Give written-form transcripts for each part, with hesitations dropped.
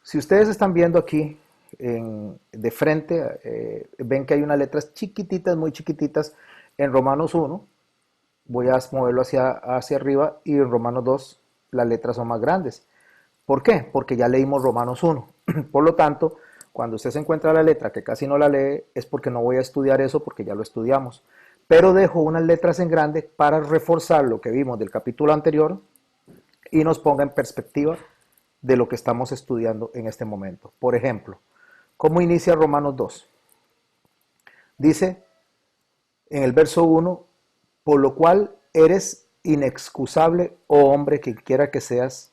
Si ustedes están viendo aquí de frente, ven que hay unas letras chiquititas, muy chiquititas en Romanos 1. Voy a moverlo hacia arriba y en Romanos 2 las letras son más grandes. ¿Por qué? Porque ya leímos Romanos 1. Por lo tanto, cuando usted se encuentra la letra que casi no la lee, es porque no voy a estudiar eso porque ya lo estudiamos. Pero dejo unas letras en grande para reforzar lo que vimos del capítulo anterior y nos ponga en perspectiva de lo que estamos estudiando en este momento. Por ejemplo, ¿cómo inicia Romanos 2? Dice en el verso 1, por lo cual eres inexcusable, oh hombre, que quiera que seas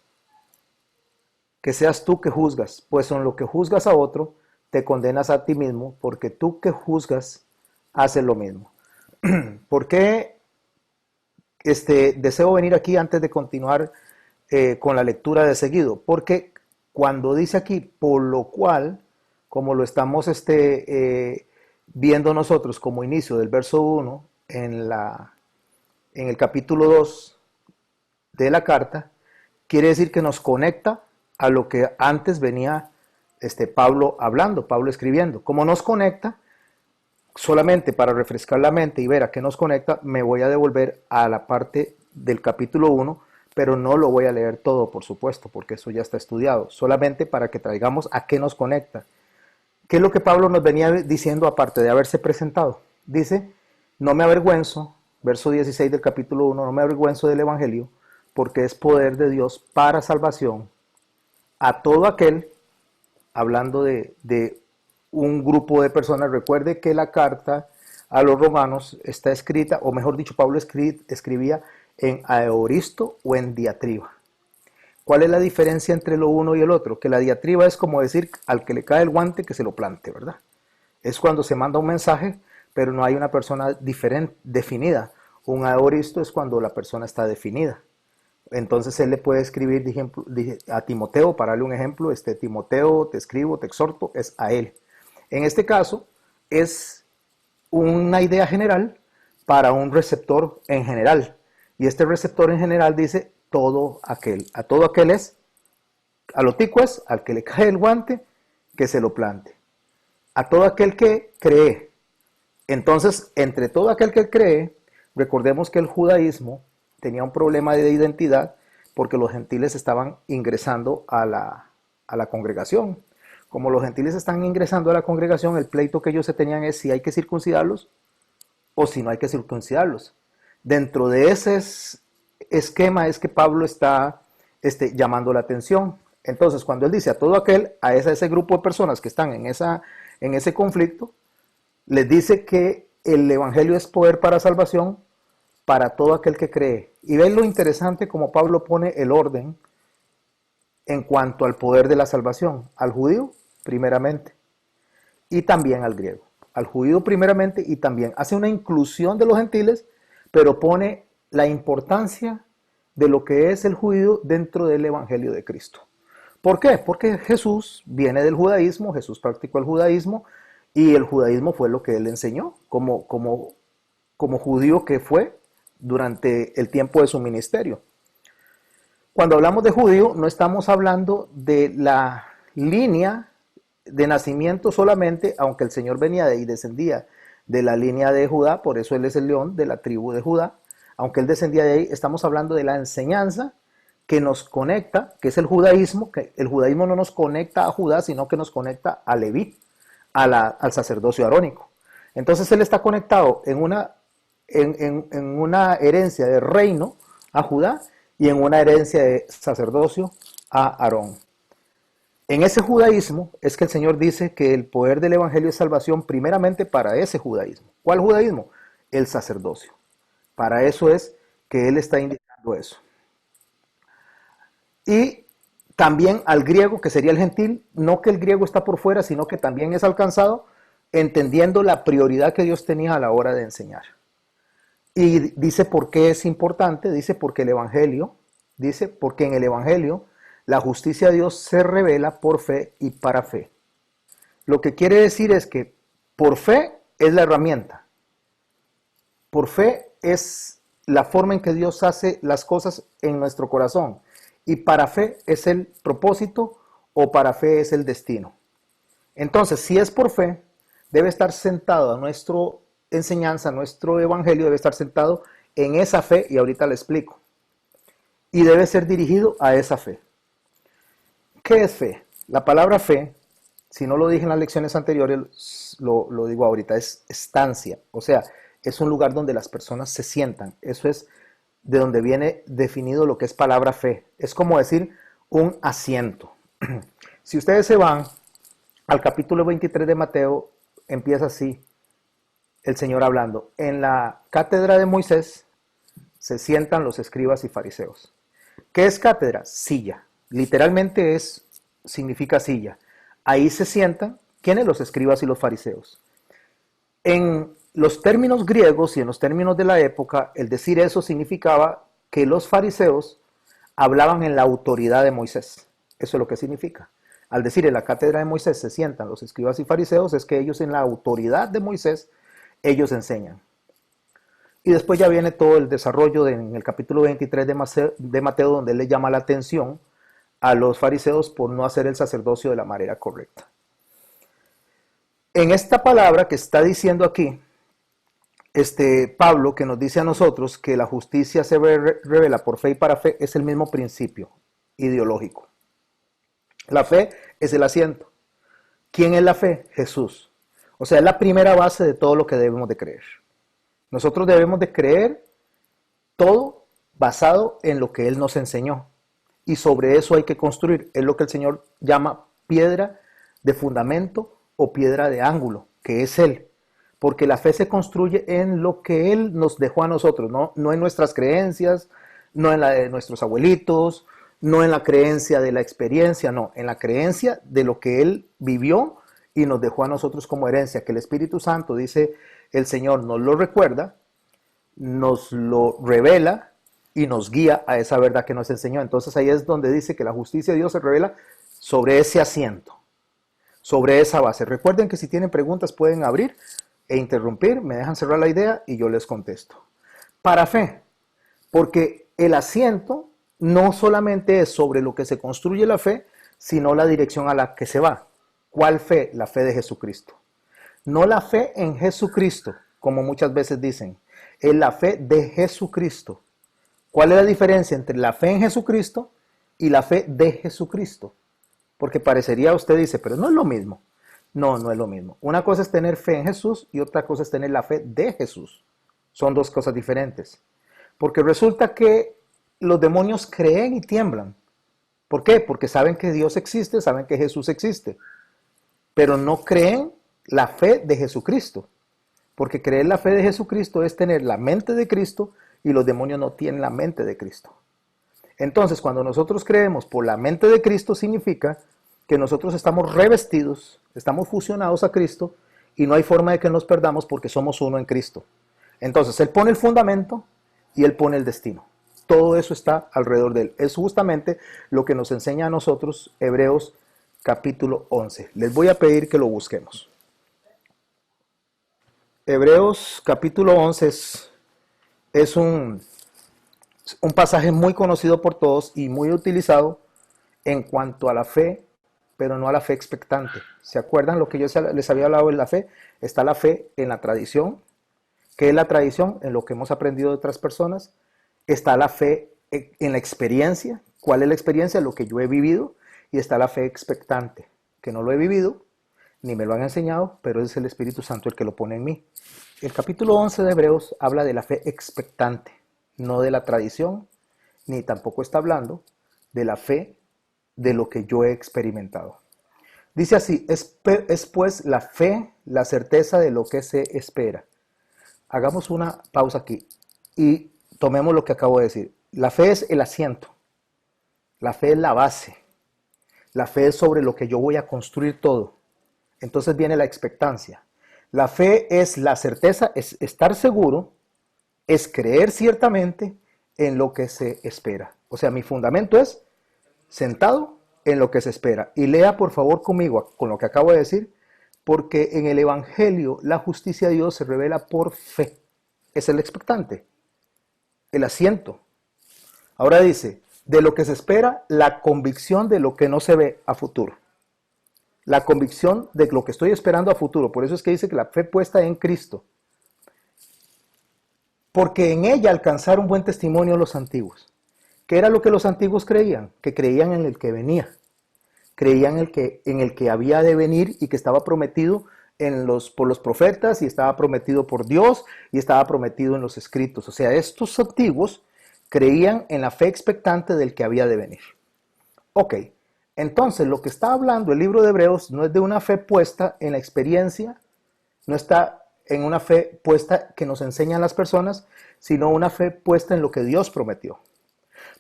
tú que juzgas, pues en lo que juzgas a otro, te condenas a ti mismo, porque tú que juzgas, haces lo mismo. ¿Por qué deseo venir aquí antes de continuar con la lectura de seguido? Porque cuando dice aquí, por lo cual, como lo estamos viendo nosotros como inicio del verso 1 en el capítulo 2 de la carta, quiere decir que nos conecta a lo que antes venía Pablo hablando, Pablo escribiendo. Como nos conecta, solamente para refrescar la mente y ver a qué nos conecta, me voy a devolver a la parte del capítulo 1, pero no lo voy a leer todo, por supuesto, porque eso ya está estudiado, solamente para que traigamos a qué nos conecta. ¿Qué es lo que Pablo nos venía diciendo aparte de haberse presentado? Dice, no me avergüenzo, verso 16 del capítulo 1, no me avergüenzo del Evangelio, porque es poder de Dios para salvación a todo aquel, hablando de un grupo de personas. Recuerde que la carta a los romanos está escrita, o mejor dicho, Pablo escribía en aoristo o en diatriba. ¿Cuál es la diferencia entre lo uno y el otro? Que la diatriba es como decir al que le cae el guante que se lo plante, ¿verdad? Es cuando se manda un mensaje, pero no hay una persona definida. Un aoristo es cuando la persona está definida. Entonces él le puede escribir a Timoteo, para darle un ejemplo, Timoteo, te escribo, te exhorto, es a él. En este caso, es una idea general para un receptor en general. Y este receptor en general dice todo aquel. A todo aquel es, a lo tico es, al que le cae el guante, que se lo plante. A todo aquel que cree. Entonces, entre todo aquel que cree, recordemos que el judaísmo tenía un problema de identidad porque los gentiles estaban ingresando a la congregación. Como los gentiles están ingresando a la congregación, el pleito que ellos se tenían es si hay que circuncidarlos o si no hay que circuncidarlos. Dentro de ese esquema es que Pablo está llamando la atención. Entonces, cuando él dice a todo aquel, a ese grupo de personas que están en ese conflicto, les dice que el evangelio es poder para salvación para todo aquel que cree. Y ven lo interesante como Pablo pone el orden en cuanto al poder de la salvación. Al judío, primeramente, y también al griego. Al judío primeramente y también hace una inclusión de los gentiles, pero pone la importancia de lo que es el judío dentro del evangelio de Cristo. ¿Por qué? Porque Jesús viene del judaísmo, Jesús practicó el judaísmo y el judaísmo fue lo que él enseñó como judío que fue durante el tiempo de su ministerio. Cuando hablamos de judío, no estamos hablando de la línea de nacimiento solamente, aunque el Señor venía y descendía de la línea de Judá, por eso Él es el león de la tribu de Judá, aunque Él descendía de ahí, estamos hablando de la enseñanza que nos conecta, que es el judaísmo, que el judaísmo no nos conecta a Judá, sino que nos conecta a Leví, al sacerdocio arónico. Entonces Él está conectado en una herencia de reino a Judá y en una herencia de sacerdocio a Aarón. En ese judaísmo es que el Señor dice que el poder del evangelio es salvación primeramente para ese judaísmo. ¿Cuál judaísmo? El sacerdocio. Para eso es que Él está indicando eso. Y también al griego, que sería el gentil, no que el griego está por fuera, sino que también es alcanzado, entendiendo la prioridad que Dios tenía a la hora de enseñar. Y dice por qué es importante, dice porque el evangelio, dice porque en el evangelio la justicia de Dios se revela por fe y para fe. Lo que quiere decir es que por fe es la herramienta. Por fe es la forma en que Dios hace las cosas en nuestro corazón. Y para fe es el propósito o para fe es el destino. Entonces, si es por fe, debe estar sentado a nuestra enseñanza, nuestro evangelio debe estar sentado en esa fe, y ahorita le explico. Y debe ser dirigido a esa fe. ¿Qué es fe? La palabra fe, si no lo dije en las lecciones anteriores, lo digo ahorita, es estancia. O sea, es un lugar donde las personas se sientan. Eso es de donde viene definido lo que es palabra fe. Es como decir un asiento. Si ustedes se van al capítulo 23 de Mateo, empieza así el Señor hablando. En la cátedra de Moisés se sientan los escribas y fariseos. ¿Qué es cátedra? Silla. Literalmente significa silla. Ahí se sientan, ¿quiénes? Los escribas y los fariseos. En los términos griegos y en los términos de la época, el decir eso significaba que los fariseos hablaban en la autoridad de Moisés. Eso es lo que significa. Al decir en la cátedra de Moisés se sientan los escribas y fariseos, es que ellos en la autoridad de Moisés, ellos enseñan. Y después ya viene todo el desarrollo en el capítulo 23 de Mateo, donde él le llama la atención a los fariseos por no hacer el sacerdocio de la manera correcta. En esta palabra que está diciendo aquí, Pablo, que nos dice a nosotros que la justicia se revela por fe y para fe, es el mismo principio ideológico. La fe es el asiento. ¿Quién es la fe? Jesús. O sea, es la primera base de todo lo que debemos de creer. Nosotros debemos de creer todo basado en lo que Él nos enseñó. Y sobre eso hay que construir. Es lo que el Señor llama piedra de fundamento o piedra de ángulo, que es Él. Porque la fe se construye en lo que Él nos dejó a nosotros, no en nuestras creencias, no en la de nuestros abuelitos, no en la creencia de la experiencia, no, en la creencia de lo que Él vivió y nos dejó a nosotros como herencia, que el Espíritu Santo, dice el Señor, nos lo recuerda, nos lo revela y nos guía a esa verdad que nos enseñó. Entonces ahí es donde dice que la justicia de Dios se revela sobre ese asiento, sobre esa base. Recuerden que si tienen preguntas pueden abrir e interrumpir, me dejan cerrar la idea y yo les contesto. Para fe, porque el asiento no solamente es sobre lo que se construye la fe, sino la dirección a la que se va. ¿Cuál fe? La fe de Jesucristo. No la fe en Jesucristo, como muchas veces dicen, es la fe de Jesucristo. ¿Cuál es la diferencia entre la fe en Jesucristo y la fe de Jesucristo? Porque parecería, usted dice, pero no es lo mismo. No, no es lo mismo. Una cosa es tener fe en Jesús y otra cosa es tener la fe de Jesús. Son dos cosas diferentes. Porque resulta que los demonios creen y tiemblan. ¿Por qué? Porque saben que Dios existe, saben que Jesús existe. Pero no creen la fe de Jesucristo. Porque creer la fe de Jesucristo es tener la mente de Cristo y los demonios no tienen la mente de Cristo. Entonces, cuando nosotros creemos por la mente de Cristo, significa que nosotros estamos revestidos, estamos fusionados a Cristo y no hay forma de que nos perdamos porque somos uno en Cristo. Entonces, Él pone el fundamento y Él pone el destino. Todo eso está alrededor de Él. Es justamente lo que nos enseña a nosotros Hebreos capítulo 11. Les voy a pedir que lo busquemos. Hebreos capítulo 11 es un pasaje muy conocido por todos y muy utilizado en cuanto a la fe, pero no a la fe expectante. ¿Se acuerdan lo que yo les había hablado de la fe? Está la fe en la tradición. ¿Qué es la tradición? En lo que hemos aprendido de otras personas. Está la fe en la experiencia. ¿Cuál es la experiencia? Lo que yo he vivido. Y está la fe expectante, que no lo he vivido, ni me lo han enseñado, pero es el Espíritu Santo el que lo pone en mí. El capítulo 11 de Hebreos habla de la fe expectante, no de la tradición, ni tampoco está hablando de la fe de lo que yo he experimentado. Dice así, es pues la fe, la certeza de lo que se espera. Hagamos una pausa aquí y tomemos lo que acabo de decir. La fe es el asiento, la fe es la base, la fe es sobre lo que yo voy a construir todo. Entonces viene la expectancia. La fe es la certeza, es estar seguro, es creer ciertamente en lo que se espera. O sea, mi fundamento es sentado en lo que se espera. Y lea por favor conmigo con lo que acabo de decir, porque en el Evangelio la justicia de Dios se revela por fe. Es el expectante, el asiento. Ahora dice, de lo que se espera, la convicción de lo que no se ve a futuro. La convicción de lo que estoy esperando a futuro. Por eso es que dice que la fe puesta en Cristo. Porque en ella alcanzaron buen testimonio los antiguos. ¿Qué era lo que los antiguos creían? Que creían en el que venía. Creían en el que había de venir y que estaba prometido por los profetas y estaba prometido por Dios y estaba prometido en los escritos. O sea, estos antiguos creían en la fe expectante del que había de venir. Ok, entonces lo que está hablando el libro de Hebreos no es de una fe puesta en la experiencia, no está en una fe puesta que nos enseñan las personas, sino una fe puesta en lo que Dios prometió.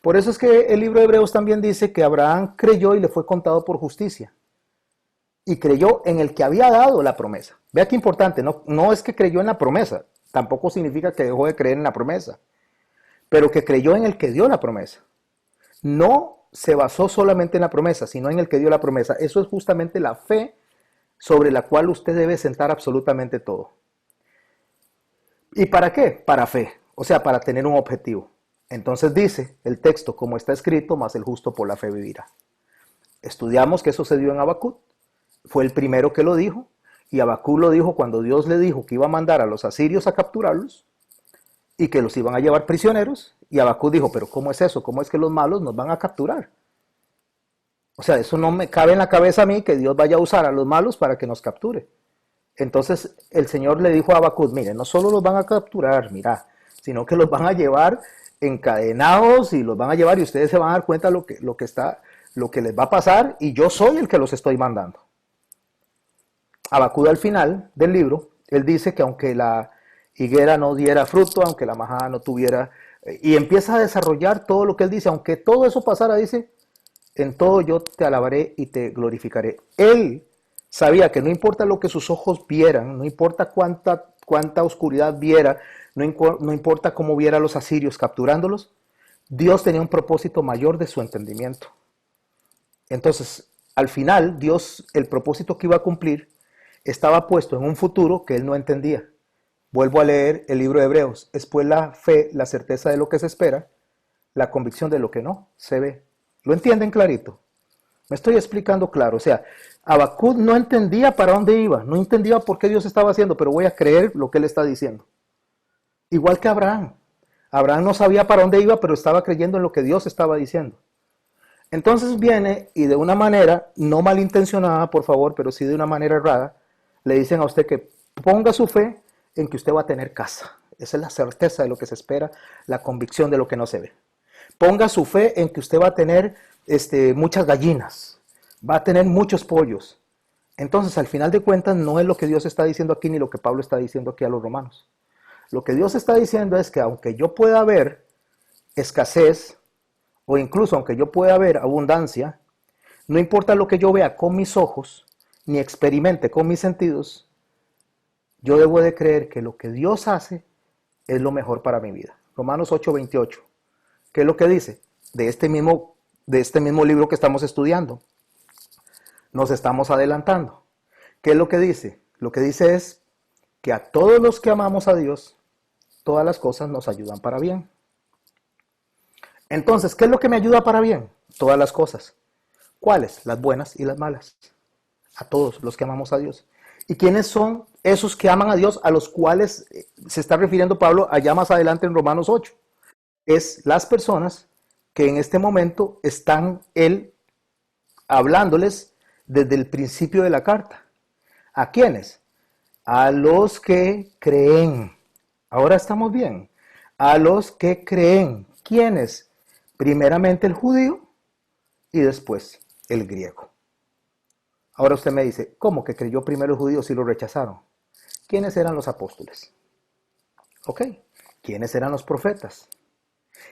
Por eso es que el libro de Hebreos también dice que Abraham creyó y le fue contado por justicia. Y creyó en el que había dado la promesa. Vea qué importante, no es que creyó en la promesa, tampoco significa que dejó de creer en la promesa, pero que creyó en el que dio la promesa. No se basó solamente en la promesa, sino en el que dio la promesa. Eso es justamente la fe sobre la cual usted debe sentar absolutamente todo. ¿Y para qué? Para fe, o sea, para tener un objetivo. Entonces dice el texto, como está escrito, mas el justo por la fe vivirá. Estudiamos que eso se dio en Habacuc, fue el primero que lo dijo, y Habacuc lo dijo cuando Dios le dijo que iba a mandar a los asirios a capturarlos y que los iban a llevar prisioneros, y Habacuc dijo, pero ¿cómo es eso? ¿Cómo es que los malos nos van a capturar? O sea, eso no me cabe en la cabeza a mí que Dios vaya a usar a los malos para que nos capture. Entonces el Señor le dijo a Habacuc, mire, no solo los van a capturar, mira, sino que los van a llevar encadenados y los van a llevar y ustedes se van a dar cuenta lo que les va a pasar y yo soy el que los estoy mandando. Habacuc al final del libro, él dice que aunque la higuera no diera fruto, aunque la majada no tuviera, y empieza a desarrollar todo lo que él dice, aunque todo eso pasara, dice, en todo yo te alabaré y te glorificaré. Él sabía que no importa lo que sus ojos vieran, no importa cuánta oscuridad viera, no importa cómo viera a los asirios capturándolos, Dios tenía un propósito mayor de su entendimiento. Entonces, al final, Dios, el propósito que iba a cumplir, estaba puesto en un futuro que él no entendía. Vuelvo a leer el libro de Hebreos. Es pues la fe, la certeza de lo que se espera, la convicción de lo que no se ve. ¿Lo entienden clarito? Me estoy explicando claro. O sea, Habacuc no entendía para dónde iba, no entendía por qué Dios estaba haciendo, pero voy a creer lo que él está diciendo. Igual que Abraham. Abraham no sabía para dónde iba, pero estaba creyendo en lo que Dios estaba diciendo. Entonces viene y de una manera, no malintencionada, por favor, pero sí de una manera errada, le dicen a usted que ponga su fe en que usted va a tener casa. Esa es la certeza de lo que se espera, la convicción de lo que no se ve. Ponga su fe en que usted va a tener muchas gallinas, va a tener muchos pollos. Entonces, al final de cuentas, no es lo que Dios está diciendo aquí ni lo que Pablo está diciendo aquí a los romanos. Lo que Dios está diciendo es que aunque yo pueda ver escasez, o incluso aunque yo pueda ver abundancia, no importa lo que yo vea con mis ojos, ni experimente con mis sentidos, yo debo de creer que lo que Dios hace es lo mejor para mi vida. Romanos 8:28. ¿Qué es lo que dice? De este mismo libro que estamos estudiando. Nos estamos adelantando. ¿Qué es lo que dice? Lo que dice es que a todos los que amamos a Dios, todas las cosas nos ayudan para bien. Entonces, ¿qué es lo que me ayuda para bien? Todas las cosas. ¿Cuáles? Las buenas y las malas. A todos los que amamos a Dios. ¿Y quiénes son esos que aman a Dios a los cuales se está refiriendo Pablo allá más adelante en Romanos 8? Es las personas que en este momento están él hablándoles desde el principio de la carta. ¿A quiénes? A los que creen. Ahora estamos bien. A los que creen. ¿Quiénes? Primeramente el judío y después el griego. Ahora usted me dice, ¿cómo que creyó primero el judío si lo rechazaron? ¿Quiénes eran los apóstoles? ¿Ok? ¿Quiénes eran los profetas?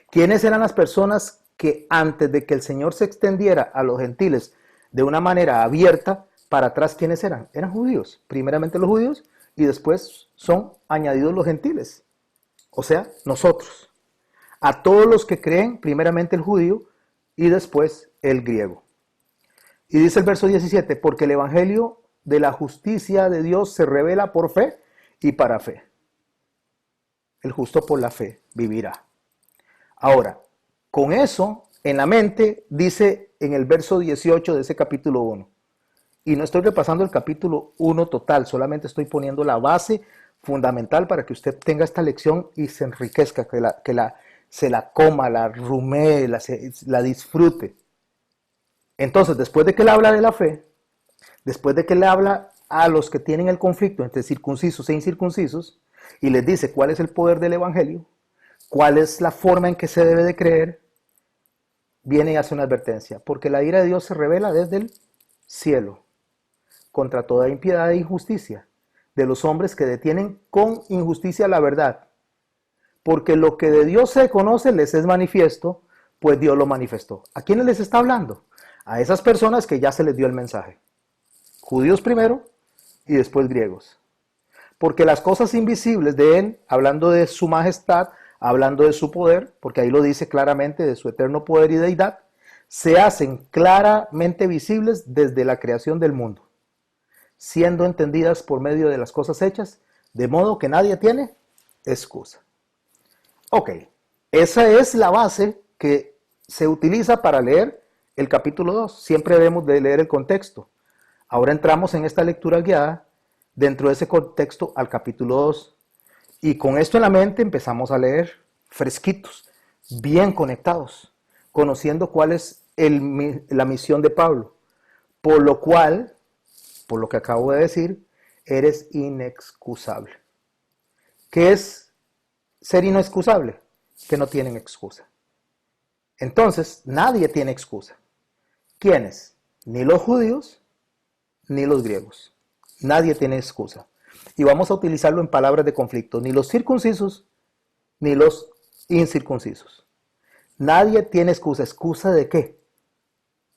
¿Quiénes eran las personas que antes de que el Señor se extendiera a los gentiles de una manera abierta, para atrás, ¿quiénes eran? Eran judíos. Primeramente los judíos y después son añadidos los gentiles. O sea, nosotros. A todos los que creen, primeramente el judío y después el griego. Y dice el verso 17, porque el evangelio de la justicia de Dios se revela por fe y para fe. El justo por la fe vivirá. Ahora, con eso en la mente, dice en el verso 18 de ese capítulo 1. Y no estoy repasando el capítulo 1 total, solamente estoy poniendo la base fundamental para que usted tenga esta lección y se enriquezca, se la coma, la rumee, la disfrute. Entonces, después de que él habla de la fe, después de que le habla a los que tienen el conflicto entre circuncisos e incircuncisos, y les dice cuál es el poder del evangelio, cuál es la forma en que se debe de creer, viene y hace una advertencia, porque la ira de Dios se revela desde el cielo contra toda impiedad e injusticia de los hombres que detienen con injusticia la verdad, porque lo que de Dios se conoce les es manifiesto, pues Dios lo manifestó. ¿A quiénes les está hablando? A esas personas que ya se les dio el mensaje. Judíos primero y después griegos. Porque las cosas invisibles de Él, hablando de su majestad, hablando de su poder, porque ahí lo dice claramente, de su eterno poder y deidad, se hacen claramente visibles desde la creación del mundo, siendo entendidas por medio de las cosas hechas, de modo que nadie tiene excusa. Ok, esa es la base que se utiliza para leer el capítulo 2. Siempre debemos de leer el contexto. Ahora entramos en esta lectura guiada dentro de ese contexto al capítulo 2. Y con esto en la mente empezamos a leer fresquitos, bien conectados, conociendo cuál es la misión de Pablo. Por lo cual, por lo que acabo de decir, eres inexcusable. ¿Qué es ser inexcusable? Que no tienen excusa. Entonces, nadie tiene excusa. ¿Quiénes? Ni los judíos, ni los griegos. Nadie tiene excusa. Y vamos a utilizarlo en palabras de conflicto. Ni los circuncisos, ni los incircuncisos. Nadie tiene excusa. ¿Excusa de qué?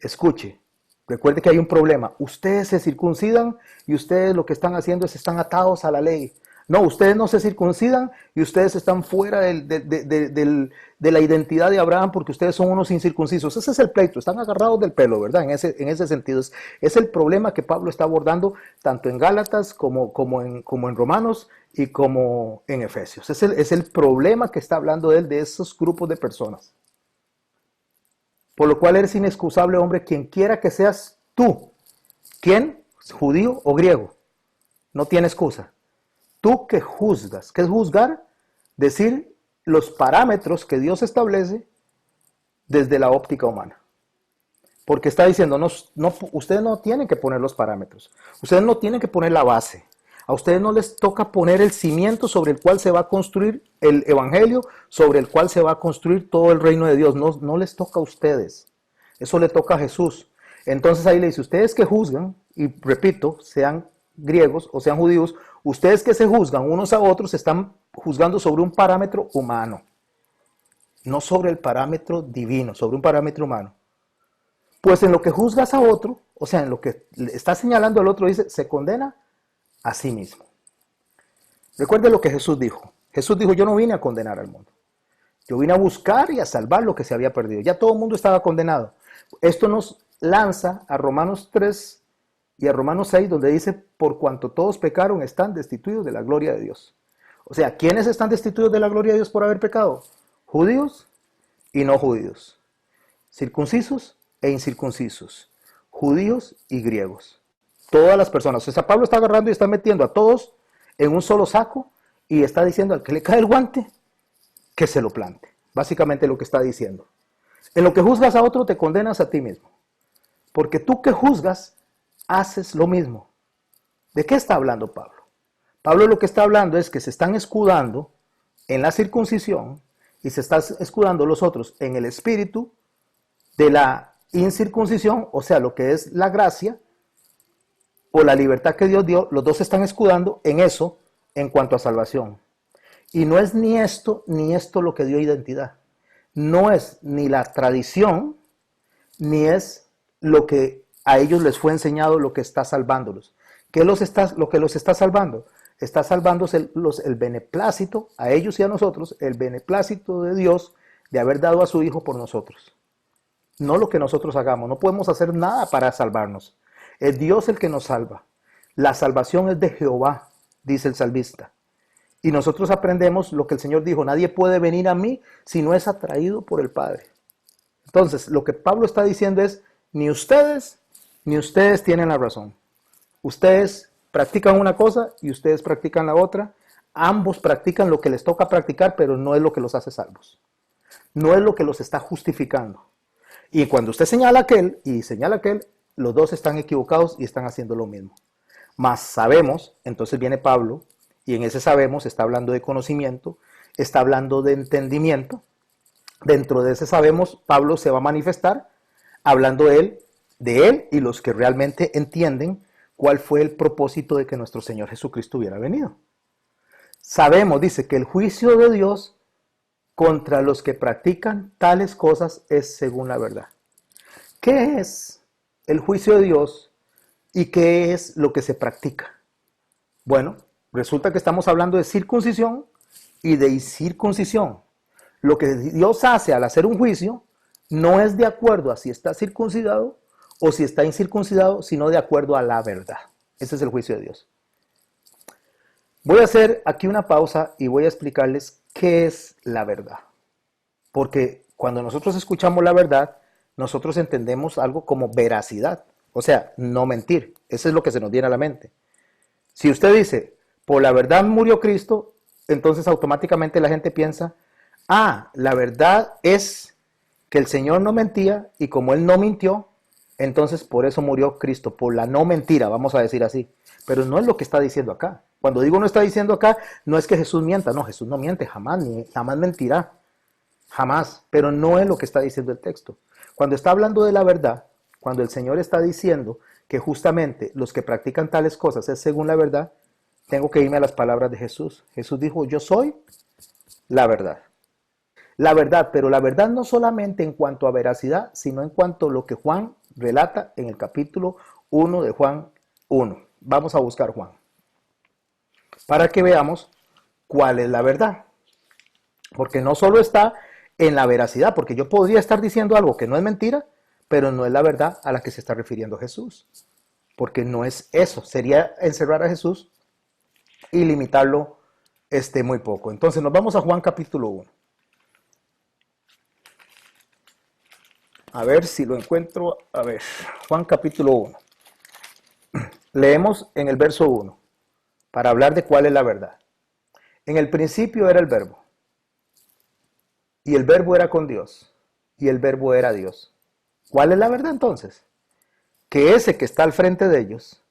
Escuche. Recuerde que hay un problema. Ustedes se circuncidan y ustedes lo que están haciendo es están atados a la ley. No, ustedes no se circuncidan y ustedes están fuera de la identidad de Abraham porque ustedes son unos incircuncisos. Ese es el pleito, están agarrados del pelo, ¿verdad? En ese sentido. Es el problema que Pablo está abordando tanto en Gálatas como en Romanos y como en Efesios. Es el problema que está hablando él de esos grupos de personas. Por lo cual eres inexcusable, hombre, quien quiera que seas tú. ¿Quién? ¿Judío o griego? No tiene excusa. Tú que juzgas. ¿Qué es juzgar? Decir los parámetros que Dios establece desde la óptica humana. Porque está diciendo, ustedes no tienen que poner los parámetros. Ustedes no tienen que poner la base. A ustedes no les toca poner el cimiento sobre el cual se va a construir el evangelio, sobre el cual se va a construir todo el reino de Dios. No les toca a ustedes. Eso le toca a Jesús. Entonces ahí le dice, ustedes que juzgan, y repito, sean griegos o sean judíos, ustedes que se juzgan unos a otros están juzgando sobre un parámetro humano, no sobre el parámetro divino, sobre un parámetro humano. Pues en lo que juzgas a otro, o sea, en lo que está señalando al otro, dice, se condena a sí mismo. Recuerde lo que Jesús dijo. Jesús dijo, yo no vine a condenar al mundo. Yo vine a buscar y a salvar lo que se había perdido. Ya todo el mundo estaba condenado. Esto nos lanza a Romanos 3 y a Romanos 6, donde dice, por cuanto todos pecaron, están destituidos de la gloria de Dios. O sea, ¿quiénes están destituidos de la gloria de Dios por haber pecado? Judíos y no judíos. Circuncisos e incircuncisos. Judíos y griegos. Todas las personas. O sea, Pablo está agarrando y está metiendo a todos en un solo saco y está diciendo al que le cae el guante que se lo plante. Básicamente lo que está diciendo. En lo que juzgas a otro te condenas a ti mismo. Porque tú que juzgas haces lo mismo. ¿De qué está hablando Pablo? Pablo lo que está hablando es que se están escudando en la circuncisión y se están escudando los otros en el espíritu de la incircuncisión, o sea, lo que es la gracia o la libertad que Dios dio. Los dos se están escudando en eso en cuanto a salvación. Y no es ni esto lo que dio identidad. No es ni la tradición, ni es lo que a ellos les fue enseñado lo que está salvándolos. ¿Qué lo que los está salvando? Está salvándose el beneplácito, a ellos y a nosotros, el beneplácito de Dios de haber dado a su Hijo por nosotros. No lo que nosotros hagamos, no podemos hacer nada para salvarnos. Es Dios el que nos salva. La salvación es de Jehová, dice el salmista. Y nosotros aprendemos lo que el Señor dijo, nadie puede venir a mí si no es atraído por el Padre. Entonces, lo que Pablo está diciendo es, ni ustedes tienen la razón. Ustedes practican una cosa y ustedes practican la otra. Ambos practican lo que les toca practicar, pero no es lo que los hace salvos. No es lo que los está justificando. Y cuando usted señala a aquel y señala a aquel, los dos están equivocados y están haciendo lo mismo. Mas sabemos, entonces viene Pablo, y en ese sabemos está hablando de conocimiento, está hablando de entendimiento. Dentro de ese sabemos, Pablo se va a manifestar hablando de él y los que realmente entienden cuál fue el propósito de que nuestro Señor Jesucristo hubiera venido. Sabemos, dice, que el juicio de Dios contra los que practican tales cosas es según la verdad. ¿Qué es el juicio de Dios y qué es lo que se practica? Bueno, resulta que estamos hablando de circuncisión y de incircuncisión. Lo que Dios hace al hacer un juicio no es de acuerdo a si está circuncidado o si está incircuncidado, sino de acuerdo a la verdad. Ese es el juicio de Dios. Voy a hacer aquí una pausa y voy a explicarles qué es la verdad. Porque cuando nosotros escuchamos la verdad, nosotros entendemos algo como veracidad. O sea, no mentir. Eso es lo que se nos viene a la mente. Si usted dice, por la verdad murió Cristo, entonces automáticamente la gente piensa, la verdad es que el Señor no mentía y como Él no mintió, entonces por eso murió Cristo, por la no mentira, vamos a decir así. Pero no es lo que está diciendo acá. Cuando digo no está diciendo acá, no es que Jesús mienta, no, Jesús no miente jamás, ni jamás mentirá, jamás, pero no es lo que está diciendo el texto. Cuando está hablando de la verdad, cuando el Señor está diciendo que justamente los que practican tales cosas es según la verdad, tengo que irme a las palabras de Jesús. Jesús dijo, yo soy la verdad. La verdad, pero la verdad no solamente en cuanto a veracidad, sino en cuanto a lo que Juan relata en el capítulo 1 de Juan 1. Vamos a buscar Juan, para que veamos cuál es la verdad. Porque no solo está en la veracidad, porque yo podría estar diciendo algo que no es mentira, pero no es la verdad a la que se está refiriendo Jesús. Porque no es eso, sería encerrar a Jesús y limitarlo muy poco. Entonces nos vamos a Juan capítulo 1. A ver si lo encuentro. A ver, Juan capítulo 1. Leemos en el verso 1 para hablar de cuál es la verdad. En el principio era el verbo, y el verbo era con Dios, y el verbo era Dios. ¿Cuál es la verdad entonces? Que ese que está al frente de ellos,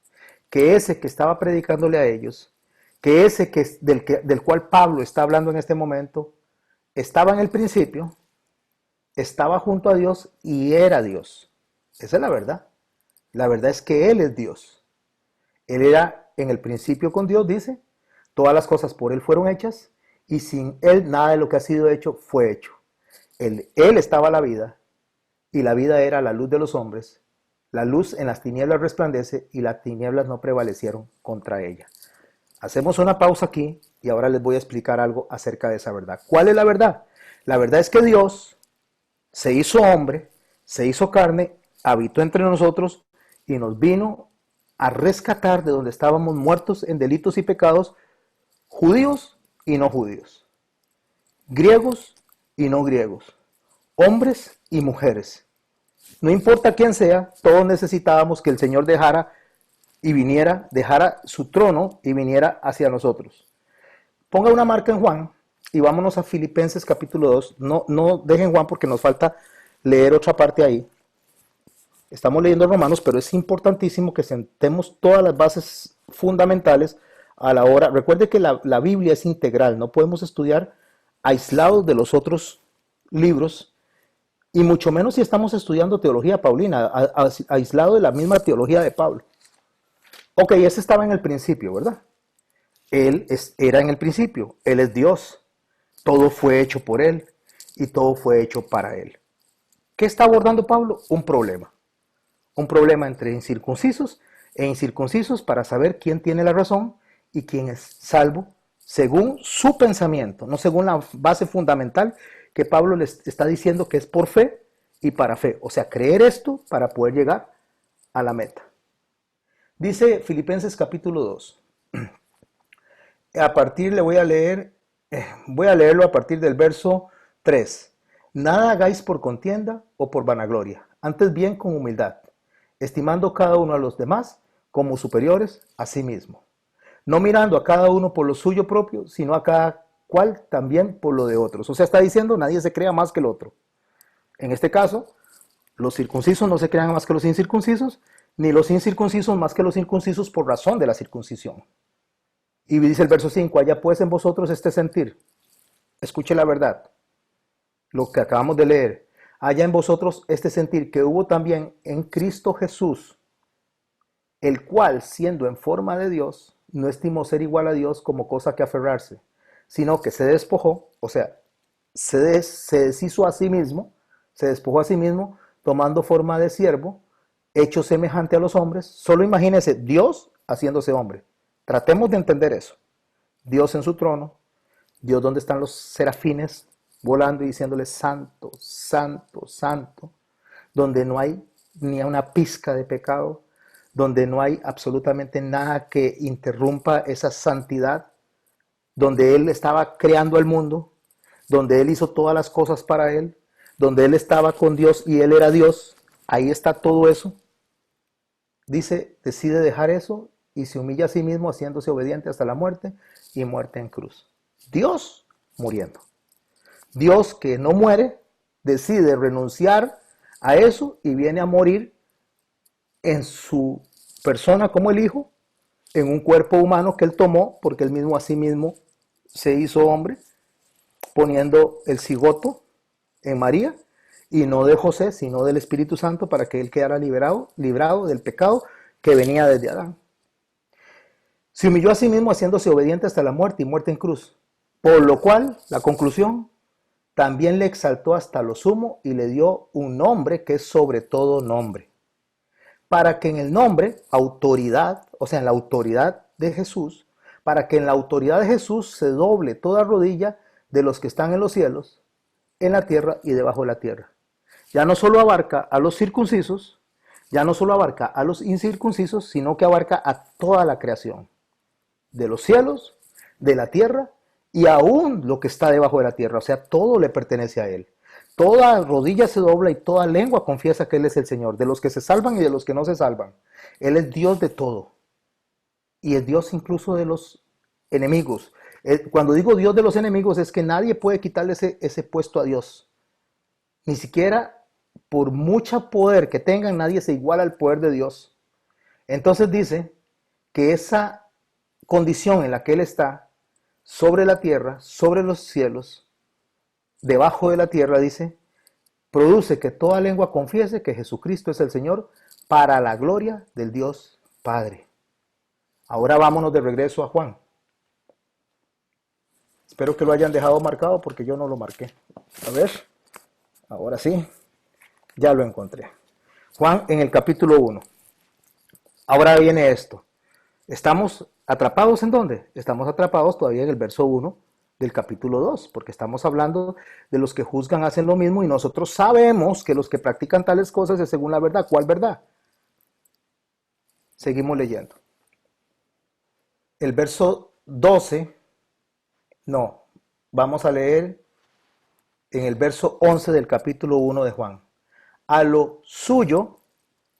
que ese que estaba predicándole a ellos, que ese del cual Pablo está hablando en este momento, estaba en el principio, estaba junto a Dios y era Dios. Esa es la verdad. La verdad es que Él es Dios. Él era en el principio con Dios, dice, todas las cosas por Él fueron hechas y sin Él nada de lo que ha sido hecho fue hecho. Él estaba la vida y la vida era la luz de los hombres. La luz en las tinieblas resplandece y las tinieblas no prevalecieron contra ella. Hacemos una pausa aquí y ahora les voy a explicar algo acerca de esa verdad. ¿Cuál es la verdad? La verdad es que Dios se hizo hombre, se hizo carne, habitó entre nosotros y nos vino a rescatar de donde estábamos muertos en delitos y pecados, judíos y no judíos, griegos y no griegos, hombres y mujeres. No importa quién sea, todos necesitábamos que el Señor dejara su trono y viniera hacia nosotros. Ponga una marca en Juan y vámonos a Filipenses capítulo 2. No dejen Juan porque nos falta leer otra parte ahí. Estamos leyendo Romanos, pero es importantísimo que sentemos todas las bases fundamentales a la hora. Recuerde que la Biblia es integral, no podemos estudiar aislados de los otros libros, y mucho menos si estamos estudiando teología paulina, aislado de la misma teología de Pablo. Ok, ese estaba en el principio, ¿verdad? Era en el principio, Él es Dios, todo fue hecho por Él y todo fue hecho para Él. ¿Qué está abordando Pablo? Un problema entre incircuncisos e incircuncisos para saber quién tiene la razón y quién es salvo según su pensamiento, no según la base fundamental que Pablo les está diciendo que es por fe y para fe. O sea, creer esto para poder llegar a la meta. Dice Filipenses capítulo 2. Voy a leerlo a partir del verso 3. Nada hagáis por contienda o por vanagloria, antes bien con humildad, estimando cada uno a los demás como superiores a sí mismo, no mirando a cada uno por lo suyo propio, sino a cada cual también por lo de otros. O sea, está diciendo, nadie se crea más que el otro. En este caso, los circuncisos no se crean más que los incircuncisos, ni los incircuncisos más que los incurcisos por razón de la circuncisión. Y dice el verso 5, haya pues en vosotros este sentir. Escuche la verdad, lo que acabamos de leer. Haya en vosotros este sentir que hubo también en Cristo Jesús, el cual, siendo en forma de Dios, no estimó ser igual a Dios como cosa que aferrarse, sino que se despojó, o sea, se deshizo a sí mismo, se despojó a sí mismo, tomando forma de siervo, hecho semejante a los hombres. Solo imagínense Dios haciéndose hombre. Tratemos de entender eso. Dios en su trono, Dios donde están los serafines volando y diciéndole santo, santo, santo, donde no hay ni una pizca de pecado, donde no hay absolutamente nada que interrumpa esa santidad, donde Él estaba creando el mundo, donde Él hizo todas las cosas para Él, donde Él estaba con Dios y Él era Dios. Ahí está todo eso. Dice, decide dejar eso y se humilla a sí mismo haciéndose obediente hasta la muerte y muerte en cruz. Dios muriendo. Dios que no muere, decide renunciar a eso y viene a morir en su persona como el Hijo, en un cuerpo humano que Él tomó, porque Él mismo a sí mismo se hizo hombre, poniendo el cigoto en María, y no de José, sino del Espíritu Santo, para que Él quedara librado del pecado que venía desde Adán. Se humilló a sí mismo haciéndose obediente hasta la muerte y muerte en cruz, por lo cual, la conclusión, también le exaltó hasta lo sumo y le dio un nombre que es sobre todo nombre, para que en el nombre, autoridad, o sea, en la autoridad de Jesús, para que en la autoridad de Jesús se doble toda rodilla de los que están en los cielos, en la tierra y debajo de la tierra. Ya no solo abarca a los circuncisos, ya no solo abarca a los incircuncisos, sino que abarca a toda la creación, de los cielos, de la tierra y aún lo que está debajo de la tierra. O sea, todo le pertenece a Él. Toda rodilla se dobla y toda lengua confiesa que Él es el Señor, de los que se salvan y de los que no se salvan. Él es Dios de todo. Y es Dios incluso de los enemigos. Cuando digo Dios de los enemigos es que nadie puede quitarle ese puesto a Dios. Ni siquiera por mucho poder que tengan, nadie se iguala al poder de Dios. Entonces dice que esa condición en la que Él está, sobre la tierra, sobre los cielos, debajo de la tierra, dice, produce que toda lengua confiese que Jesucristo es el Señor para la gloria del Dios Padre. Ahora vámonos de regreso a Juan. Espero que lo hayan dejado marcado porque yo no lo marqué. A ver, ahora sí, ya lo encontré. Juan en el capítulo 1. Ahora viene esto. ¿Estamos atrapados en dónde? Estamos atrapados todavía en el verso 1 del capítulo 2, porque estamos hablando de los que juzgan hacen lo mismo y nosotros sabemos que los que practican tales cosas es según la verdad. ¿Cuál verdad? Seguimos leyendo. El verso 12, no, vamos a leer en el verso 11 del capítulo 1 de Juan. A lo suyo,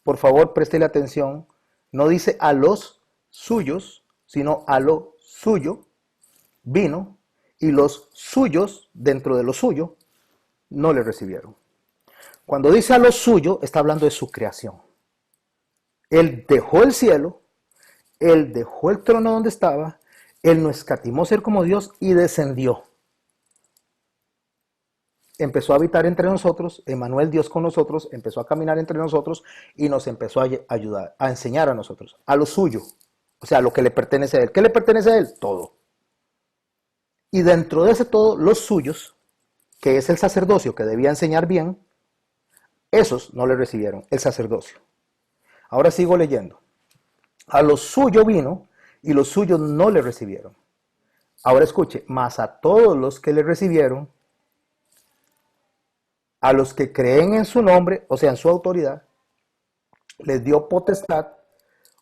por favor, préstele atención, no dice a los suyos, sino a lo suyo, vino, y los suyos, dentro de lo suyo, no le recibieron. Cuando dice a lo suyo, está hablando de su creación. Él dejó el cielo, Él dejó el trono donde estaba, Él no escatimó ser como Dios y descendió. Empezó a habitar entre nosotros, Emmanuel, Dios con nosotros, empezó a caminar entre nosotros y nos empezó a ayudar, a enseñar a nosotros, a lo suyo, o sea, a lo que le pertenece a Él. ¿Qué le pertenece a Él? Todo. Y dentro de ese todo, los suyos, que es el sacerdocio que debía enseñar bien, esos no le recibieron el sacerdocio. Ahora sigo leyendo. A lo suyo vino y los suyos no le recibieron. Ahora escuche, mas a todos los que le recibieron, a los que creen en su nombre, o sea, en su autoridad, les dio potestad,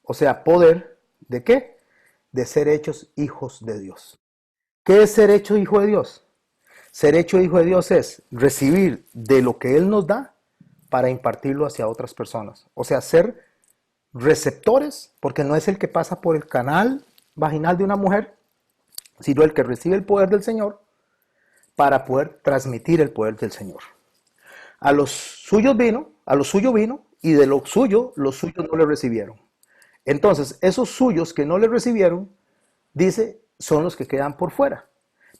o sea, poder, ¿de qué? De ser hechos hijos de Dios. ¿Qué es ser hecho hijo de Dios? Ser hecho hijo de Dios es recibir de lo que Él nos da para impartirlo hacia otras personas. O sea, ser receptores, porque no es el que pasa por el canal vaginal de una mujer, sino el que recibe el poder del Señor para poder transmitir el poder del Señor. A los suyos vino, y de lo suyo, los suyos no le recibieron. Entonces, esos suyos que no le recibieron, dice, son los que quedan por fuera.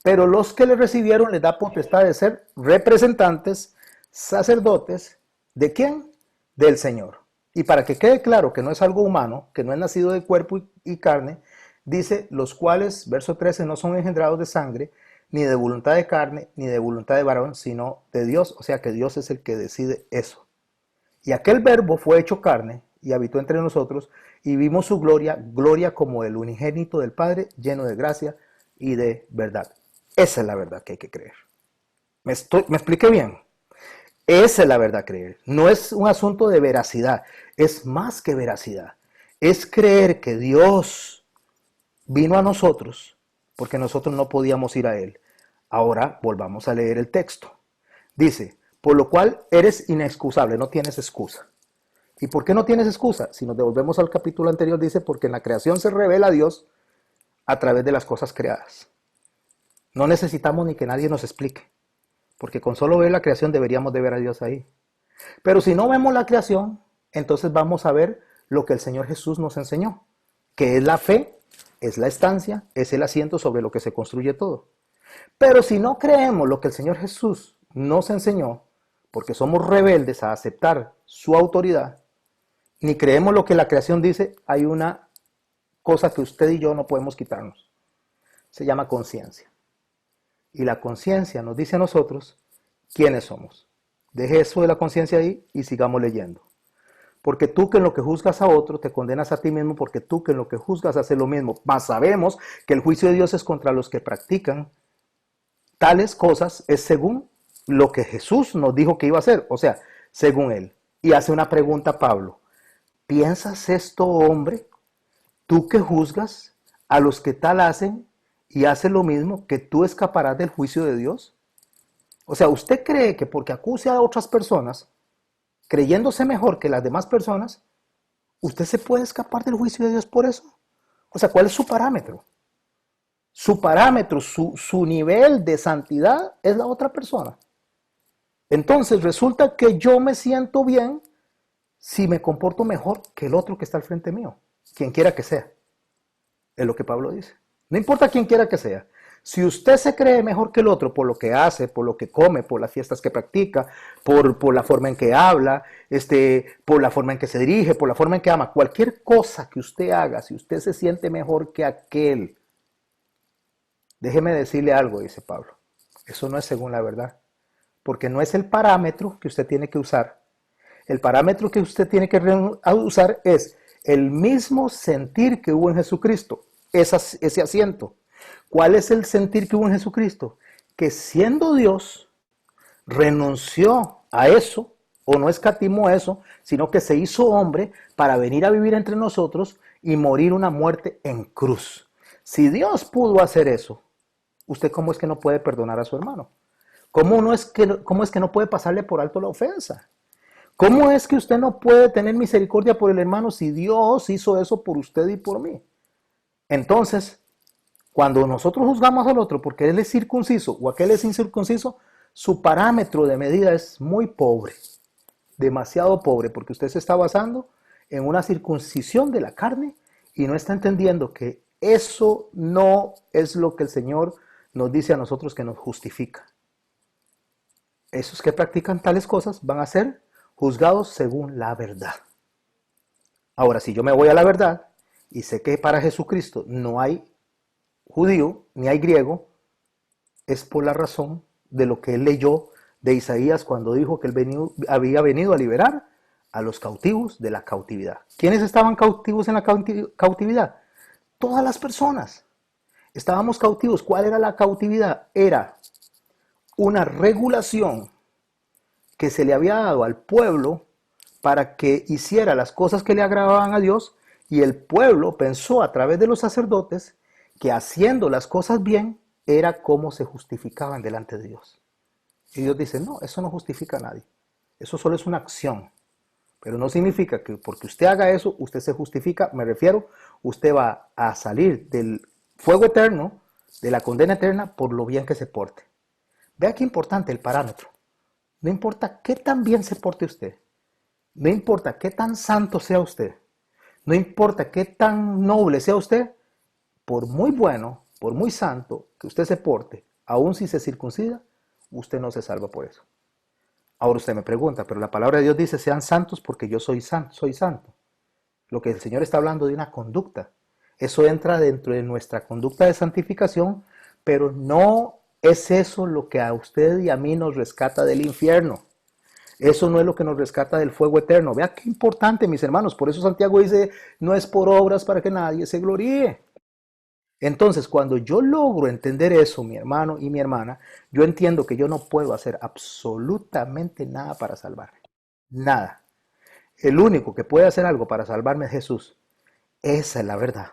Pero los que le recibieron les da potestad de ser representantes, sacerdotes, ¿de quién? Del Señor. Y para que quede claro que no es algo humano, que no es nacido de cuerpo y carne, dice, los cuales, verso 13, no son engendrados de sangre, ni de voluntad de carne, ni de voluntad de varón, sino de Dios. O sea que Dios es el que decide eso. Y aquel verbo fue hecho carne y habitó entre nosotros y vimos su gloria, gloria como el unigénito del Padre, lleno de gracia y de verdad. Esa es la verdad que hay que creer. ¿Me expliqué bien? Esa es la verdad creer. No es un asunto de veracidad, es más que veracidad. Es creer que Dios vino a nosotros porque nosotros no podíamos ir a Él. Ahora volvamos a leer el texto. Dice, por lo cual eres inexcusable, no tienes excusa. ¿Y por qué no tienes excusa? Si nos devolvemos al capítulo anterior, dice, porque en la creación se revela a Dios a través de las cosas creadas. No necesitamos ni que nadie nos explique, porque con solo ver la creación deberíamos de ver a Dios ahí. Pero si no vemos la creación, entonces vamos a ver lo que el Señor Jesús nos enseñó, que es la fe, es la estancia, es el asiento sobre lo que se construye todo. Pero si no creemos lo que el Señor Jesús nos enseñó, porque somos rebeldes a aceptar su autoridad, ni creemos lo que la creación dice, hay una cosa que usted y yo no podemos quitarnos. Se llama conciencia. Y la conciencia nos dice a nosotros quiénes somos. Deje eso de la conciencia ahí y sigamos leyendo. Porque tú que en lo que juzgas a otro te condenas a ti mismo, porque tú que en lo que juzgas haces lo mismo. Mas sabemos que el juicio de Dios es contra los que practican tales cosas, es según lo que Jesús nos dijo que iba a hacer, o sea, según Él. Y hace una pregunta a Pablo. ¿Piensas esto, hombre? Tú que juzgas a los que tal hacen y haces lo mismo, que tú escaparás del juicio de Dios. O sea, ¿usted cree que porque acuse a otras personas, creyéndose mejor que las demás personas, usted se puede escapar del juicio de Dios por eso? O sea, ¿cuál es su parámetro? Su parámetro, su nivel de santidad es la otra persona. Entonces resulta que yo me siento bien si me comporto mejor que el otro que está al frente mío, quien quiera que sea. Es lo que Pablo dice. No importa quién quiera que sea. Si usted se cree mejor que el otro por lo que hace, por lo que come, por las fiestas que practica, por la forma en que habla, por la forma en que se dirige, por la forma en que ama, cualquier cosa que usted haga, si usted se siente mejor que aquel, déjeme decirle algo, dice Pablo. Eso no es según la verdad. Porque no es el parámetro que usted tiene que usar. El parámetro que usted tiene que usar es el mismo sentir que hubo en Jesucristo. Ese asiento. ¿Cuál es el sentir que hubo en Jesucristo? Que siendo Dios, renunció a eso, o no escatimó eso, sino que se hizo hombre para venir a vivir entre nosotros y morir una muerte en cruz. Si Dios pudo hacer eso, ¿usted cómo es que no puede perdonar a su hermano? ¿Cómo es que no puede pasarle por alto la ofensa? ¿Cómo es que usted no puede tener misericordia por el hermano si Dios hizo eso por usted y por mí? Entonces, cuando nosotros juzgamos al otro porque él es circunciso o aquel es incircunciso, su parámetro de medida es muy pobre, demasiado pobre, porque usted se está basando en una circuncisión de la carne y no está entendiendo que eso no es lo que el Señor nos dice a nosotros que nos justifica. Esos que practican tales cosas van a ser juzgados según la verdad. Ahora, si yo me voy a la verdad y sé que para Jesucristo no hay judío ni hay griego, es por la razón de lo que él leyó de Isaías cuando dijo que él había venido a liberar a los cautivos de la cautividad. ¿Quiénes estaban cautivos en la cautividad? Todas las personas. Estábamos cautivos. ¿Cuál era la cautividad? Era una regulación que se le había dado al pueblo para que hiciera las cosas que le agradaban a Dios, y el pueblo pensó a través de los sacerdotes que haciendo las cosas bien, era cómo se justificaban delante de Dios. Y Dios dice, no, eso no justifica a nadie. Eso solo es una acción. Pero no significa que porque usted haga eso, usted se justifica. Me refiero, usted va a salir del fuego eterno, de la condena eterna, por lo bien que se porte. Vea qué importante el parámetro. No importa qué tan bien se porte usted. No importa qué tan santo sea usted. No importa qué tan noble sea usted. Por muy bueno, por muy santo que usted se porte, aun si se circuncida, usted no se salva por eso. Ahora usted me pregunta, pero la palabra de Dios dice, sean santos porque yo soy santo, soy santo. Lo que el Señor está hablando de una conducta. Eso entra dentro de nuestra conducta de santificación, pero no es eso lo que a usted y a mí nos rescata del infierno. Eso no es lo que nos rescata del fuego eterno. Vea qué importante, mis hermanos. Por eso Santiago dice, no es por obras para que nadie se gloríe. Entonces, cuando yo logro entender eso, mi hermano y mi hermana, yo entiendo que yo no puedo hacer absolutamente nada para salvarme. Nada. El único que puede hacer algo para salvarme es Jesús. Esa es la verdad.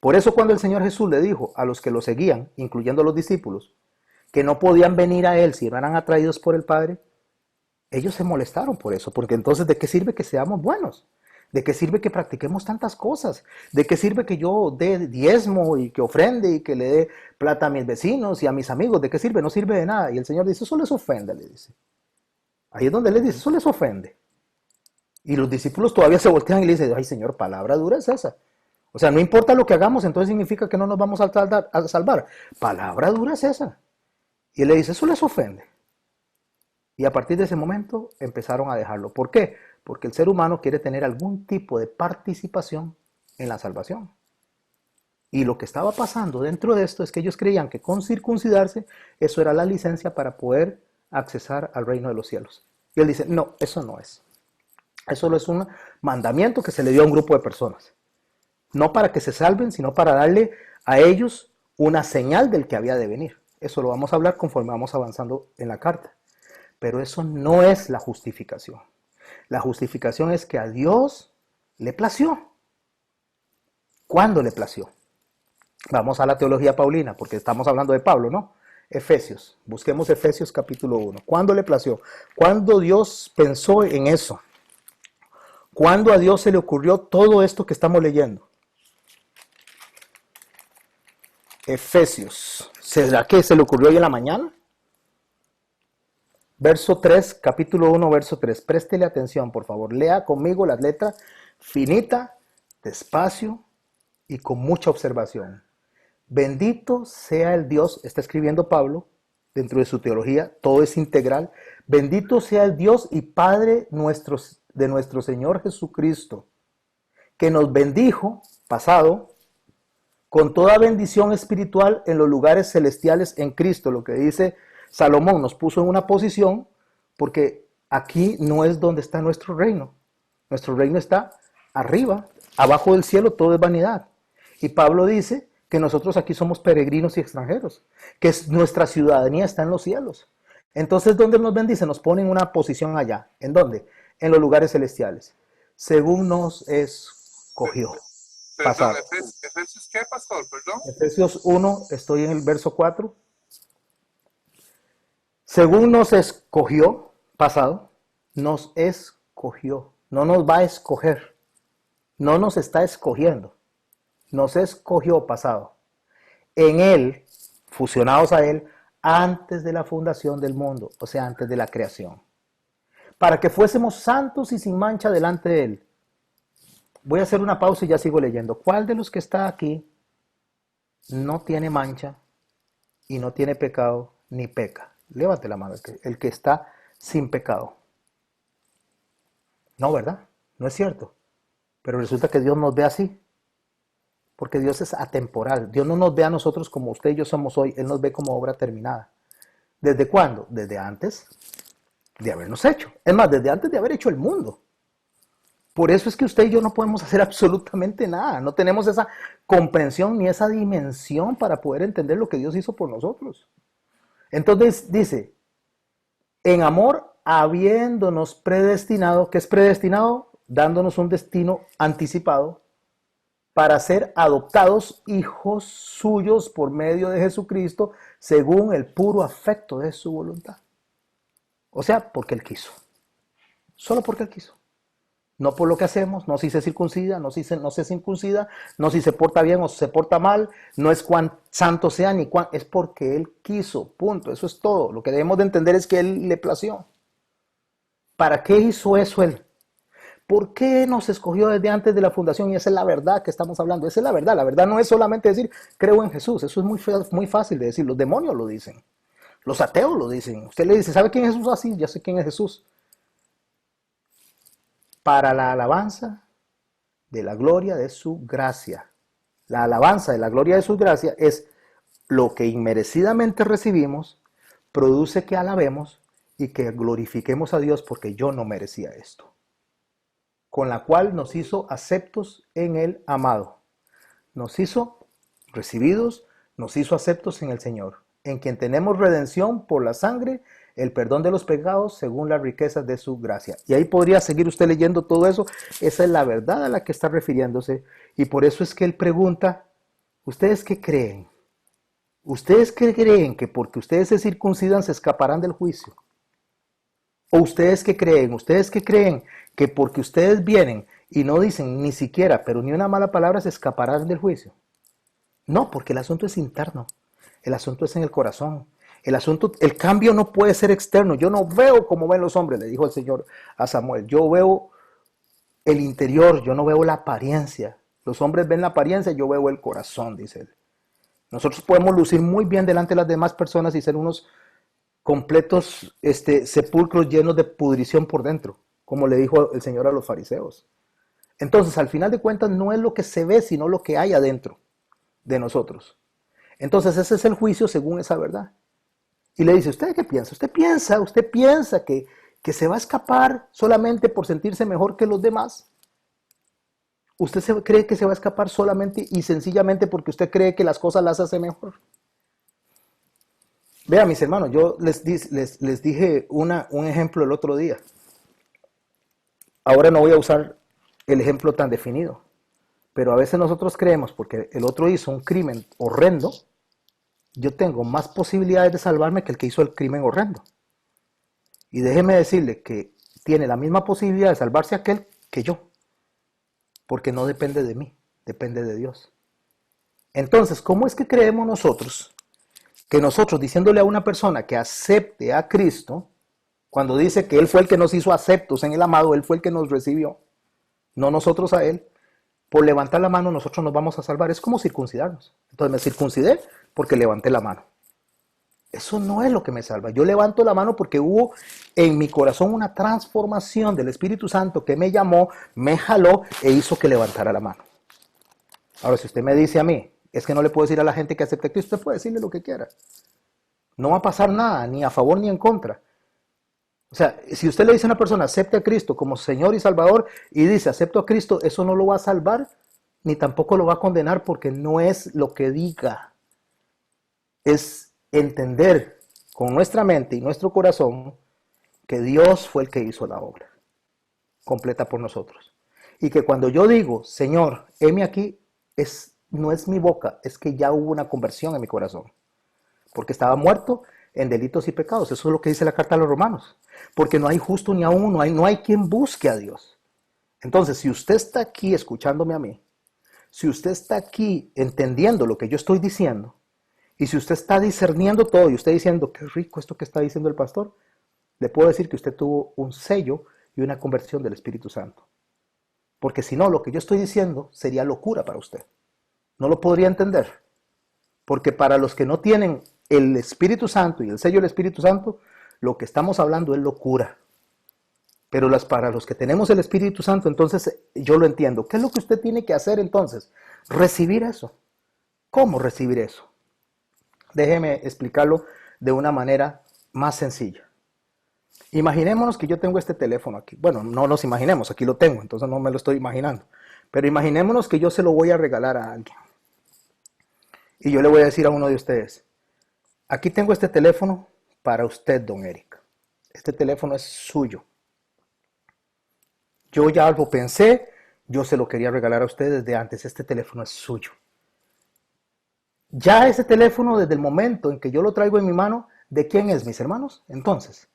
Por eso cuando el Señor Jesús le dijo a los que lo seguían, incluyendo a los discípulos, que no podían venir a Él si no eran atraídos por el Padre, ellos se molestaron por eso, porque entonces ¿de qué sirve que seamos buenos? ¿De qué sirve que practiquemos tantas cosas? ¿De qué sirve que yo dé diezmo y que ofrende y que le dé plata a mis vecinos y a mis amigos? ¿De qué sirve? No sirve de nada. Y el Señor dice, eso les ofende, le dice. Ahí es donde le dice, eso les ofende. Y los discípulos todavía se voltean y le dicen, ay Señor, palabra dura es esa. O sea, no importa lo que hagamos, entonces significa que no nos vamos a salvar. Palabra dura es esa. Y él le dice, eso les ofende. Y a partir de ese momento empezaron a dejarlo. ¿Por qué? Porque el ser humano quiere tener algún tipo de participación en la salvación. Y lo que estaba pasando dentro de esto es que ellos creían que con circuncidarse, eso era la licencia para poder accesar al reino de los cielos. Y él dice, no, eso no es. Eso solo es un mandamiento que se le dio a un grupo de personas. No para que se salven, sino para darle a ellos una señal del que había de venir. Eso lo vamos a hablar conforme vamos avanzando en la carta. Pero eso no es la justificación. La justificación es que a Dios le plació. ¿Cuándo le plació? Vamos a la teología paulina, porque estamos hablando de Pablo, ¿no? Efesios. Busquemos Efesios capítulo 1. ¿Cuándo le plació? ¿Cuándo Dios pensó en eso? ¿Cuándo a Dios se le ocurrió todo esto que estamos leyendo? Efesios. ¿Será que se le ocurrió hoy en la mañana? Verso 3, capítulo 1, verso 3. Préstele atención, por favor. Lea conmigo las letras finita, despacio y con mucha observación. Bendito sea el Dios, está escribiendo Pablo, dentro de su teología, todo es integral. Bendito sea el Dios y Padre de nuestro Señor Jesucristo, que nos bendijo, pasado, con toda bendición espiritual en los lugares celestiales en Cristo, lo que dice Salomón, nos puso en una posición porque aquí no es donde está nuestro reino. Nuestro reino está arriba, abajo del cielo todo es vanidad. Y Pablo dice que nosotros aquí somos peregrinos y extranjeros, que nuestra ciudadanía está en los cielos. Entonces, ¿dónde nos bendice? Nos pone en una posición allá. ¿En dónde? En los lugares celestiales. Según nos escogió. Perdón, ¿Efesios qué, pastor? Perdón. Efesios 1, estoy en el verso 4. Según nos escogió, pasado, nos escogió, no nos va a escoger, no nos está escogiendo, nos escogió, pasado, en Él, fusionados a Él, antes de la fundación del mundo, o sea, antes de la creación, para que fuésemos santos y sin mancha delante de Él. Voy a hacer una pausa y ya sigo leyendo. ¿Cuál de los que está aquí no tiene mancha y no tiene pecado ni peca? Levante la mano, el que está sin pecado. No, ¿verdad? No es cierto. Pero resulta que Dios nos ve así. Porque Dios es atemporal. Dios no nos ve a nosotros como usted y yo somos hoy. Él nos ve como obra terminada. ¿Desde cuándo? Desde antes de habernos hecho. Es más, desde antes de haber hecho el mundo. Por eso es que usted y yo no podemos hacer absolutamente nada. No tenemos esa comprensión ni esa dimensión para poder entender lo que Dios hizo por nosotros. Entonces dice, en amor habiéndonos predestinado, ¿qué es predestinado? Dándonos un destino anticipado para ser adoptados hijos suyos por medio de Jesucristo, según el puro afecto de su voluntad. O sea, porque Él quiso. Solo porque Él quiso. No por lo que hacemos, no si se circuncida, no si no se circuncida, no si se porta bien o se porta mal, no es cuán santo sea ni cuán, es porque Él quiso, punto, eso es todo. Lo que debemos de entender es que Él le plació. ¿Para qué hizo eso Él? ¿Por qué nos escogió desde antes de la fundación? Y esa es la verdad que estamos hablando, esa es la verdad. La verdad no es solamente decir, creo en Jesús, eso es muy fácil de decir, los demonios lo dicen, los ateos lo dicen. Usted le dice, ¿sabe quién es Jesús? Así, ya sé quién es Jesús. Para la alabanza de la gloria de su gracia. La alabanza de la gloria de su gracia es lo que inmerecidamente recibimos, produce que alabemos y que glorifiquemos a Dios porque yo no merecía esto. Con la cual nos hizo aceptos en el amado. Nos hizo recibidos, nos hizo aceptos en el Señor, en quien tenemos redención por la sangre, el perdón de los pecados según las riquezas de su gracia. Y ahí podría seguir usted leyendo todo eso. Esa es la verdad a la que está refiriéndose. Y por eso es que él pregunta, ¿ustedes qué creen? ¿Ustedes qué creen que porque ustedes se circuncidan se escaparán del juicio? ¿O ustedes qué creen? ¿Ustedes qué creen que porque ustedes vienen y no dicen ni siquiera, pero ni una mala palabra, se escaparán del juicio? No, porque el asunto es interno. El asunto es en el corazón. El cambio no puede ser externo. Yo no veo como ven los hombres, le dijo el Señor a Samuel. Yo veo el interior, yo no veo la apariencia. Los hombres ven la apariencia, yo veo el corazón, dice él. Nosotros podemos lucir muy bien delante de las demás personas y ser unos completos sepulcros llenos de pudrición por dentro, como le dijo el Señor a los fariseos. Entonces, al final de cuentas, no es lo que se ve, sino lo que hay adentro de nosotros. Entonces, ese es el juicio según esa verdad. Y le dice, ¿usted qué piensa? ¿Usted piensa que se va a escapar solamente por sentirse mejor que los demás? ¿Usted cree que se va a escapar solamente y sencillamente porque usted cree que las cosas las hace mejor? Vean, mis hermanos, yo les dije un ejemplo el otro día. Ahora no voy a usar el ejemplo tan definido, pero a veces nosotros creemos, porque el otro hizo un crimen horrendo, yo tengo más posibilidades de salvarme que el que hizo el crimen horrendo. Y déjeme decirle que tiene la misma posibilidad de salvarse aquel que yo, porque no depende de mí, depende de Dios. Entonces, ¿cómo es que creemos nosotros que nosotros diciéndole a una persona que acepte a Cristo, cuando dice que Él fue el que nos hizo aceptos en el amado, Él fue el que nos recibió, no nosotros a Él, por levantar la mano nosotros nos vamos a salvar? Es como circuncidarnos. Entonces me circuncidé porque levanté la mano. Eso no es lo que me salva. Yo levanto la mano porque hubo en mi corazón una transformación del Espíritu Santo que me llamó, me jaló e hizo que levantara la mano. Ahora, si usted me dice a mí, es que no le puedo decir a la gente que acepte a Cristo, usted puede decirle lo que quiera. No va a pasar nada, ni a favor ni en contra. O sea, si usted le dice a una persona, acepte a Cristo como Señor y Salvador, y dice, acepto a Cristo, eso no lo va a salvar, ni tampoco lo va a condenar, porque no es lo que diga. Es entender con nuestra mente y nuestro corazón que Dios fue el que hizo la obra completa por nosotros. Y que cuando yo digo, Señor, heme aquí, no es mi boca, es que ya hubo una conversión en mi corazón. Porque estaba muerto en delitos y pecados. Eso es lo que dice la carta a los romanos. Porque no hay justo ni aún, no hay quien busque a Dios. Entonces, si usted está aquí escuchándome a mí, si usted está aquí entendiendo lo que yo estoy diciendo, y si usted está discerniendo todo y usted diciendo, qué rico esto que está diciendo el pastor, le puedo decir que usted tuvo un sello y una conversión del Espíritu Santo. Porque si no, lo que yo estoy diciendo sería locura para usted. No lo podría entender. Porque para los que no tienen el Espíritu Santo y el sello del Espíritu Santo, lo que estamos hablando es locura. Pero para los que tenemos el Espíritu Santo, entonces yo lo entiendo. ¿Qué es lo que usted tiene que hacer entonces? Recibir eso. ¿Cómo recibir eso? Déjeme explicarlo de una manera más sencilla. Imaginémonos que yo tengo este teléfono aquí. Bueno, no nos imaginemos, aquí lo tengo, entonces no me lo estoy imaginando. Pero imaginémonos que yo se lo voy a regalar a alguien. Y yo le voy a decir a uno de ustedes, aquí tengo este teléfono para usted, don Eric. Este teléfono es suyo. Yo ya lo pensé, Yo se lo quería regalar a ustedes desde antes. Este teléfono es suyo. Ya ese teléfono, desde el momento en que yo lo traigo en mi mano, ¿de quién es, mis hermanos? Entonces,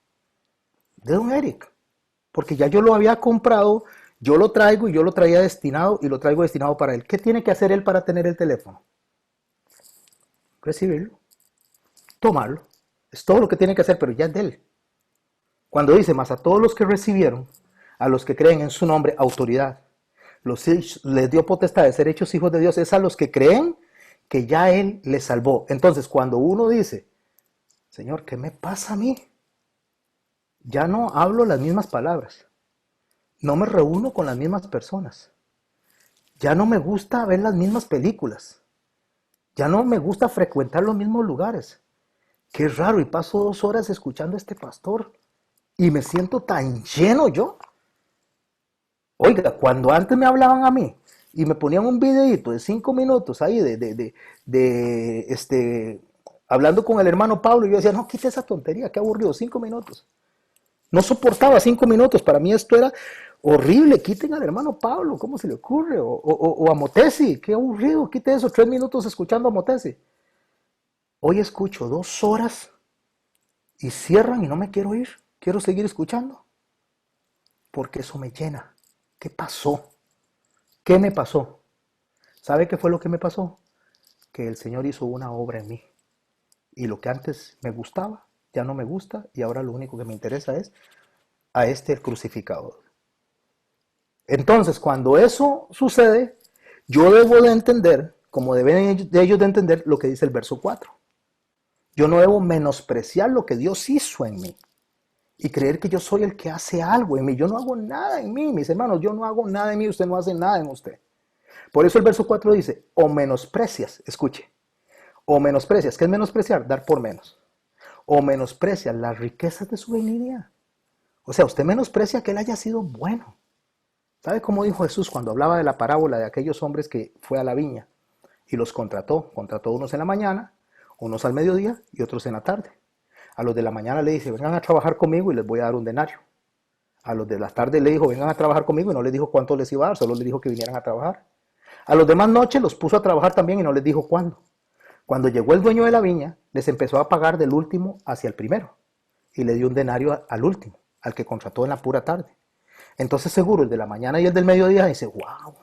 de don Eric. Porque ya yo lo había comprado, yo lo traigo y yo lo traía destinado y lo traigo destinado para él. ¿Qué tiene que hacer él para tener el teléfono? Recibirlo, tomarlo. Es todo lo que tiene que hacer, pero ya es de él. Cuando dice, más a todos los que recibieron, a los que creen en su nombre, autoridad, les dio potestad de ser hechos hijos de Dios, es a los que creen que ya Él les salvó. Entonces, cuando uno dice, Señor, ¿qué me pasa a mí? Ya no hablo las mismas palabras, no me reúno con las mismas personas, ya no me gusta ver las mismas películas, ya no me gusta frecuentar los mismos lugares. Qué raro, y paso 2 horas escuchando a este pastor y me siento tan lleno yo. Oiga, cuando antes me hablaban a mí y me ponían un videito de 5 minutos ahí hablando con el hermano Pablo, y yo decía, no, quite esa tontería, qué aburrido, 5 minutos. No soportaba 5 minutos, para mí esto era horrible, quiten al hermano Pablo, ¿cómo se le ocurre? O a Motesi, qué aburrido, quite eso, 3 minutos escuchando a Motesi. Hoy escucho 2 horas y cierran y no me quiero ir, quiero seguir escuchando, porque eso me llena. ¿Qué pasó? ¿Qué me pasó? ¿Sabe qué fue lo que me pasó? Que el Señor hizo una obra en mí. Y lo que antes me gustaba, ya no me gusta, y ahora lo único que me interesa es a el crucificado. Entonces, cuando eso sucede, yo debo de entender, como deben ellos de entender, lo que dice el verso 4. Yo no debo menospreciar lo que Dios hizo en mí y creer que yo soy el que hace algo en mí. Yo no hago nada en mí, mis hermanos, yo no hago nada en mí, usted no hace nada en usted. Por eso el verso 4 dice, o menosprecias, escuche, o menosprecias, ¿qué es menospreciar? Dar por menos. O menosprecias las riquezas de su benignidad. O sea, usted menosprecia que él haya sido bueno. ¿Sabe cómo dijo Jesús cuando hablaba de la parábola de aquellos hombres que fue a la viña y los contrató? Contrató unos en la mañana, unos al mediodía y otros en la tarde. A los de la mañana le dice, vengan a trabajar conmigo y les voy a dar un denario. A los de la tarde le dijo, vengan a trabajar conmigo, y no les dijo cuánto les iba a dar, solo les dijo que vinieran a trabajar. A los demás noches los puso a trabajar también y no les dijo cuándo. Cuando llegó el dueño de la viña, les empezó a pagar del último hacia el primero y le dio un denario al último, al que contrató en la pura tarde. Entonces seguro el de la mañana y el del mediodía dice, wow,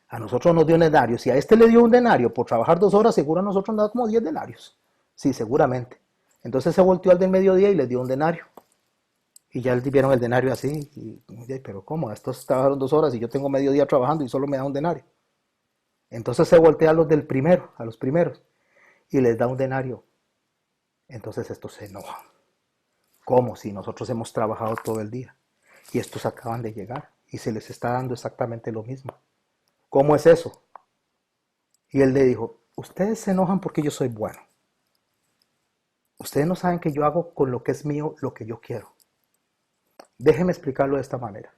a nosotros nos dio un denario. Si a este le dio un denario por trabajar 2 horas, seguro a nosotros nos da como 10 denarios. Sí, seguramente. Entonces se volteó al del mediodía y les dio un denario. Y ya vieron el denario así. Pero ¿cómo? Estos trabajaron 2 horas y yo tengo medio día trabajando y solo me da un denario. Entonces se voltea a los del primero, a los primeros, y les da un denario. Entonces estos se enojan. ¿Cómo? Si nosotros hemos trabajado todo el día y estos acaban de llegar y se les está dando exactamente lo mismo. ¿Cómo es eso? Y él le dijo, ustedes se enojan porque yo soy bueno. Ustedes no saben que yo hago con lo que es mío lo que yo quiero. Déjenme explicarlo de esta manera.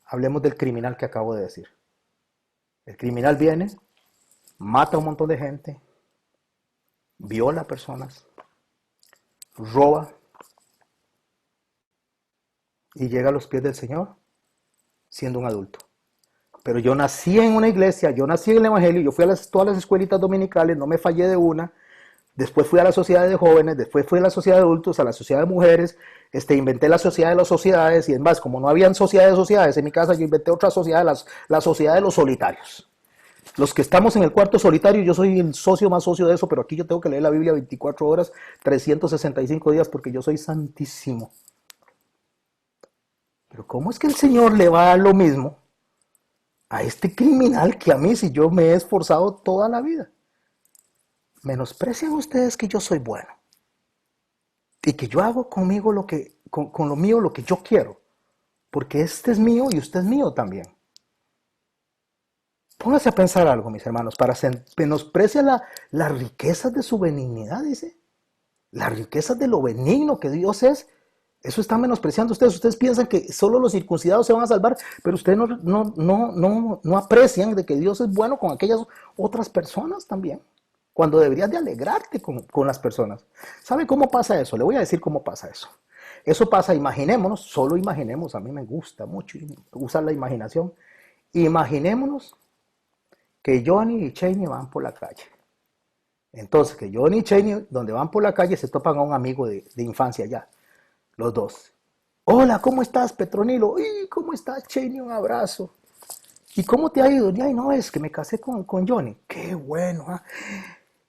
Hablemos del criminal que acabo de decir. El criminal viene, mata a un montón de gente, viola a personas, roba y llega a los pies del Señor siendo un adulto. Pero yo nací en una iglesia, yo nací en el evangelio, yo fui a todas las escuelitas dominicales, no me fallé de una. Después fui a la sociedad de jóvenes, después fui a la sociedad de adultos, a la sociedad de mujeres, inventé la sociedad de las sociedades, y es más, como no habían sociedades en mi casa, yo inventé otra sociedad, la sociedad de los solitarios. Los que estamos en el cuarto solitario, yo soy el socio más socio de eso, pero aquí yo tengo que leer la Biblia 24 horas, 365 días, porque yo soy santísimo. Pero ¿cómo es que el Señor le va a dar lo mismo a este criminal que a mí, si yo me he esforzado toda la vida? Menosprecian ustedes que yo soy bueno y que yo hago conmigo con lo mío lo que yo quiero, porque este es mío y usted es mío también. Póngase a pensar algo, mis hermanos, menosprecia las riquezas de su benignidad, dice. Las riquezas de lo benigno que Dios es. Eso están menospreciando ustedes. Ustedes piensan que solo los circuncidados se van a salvar, pero ustedes no aprecian de que Dios es bueno con aquellas otras personas también. Cuando deberías de alegrarte con las personas. ¿Sabe cómo pasa eso? Le voy a decir cómo pasa eso. Eso pasa, imaginémonos, solo imaginemos, a mí me gusta mucho usar la imaginación. Imaginémonos que Johnny y Cheney van por la calle. Entonces, que Johnny y Cheney, donde van por la calle, se topan a un amigo de infancia ya, los dos. Hola, ¿cómo estás, Petronilo? ¿Y cómo estás, Cheney? Un abrazo. ¿Y cómo te ha ido? Ay, no, es que me casé con Johnny. Qué bueno, ¿ah?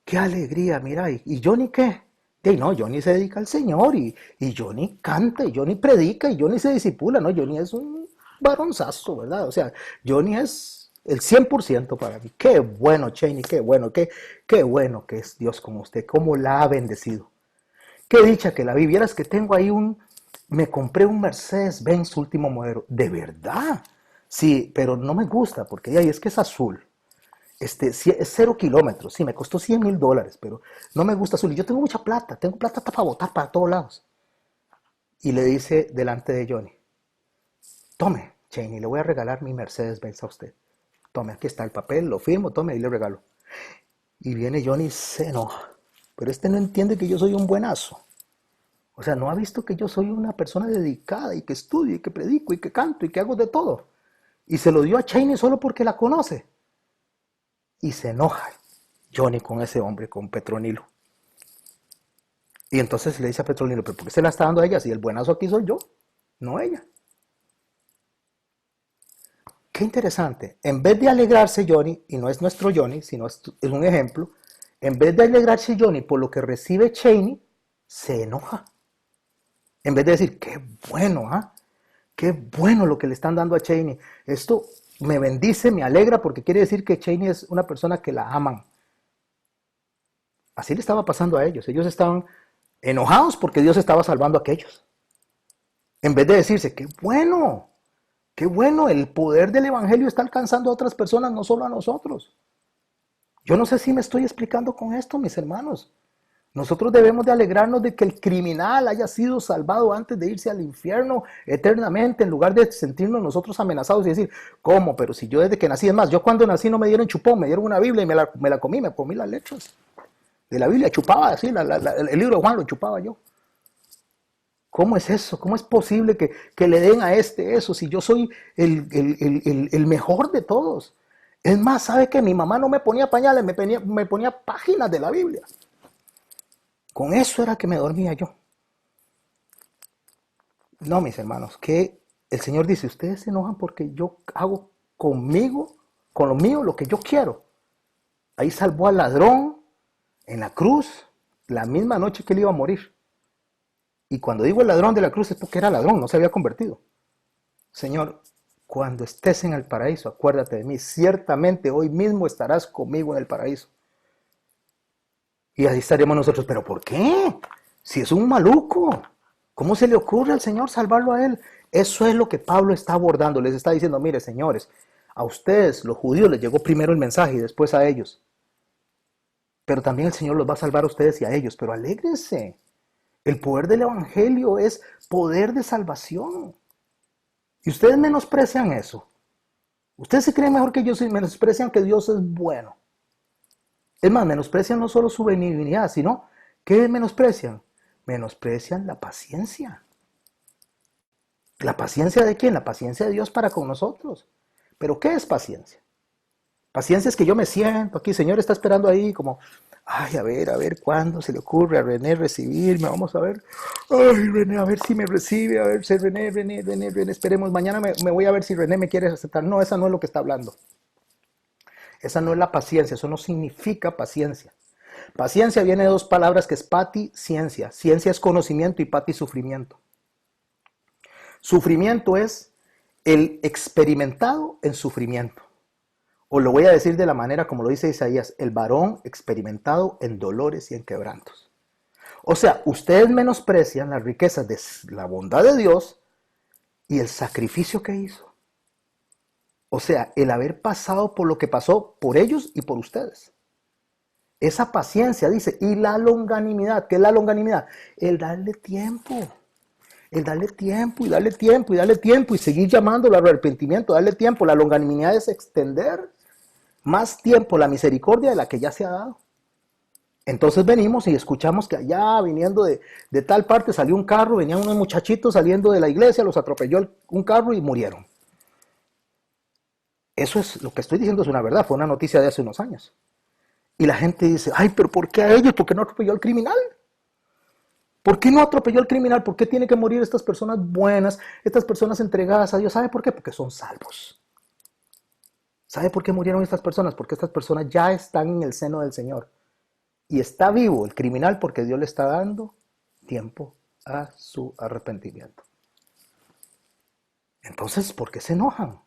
Qué alegría, mira. ¿Y Johnny qué? Ay, no, Johnny se dedica al Señor y Johnny canta y Johnny predica y Johnny se disipula, ¿no? Johnny es un varonzazo, ¿verdad? O sea, Johnny es el 100% para mí. Qué bueno, Cheney, qué bueno que es Dios con usted, cómo la ha bendecido. Qué dicha que la vi. Vieras que tengo ahí me compré un Mercedes-Benz último modelo. ¿De verdad? Sí, pero no me gusta porque es que es azul. Es 0 kilómetros. Sí, me costó $100,000, pero no me gusta azul. Y yo tengo mucha plata. Tengo plata para botar para todos lados. Y le dice delante de Johnny, tome, Cheney, le voy a regalar mi Mercedes-Benz a usted. Tome, aquí está el papel, lo firmo, tome y le regalo. Y viene Johnny y se enoja. Pero este no entiende que yo soy un buenazo. O sea, no ha visto que yo soy una persona dedicada y que estudio y que predico y que canto y que hago de todo. Y se lo dio a Cheney solo porque la conoce. Y se enoja Johnny con ese hombre, con Petronilo. Y entonces le dice a Petronilo, ¿pero por qué se la está dando a ella si el buenazo aquí soy yo, no ella? Qué interesante. En vez de alegrarse Johnny, y no es nuestro Johnny, sino es un ejemplo, en vez de alegrarse Johnny por lo que recibe Cheney, se enoja. En vez de decir, qué bueno, ¿ah? Qué bueno lo que le están dando a Cheney. Esto me bendice, me alegra, porque quiere decir que Cheney es una persona que la aman. Así le estaba pasando a ellos. Ellos estaban enojados porque Dios estaba salvando a aquellos. En vez de decirse, qué bueno, el poder del evangelio está alcanzando a otras personas, no solo a nosotros. Yo no sé si me estoy explicando con esto, mis hermanos. Nosotros debemos de alegrarnos de que el criminal haya sido salvado antes de irse al infierno eternamente, en lugar de sentirnos nosotros amenazados y decir, ¿cómo? Pero si yo desde que nací, es más, yo cuando nací no me dieron chupón, me dieron una Biblia y me la comí las letras de la Biblia, chupaba así, el libro de Juan lo chupaba yo. ¿Cómo es eso? ¿Cómo es posible que le den a eso si yo soy el mejor de todos? Es más, ¿sabe qué? Mi mamá no me ponía pañales, me ponía páginas de la Biblia. Con eso era que me dormía yo. No, mis hermanos, que el Señor dice, ustedes se enojan porque yo hago conmigo, con lo mío, lo que yo quiero. Ahí salvó al ladrón en la cruz, la misma noche que él iba a morir. Y cuando digo el ladrón de la cruz es porque era ladrón, no se había convertido. Señor, cuando estés en el paraíso, acuérdate de mí. Ciertamente hoy mismo estarás conmigo en el paraíso. Y ahí estaremos nosotros, ¿pero por qué? Si es un maluco, ¿cómo se le ocurre al Señor salvarlo a él? Eso es lo que Pablo está abordando, les está diciendo, mire señores, a ustedes, los judíos, les llegó primero el mensaje y después a ellos. Pero también el Señor los va a salvar a ustedes y a ellos, pero alégrense. El poder del evangelio es poder de salvación. Y ustedes menosprecian eso. Ustedes se creen mejor que yo, menosprecian que Dios es bueno. Es más, menosprecian no solo su benignidad, sino, ¿qué menosprecian? Menosprecian la paciencia. ¿La paciencia de quién? La paciencia de Dios para con nosotros. ¿Pero qué es paciencia? Paciencia es que yo me siento aquí, Señor está esperando ahí como, ay, a ver, ¿cuándo se le ocurre a René recibirme? Vamos a ver, ay, René, a ver si me recibe, a ver si René, esperemos, mañana me voy a ver si René me quiere aceptar. No, esa no es lo que está hablando. Esa no es la paciencia, eso no significa paciencia. Paciencia viene de dos palabras que es pati, ciencia. Ciencia es conocimiento y pati, sufrimiento. Sufrimiento es el experimentado en sufrimiento. O lo voy a decir de la manera como lo dice Isaías, el varón experimentado en dolores y en quebrantos. O sea, ustedes menosprecian las riquezas de la bondad de Dios y el sacrificio que hizo. O sea, el haber pasado por lo que pasó por ellos y por ustedes. Esa paciencia, dice, y la longanimidad. ¿Qué es la longanimidad? El darle tiempo. El darle tiempo y darle tiempo y darle tiempo y seguir llamándolo al arrepentimiento, darle tiempo. La longanimidad es extender más tiempo la misericordia de la que ya se ha dado. Entonces venimos y escuchamos que allá viniendo de tal parte salió un carro, venían unos muchachitos saliendo de la iglesia, los atropelló un carro y murieron. Eso es lo que estoy diciendo, es una verdad, fue una noticia de hace unos años. Y la gente dice, ay, pero ¿por qué a ellos? ¿Por qué no atropelló al criminal? ¿Por qué no atropelló al criminal? ¿Por qué tienen que morir estas personas buenas, estas personas entregadas a Dios? ¿Sabe por qué? Porque son salvos. ¿Sabe por qué murieron estas personas? Porque estas personas ya están en el seno del Señor. Y está vivo el criminal porque Dios le está dando tiempo a su arrepentimiento. Entonces, ¿por qué se enojan?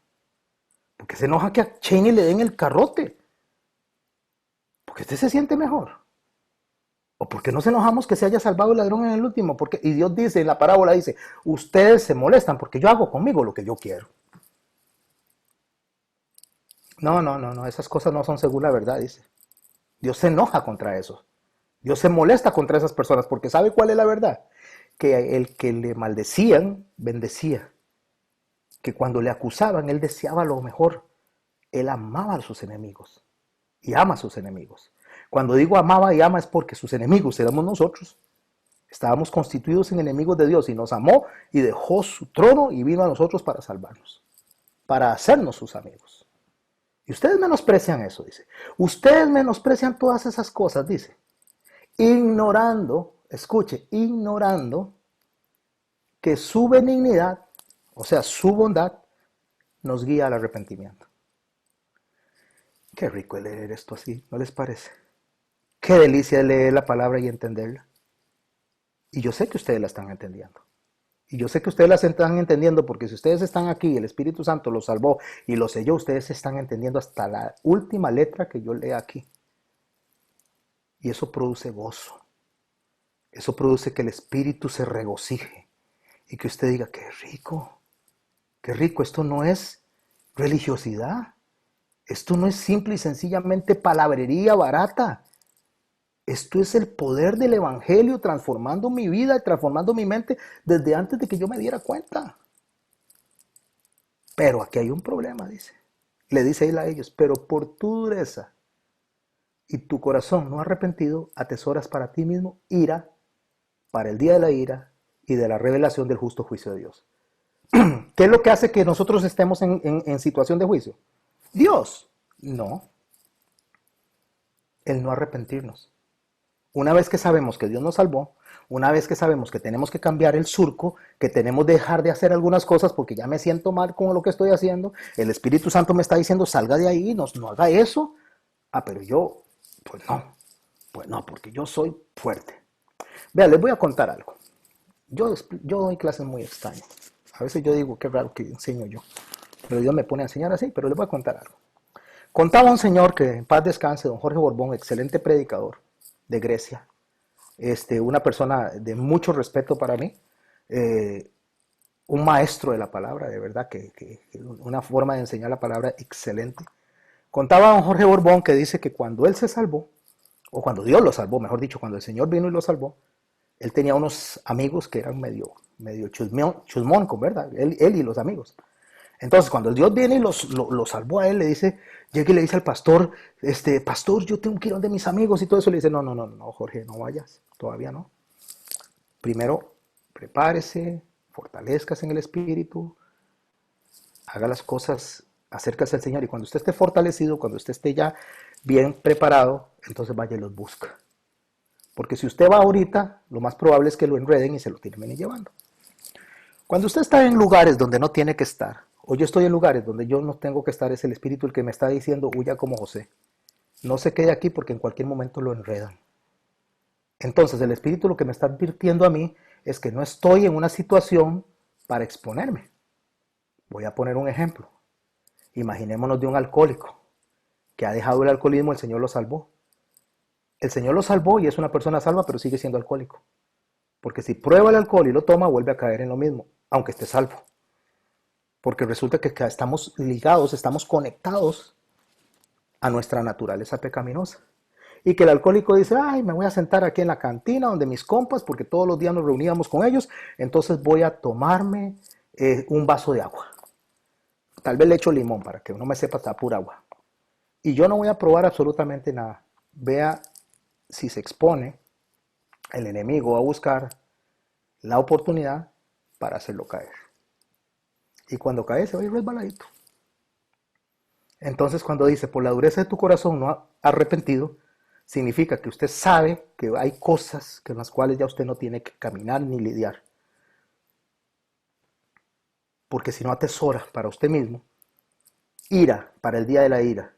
¿Por qué se enoja que a Cheney le den el carrote? Porque usted se siente mejor. ¿O por qué no se enojamos que se haya salvado el ladrón en el último? Porque, y Dios dice, en la parábola dice, ustedes se molestan porque yo hago conmigo lo que yo quiero. No, esas cosas no son según la verdad, dice. Dios se enoja contra eso. Dios se molesta contra esas personas porque ¿sabe cuál es la verdad? Que el que le maldecían, bendecía. Que cuando le acusaban, él deseaba lo mejor. Él amaba a sus enemigos y ama a sus enemigos. Cuando digo amaba y ama es porque sus enemigos éramos nosotros. Estábamos constituidos en enemigos de Dios y nos amó y dejó su trono y vino a nosotros para salvarnos, para hacernos sus amigos. Y ustedes menosprecian eso, dice. Ustedes menosprecian todas esas cosas, dice. Ignorando, escuche, ignorando que su benignidad, o sea, su bondad, nos guía al arrepentimiento. Qué rico es leer esto así, ¿no les parece? Qué delicia es leer la palabra y entenderla. Y yo sé que ustedes la están entendiendo. Y yo sé que ustedes la están entendiendo porque si ustedes están aquí y el Espíritu Santo los salvó y los selló, ustedes están entendiendo hasta la última letra que yo lea aquí. Y eso produce gozo. Eso produce que el Espíritu se regocije y que usted diga, qué rico, esto no es religiosidad, esto no es simple y sencillamente palabrería barata, esto es el poder del Evangelio transformando mi vida y transformando mi mente desde antes de que yo me diera cuenta. Pero aquí hay un problema, dice. Le dice él a ellos, pero por tu dureza y tu corazón no arrepentido, atesoras para ti mismo ira para el día de la ira y de la revelación del justo juicio de Dios. ¿Qué es lo que hace que nosotros estemos en situación de juicio? Dios. No. El no arrepentirnos. Una vez que sabemos que Dios nos salvó, una vez que sabemos que tenemos que cambiar el surco, que tenemos que dejar de hacer algunas cosas porque ya me siento mal con lo que estoy haciendo, el Espíritu Santo me está diciendo, salga de ahí, no haga eso. Ah, pero yo, pues no, porque yo soy fuerte. Vean, les voy a contar algo. Yo doy clases muy extrañas. A veces yo digo, qué raro que enseño yo. Pero Dios me pone a enseñar así, pero les voy a contar algo. Contaba un señor que en paz descanse, don Jorge Borbón, excelente predicador de Grecia. Una persona de mucho respeto para mí. Un maestro de la palabra, de verdad, que una forma de enseñar la palabra excelente. Contaba don Jorge Borbón que dice que cuando él se salvó, o cuando Dios lo salvó, mejor dicho, cuando el Señor vino y lo salvó, él tenía unos amigos que eran medio chusmón, ¿verdad? Él y los amigos. Entonces, cuando el Dios viene y lo salvó a él, le dice, llega y le dice al pastor, pastor, yo tengo que ir donde mis amigos y todo eso. Le dice, no, Jorge, no vayas, todavía no. Primero, prepárese, fortalezcas en el espíritu, haga las cosas, acércase al Señor y cuando usted esté fortalecido, cuando usted esté ya bien preparado, entonces vaya y los busca. Porque si usted va ahorita, lo más probable es que lo enreden y se lo terminen llevando. Cuando usted está en lugares donde no tiene que estar, o yo estoy en lugares donde yo no tengo que estar, es el Espíritu el que me está diciendo, huya como José. No se quede aquí porque en cualquier momento lo enredan. Entonces el Espíritu lo que me está advirtiendo a mí es que no estoy en una situación para exponerme. Voy a poner un ejemplo. Imaginémonos de un alcohólico que ha dejado el alcoholismo, el Señor lo salvó. El Señor lo salvó y es una persona salva, pero sigue siendo alcohólico. Porque si prueba el alcohol y lo toma, vuelve a caer en lo mismo, aunque esté salvo. Porque resulta que estamos ligados, estamos conectados a nuestra naturaleza pecaminosa. Y que el alcohólico dice, ay, me voy a sentar aquí en la cantina donde mis compas, porque todos los días nos reuníamos con ellos, entonces voy a tomarme un vaso de agua. Tal vez le echo limón para que no me sepa hasta pura agua. Y yo no voy a probar absolutamente nada. Vea si se expone el enemigo a buscar la oportunidad para hacerlo caer. Y cuando cae se va a ir resbaladito. Entonces cuando dice, por la dureza de tu corazón no ha arrepentido, significa que usted sabe que hay cosas con las cuales ya usted no tiene que caminar ni lidiar. Porque si no atesora para usted mismo, ira para el día de la ira.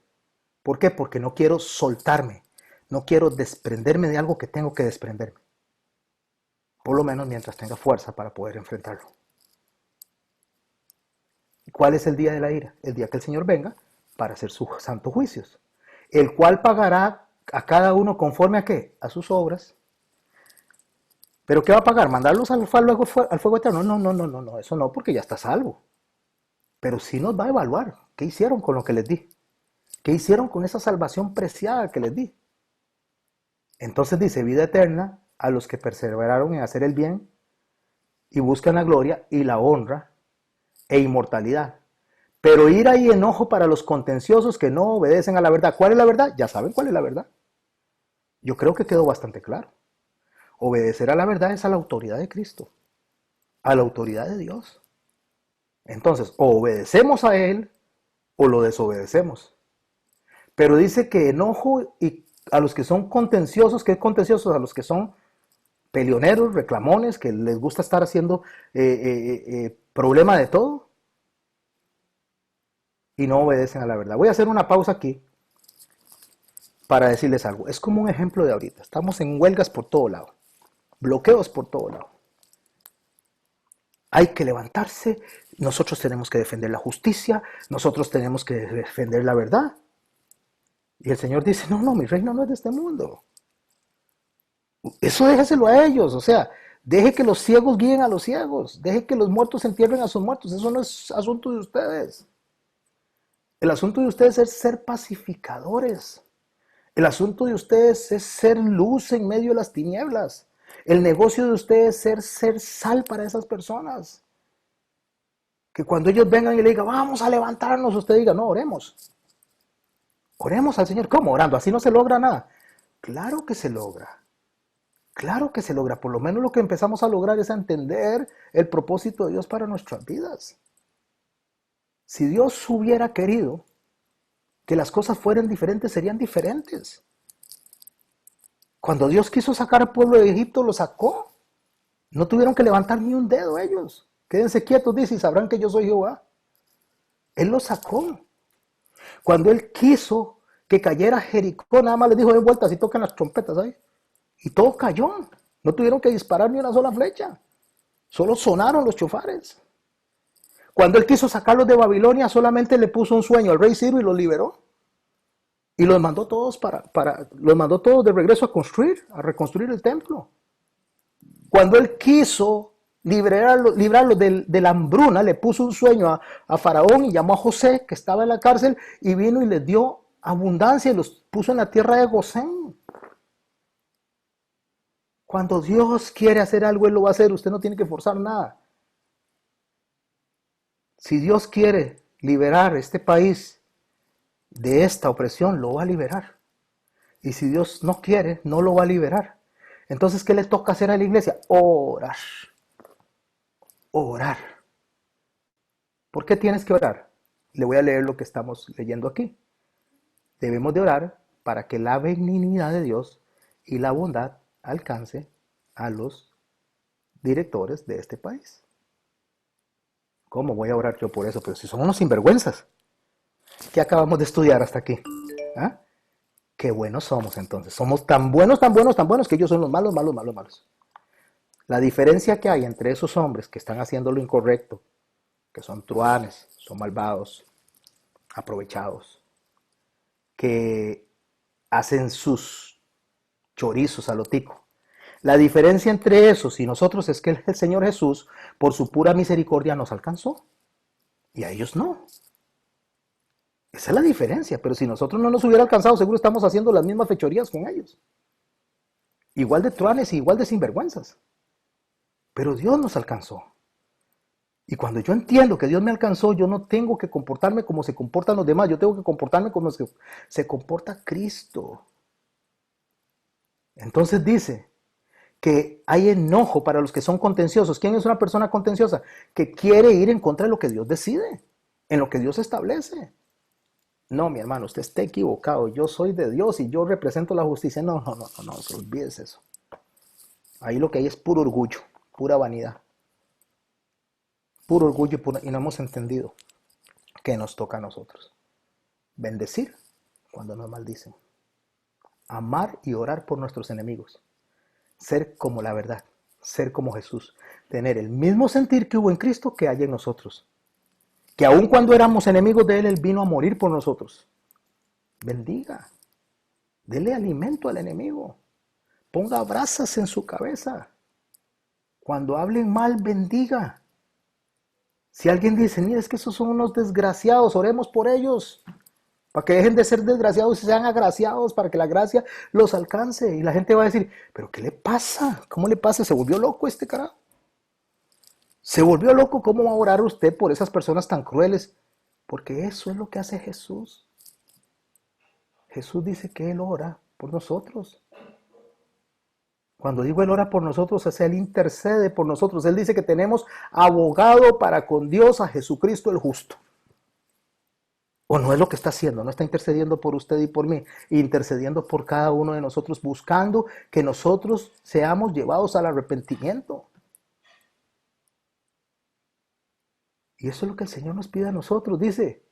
¿Por qué? Porque no quiero soltarme, no quiero desprenderme de algo que tengo que desprenderme. Por lo menos mientras tenga fuerza para poder enfrentarlo. ¿Cuál es el día de la ira? El día que el Señor venga para hacer sus santos juicios, el cual pagará a cada uno conforme a qué, a sus obras. ¿Pero qué va a pagar? ¿Mandarlos al fuego eterno? No, eso no, porque ya está salvo. Pero sí nos va a evaluar qué hicieron con lo que les di, qué hicieron con esa salvación preciada que les di. Entonces dice, vida eterna a los que perseveraron en hacer el bien y buscan la gloria y la honra e inmortalidad. Pero ira y enojo para los contenciosos que no obedecen a la verdad. ¿Cuál es la verdad? Ya saben cuál es la verdad. Yo creo que quedó bastante claro. Obedecer a la verdad es a la autoridad de Cristo, a la autoridad de Dios. Entonces, o obedecemos a Él o lo desobedecemos. Pero dice que enojo y a los que son contenciosos, ¿qué contenciosos? A los que son peleoneros, reclamones, que les gusta estar haciendo problema de todo y no obedecen a la verdad. Voy a hacer una pausa aquí para decirles algo. Es como un ejemplo de ahorita. Estamos en huelgas por todo lado, bloqueos por todo lado. Hay que levantarse, nosotros tenemos que defender la justicia, nosotros tenemos que defender la verdad. Y el Señor dice, no, mi reino no es de este mundo. Eso déjeselo a ellos, o sea, deje que los ciegos guíen a los ciegos, deje que los muertos entierren a sus muertos, eso no es asunto de ustedes. El asunto de ustedes es ser pacificadores. El asunto de ustedes es ser luz en medio de las tinieblas. El negocio de ustedes es ser sal para esas personas. Que cuando ellos vengan y le digan, vamos a levantarnos, usted diga, no, oremos. Oremos al Señor. ¿Cómo? Orando. Así no se logra nada. Claro que se logra. Claro que se logra. Por lo menos lo que empezamos a lograr es entender el propósito de Dios para nuestras vidas. Si Dios hubiera querido que las cosas fueran diferentes, serían diferentes. Cuando Dios quiso sacar al pueblo de Egipto, lo sacó. No tuvieron que levantar ni un dedo ellos. Quédense quietos, dice, y sabrán que yo soy Jehová. Él lo sacó. Cuando Él quiso que cayera Jericó, nada más les dijo, den vueltas y tocan las trompetas ahí. Y todo cayó. No tuvieron que disparar ni una sola flecha. Solo sonaron los chofares. Cuando Él quiso sacarlos de Babilonia, solamente le puso un sueño al rey Ciro y los liberó. Y los mandó todos los mandó todos de regreso a reconstruir el templo. Cuando Él quiso librarlos de la hambruna, le puso un sueño a Faraón y llamó a José, que estaba en la cárcel, y vino y les dio abundancia y los puso en la tierra de Gosén. Cuando Dios quiere hacer algo, Él lo va a hacer. Usted no tiene que forzar nada. Si Dios quiere liberar este país de esta opresión, lo va a liberar. Y si Dios no quiere, no lo va a liberar. Entonces, ¿qué le toca hacer a la iglesia? Orar. Orar. ¿Por qué tienes que orar? Le voy a leer lo que estamos leyendo aquí. Debemos de orar para que la benignidad de Dios y la bondad alcance a los directores de este país. ¿Cómo voy a orar yo por eso? Pero si son unos sinvergüenzas. ¿Qué acabamos de estudiar hasta aquí? ¿Ah? Qué buenos somos entonces. Somos tan buenos que ellos son los malos, malos, malos, malos. La diferencia que hay entre esos hombres que están haciendo lo incorrecto, que son truanes, son malvados, aprovechados, que hacen sus chorizos a lo tico. La diferencia entre esos y nosotros es que el Señor Jesús, por su pura misericordia, nos alcanzó. Y a ellos no. Esa es la diferencia. Pero si nosotros no nos hubiera alcanzado, seguro estamos haciendo las mismas fechorías con ellos. Igual de truanes y igual de sinvergüenzas. Pero Dios nos alcanzó. Y cuando yo entiendo que Dios me alcanzó, yo no tengo que comportarme como se comportan los demás. Yo tengo que comportarme como se comporta Cristo. Entonces dice que hay enojo para los que son contenciosos. ¿Quién es una persona contenciosa? Que quiere ir en contra de lo que Dios decide, en lo que Dios establece. No, mi hermano, usted está equivocado. Yo soy de Dios y yo represento la justicia. No, no, no, no, no, olvídese eso. Ahí lo que hay es puro orgullo, pura vanidad, puro orgullo y no hemos entendido que nos toca a nosotros. Bendecir cuando nos maldicen. Amar y orar por nuestros enemigos. Ser como la verdad, ser como Jesús. Tener el mismo sentir que hubo en Cristo que hay en nosotros. Que aun cuando éramos enemigos de Él vino a morir por nosotros. Bendiga. Dele alimento al enemigo. Ponga brasas en su cabeza. Cuando hablen mal, bendiga. Si alguien dice, mira, es que esos son unos desgraciados, oremos por ellos. Para que dejen de ser desgraciados y sean agraciados, para que la gracia los alcance. Y la gente va a decir, ¿pero qué le pasa? ¿Cómo le pasa? ¿Se volvió loco este carajo? ¿Se volvió loco? ¿Cómo va a orar usted por esas personas tan crueles? Porque eso es lo que hace Jesús. Jesús dice que Él ora por nosotros. Cuando digo Él ora por nosotros, es Él intercede por nosotros. Él dice que tenemos abogado para con Dios a Jesucristo el justo. O no es lo que está haciendo, no está intercediendo por usted y por mí, intercediendo por cada uno de nosotros, buscando que nosotros seamos llevados al arrepentimiento. Y eso es lo que el Señor nos pide a nosotros, dice.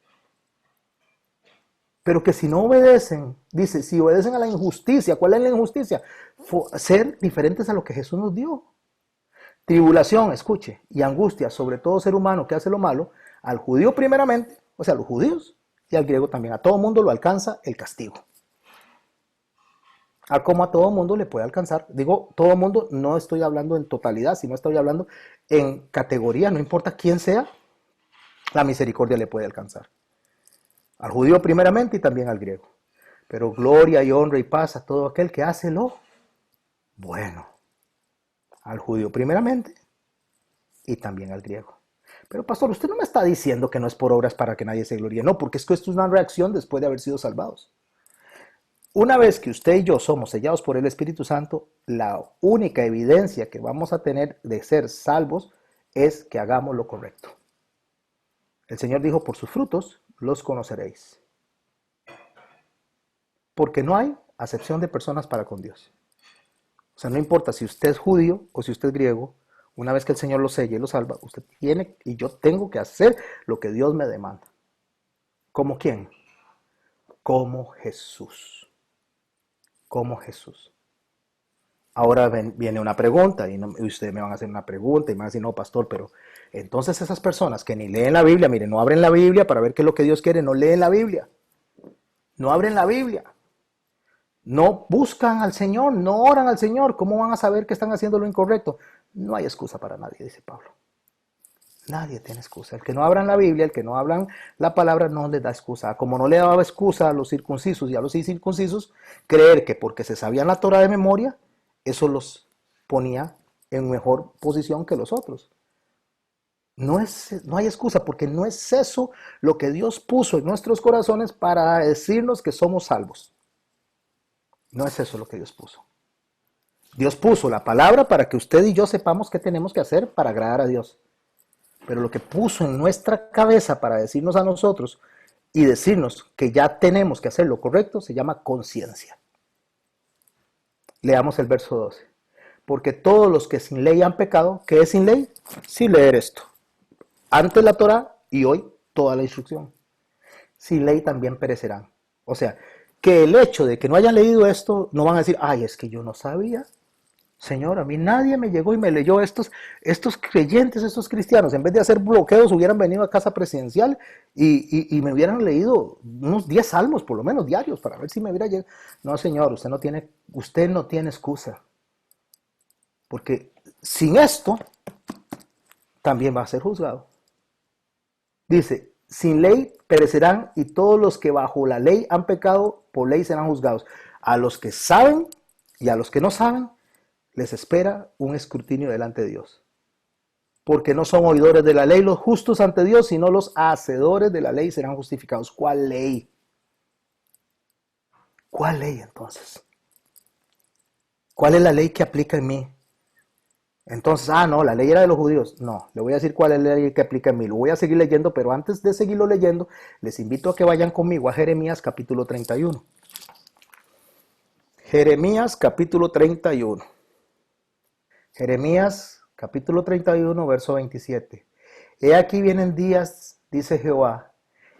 Pero que si no obedecen, dice, si obedecen a la injusticia, ¿cuál es la injusticia? Ser diferentes a lo que Jesús nos dio. Tribulación, escuche, y angustia sobre todo ser humano que hace lo malo, al judío primeramente, o sea, a los judíos, y al griego también. A todo mundo lo alcanza el castigo. A como a todo mundo le puede alcanzar. Digo, todo mundo, no estoy hablando en totalidad, sino estoy hablando en categoría, no importa quién sea, la misericordia le puede alcanzar. Al judío primeramente y también al griego. Pero gloria y honra y paz a todo aquel que hace lo bueno. Al judío primeramente y también al griego. Pero pastor, usted no me está diciendo que no es por obras para que nadie se gloríe. No, porque es que esto es una reacción después de haber sido salvados. Una vez que usted y yo somos sellados por el Espíritu Santo, la única evidencia que vamos a tener de ser salvos es que hagamos lo correcto. El Señor dijo, por sus frutos los conoceréis. Porque no hay acepción de personas para con Dios. O sea, no importa si usted es judío o si usted es griego, una vez que el Señor lo selle y lo salva, usted tiene y yo tengo que hacer lo que Dios me demanda. ¿Como quién? Como Jesús. Como Jesús. Ahora viene una pregunta y ustedes me van a hacer una pregunta y me van a decir, no, pastor, pero entonces esas personas que ni leen la Biblia, miren, no abren la Biblia para ver qué es lo que Dios quiere, no leen la Biblia. No abren la Biblia. No buscan al Señor, no oran al Señor. ¿Cómo van a saber que están haciendo lo incorrecto? No hay excusa para nadie, dice Pablo. Nadie tiene excusa. El que no abran la Biblia, el que no hablan la palabra, no les da excusa. Como no le daba excusa a los circuncisos y a los incircuncisos, creer que porque se sabían la Torah de memoria, eso los ponía en mejor posición que los otros. No hay excusa, porque no es eso lo que Dios puso en nuestros corazones para decirnos que somos salvos. No es eso lo que Dios puso. Dios puso la palabra para que usted y yo sepamos qué tenemos que hacer para agradar a Dios. Pero lo que puso en nuestra cabeza para decirnos a nosotros y decirnos que ya tenemos que hacer lo correcto se llama conciencia. Leamos el verso 12. Porque todos los que sin ley han pecado, ¿qué es sin ley? Sin leer esto. Antes la Torah y hoy toda la instrucción. Sin ley también perecerán. O sea, que el hecho de que no hayan leído esto, no van a decir, ay, es que yo no sabía. Señor, a mí nadie me llegó y me leyó estos creyentes, estos cristianos, en vez de hacer bloqueos, hubieran venido a casa presidencial y me hubieran leído unos 10 salmos, por lo menos diarios, para ver si me hubiera llegado. No, Señor, usted no tiene excusa. Porque sin esto, también va a ser juzgado. Dice, sin ley perecerán y todos los que bajo la ley han pecado, por ley serán juzgados. A los que saben y a los que no saben, les espera un escrutinio delante de Dios. Porque no son oidores de la ley los justos ante Dios, sino los hacedores de la ley serán justificados. ¿Cuál ley? ¿Cuál ley entonces? ¿Cuál es la ley que aplica en mí? Entonces, no, la ley era de los judíos. No, le voy a decir cuál es la ley que aplica en mí. Lo voy a seguir leyendo, pero antes de seguirlo leyendo, les invito a que vayan conmigo a Jeremías capítulo 31. Jeremías capítulo 31. Jeremías capítulo 31, verso 27. He aquí vienen días, dice Jehová,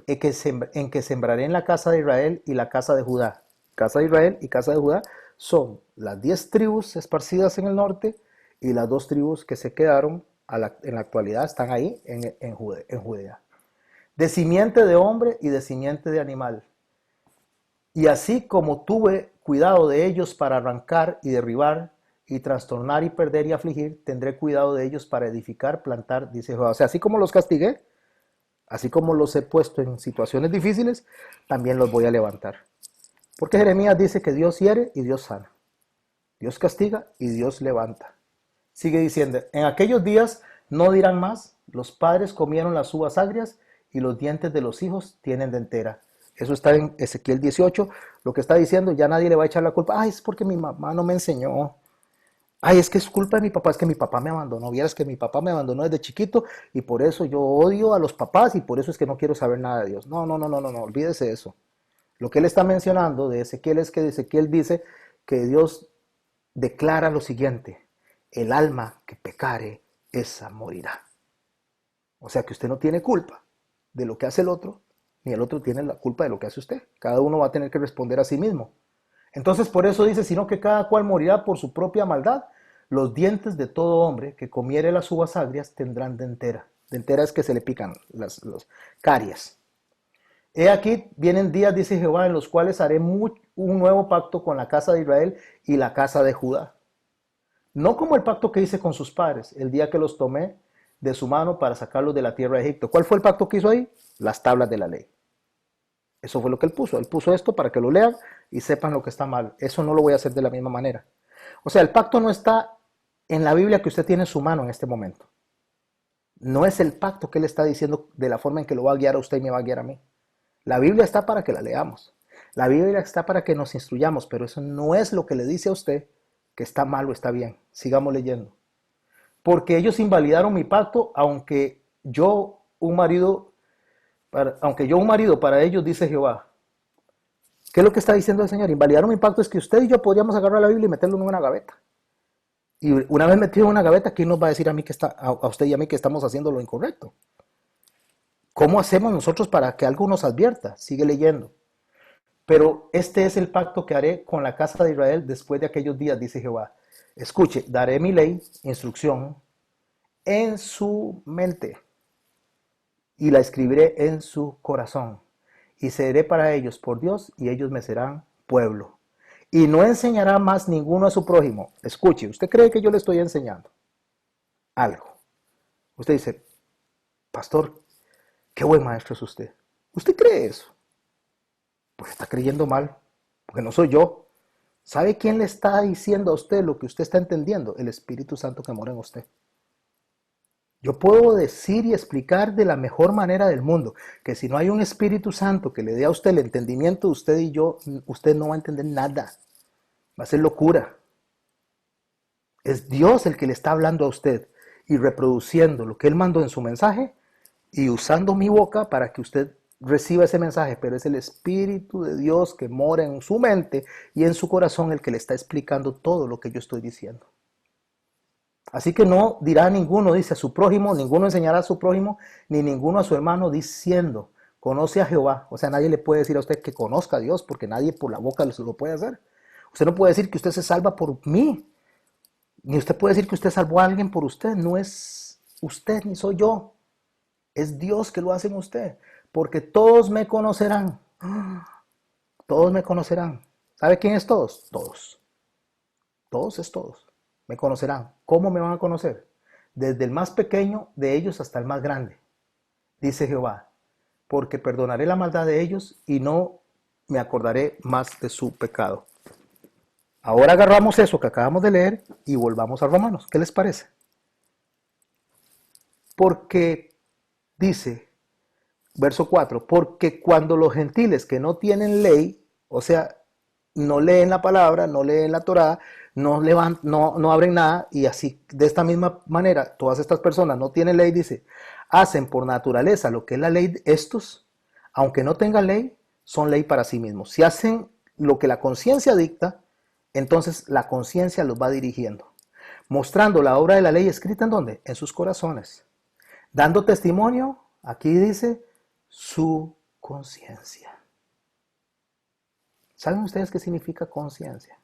en que sembraré en la casa de Israel y la casa de Judá. Casa de Israel y casa de Judá son las 10 tribus esparcidas en el norte y las 2 tribus que se quedaron en la actualidad están ahí en Judea. De simiente de hombre y de simiente de animal. Y así como tuve cuidado de ellos para arrancar y derribar y trastornar y perder y afligir, tendré cuidado de ellos para edificar, plantar, dice Jehová. O sea, así como los castigué, así como los he puesto en situaciones difíciles, también los voy a levantar. Porque Jeremías dice que Dios hiere y Dios sana. Dios castiga y Dios levanta. Sigue diciendo, en aquellos días no dirán más, los padres comieron las uvas agrias y los dientes de los hijos tienen dentera. Eso está en Ezequiel 18. Lo que está diciendo, ya nadie le va a echar la culpa. Ay, es porque mi mamá no me enseñó. Ay, es que es culpa de mi papá, es que mi papá me abandonó. Vieras que mi papá me abandonó desde chiquito y por eso yo odio a los papás y por eso es que no quiero saber nada de Dios. No, olvídese eso. Lo que él está mencionando de Ezequiel es que Ezequiel dice que Dios declara lo siguiente: el alma que pecare, esa morirá. O sea que usted no tiene culpa de lo que hace el otro, ni el otro tiene la culpa de lo que hace usted. Cada uno va a tener que responder a sí mismo. Entonces por eso dice, sino que cada cual morirá por su propia maldad. Los dientes de todo hombre que comiere las uvas agrias tendrán dentera. Dentera es que se le pican las caries. He aquí vienen días, dice Jehová, en los cuales haré un nuevo pacto con la casa de Israel y la casa de Judá. No como el pacto que hice con sus padres, el día que los tomé de su mano para sacarlos de la tierra de Egipto. ¿Cuál fue el pacto que hizo ahí? Las tablas de la ley. Eso fue lo que él puso. Él puso esto para que lo lean y sepan lo que está mal. Eso no lo voy a hacer de la misma manera. O sea, el pacto no está en la Biblia que usted tiene en su mano en este momento. No es el pacto que él está diciendo de la forma en que lo va a guiar a usted y me va a guiar a mí. La Biblia está para que la leamos. La Biblia está para que nos instruyamos, pero eso no es lo que le dice a usted que está mal o está bien. Sigamos leyendo. Porque ellos invalidaron mi pacto, aunque yo un marido para ellos, dice Jehová. ¿Qué es lo que está diciendo el Señor? Invalidaron mi pacto, es que usted y yo podríamos agarrar la Biblia y meterlo en una gaveta. Y una vez metido en una gaveta, ¿quién nos va a decir a usted y a mí que estamos haciendo lo incorrecto? ¿Cómo hacemos nosotros para que algo nos advierta? Sigue leyendo. Pero este es el pacto que haré con la casa de Israel después de aquellos días, dice Jehová. Escuche, daré mi ley, instrucción, en su mente y la escribiré en su corazón. Y seré para ellos por Dios y ellos me serán pueblo. Y no enseñará más ninguno a su prójimo. Escuche, ¿usted cree que yo le estoy enseñando algo? Usted dice, pastor, qué buen maestro es usted. ¿Usted cree eso? Pues está creyendo mal, porque no soy yo. ¿Sabe quién le está diciendo a usted lo que usted está entendiendo? El Espíritu Santo que mora en usted. Yo puedo decir y explicar de la mejor manera del mundo que si no hay un Espíritu Santo que le dé a usted el entendimiento de usted y yo, usted no va a entender nada. Va a ser locura. Es Dios el que le está hablando a usted y reproduciendo lo que Él mandó en su mensaje y usando mi boca para que usted reciba ese mensaje, pero es el Espíritu de Dios que mora en su mente y en su corazón el que le está explicando todo lo que yo estoy diciendo. Así que no dirá ninguno, dice a su prójimo, ninguno enseñará a su prójimo, ni ninguno a su hermano diciendo, conoce a Jehová. O sea, nadie le puede decir a usted que conozca a Dios, porque nadie por la boca lo puede hacer. Usted no puede decir que usted se salva por mí, ni usted puede decir que usted salvó a alguien por usted. No es usted, ni soy yo. Es Dios que lo hace en usted, porque todos me conocerán. Todos me conocerán. ¿Sabe quién es todos? Todos. Todos es todos. Me conocerán. ¿Cómo me van a conocer? Desde el más pequeño de ellos hasta el más grande, dice Jehová, porque perdonaré la maldad de ellos y no me acordaré más de su pecado. Ahora agarramos eso que acabamos de leer y volvamos a Romanos. ¿Qué les parece? Porque dice, verso 4, porque cuando los gentiles que no tienen ley, o sea, no leen la palabra, no leen la Torá, no abren nada, y así, de esta misma manera, todas estas personas no tienen ley, dice, hacen por naturaleza lo que es la ley, estos, aunque no tengan ley, son ley para sí mismos. Si hacen lo que la conciencia dicta, entonces la conciencia los va dirigiendo, mostrando la obra de la ley escrita en dónde, en sus corazones, dando testimonio, aquí dice, su conciencia. ¿Saben ustedes qué significa conciencia?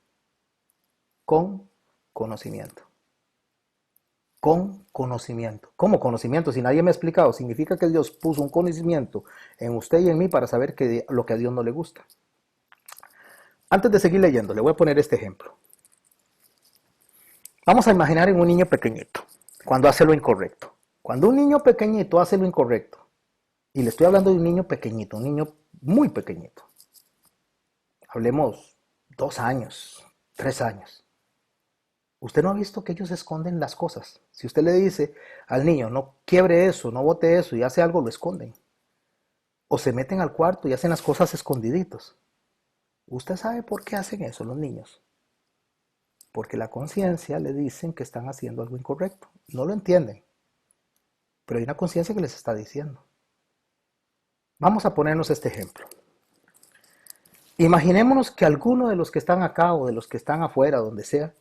Con conocimiento. Con conocimiento. ¿Cómo conocimiento? Si nadie me ha explicado, significa que Dios puso un conocimiento en usted y en mí para saber lo que a Dios no le gusta. Antes de seguir leyendo, le voy a poner este ejemplo. Vamos a imaginar en un niño pequeñito, cuando hace lo incorrecto. Cuando un niño pequeñito hace lo incorrecto, y le estoy hablando de un niño pequeñito, un niño muy pequeñito, hablemos 2 años, 3 años. Usted no ha visto que ellos esconden las cosas. Si usted le dice al niño, no quiebre eso, no bote eso, y hace algo, lo esconden. O se meten al cuarto y hacen las cosas escondiditos. ¿Usted sabe por qué hacen eso los niños? Porque la conciencia le dicen que están haciendo algo incorrecto. No lo entienden, pero hay una conciencia que les está diciendo. Vamos a ponernos este ejemplo. Imaginémonos que alguno de los que están acá o de los que están afuera, donde sea,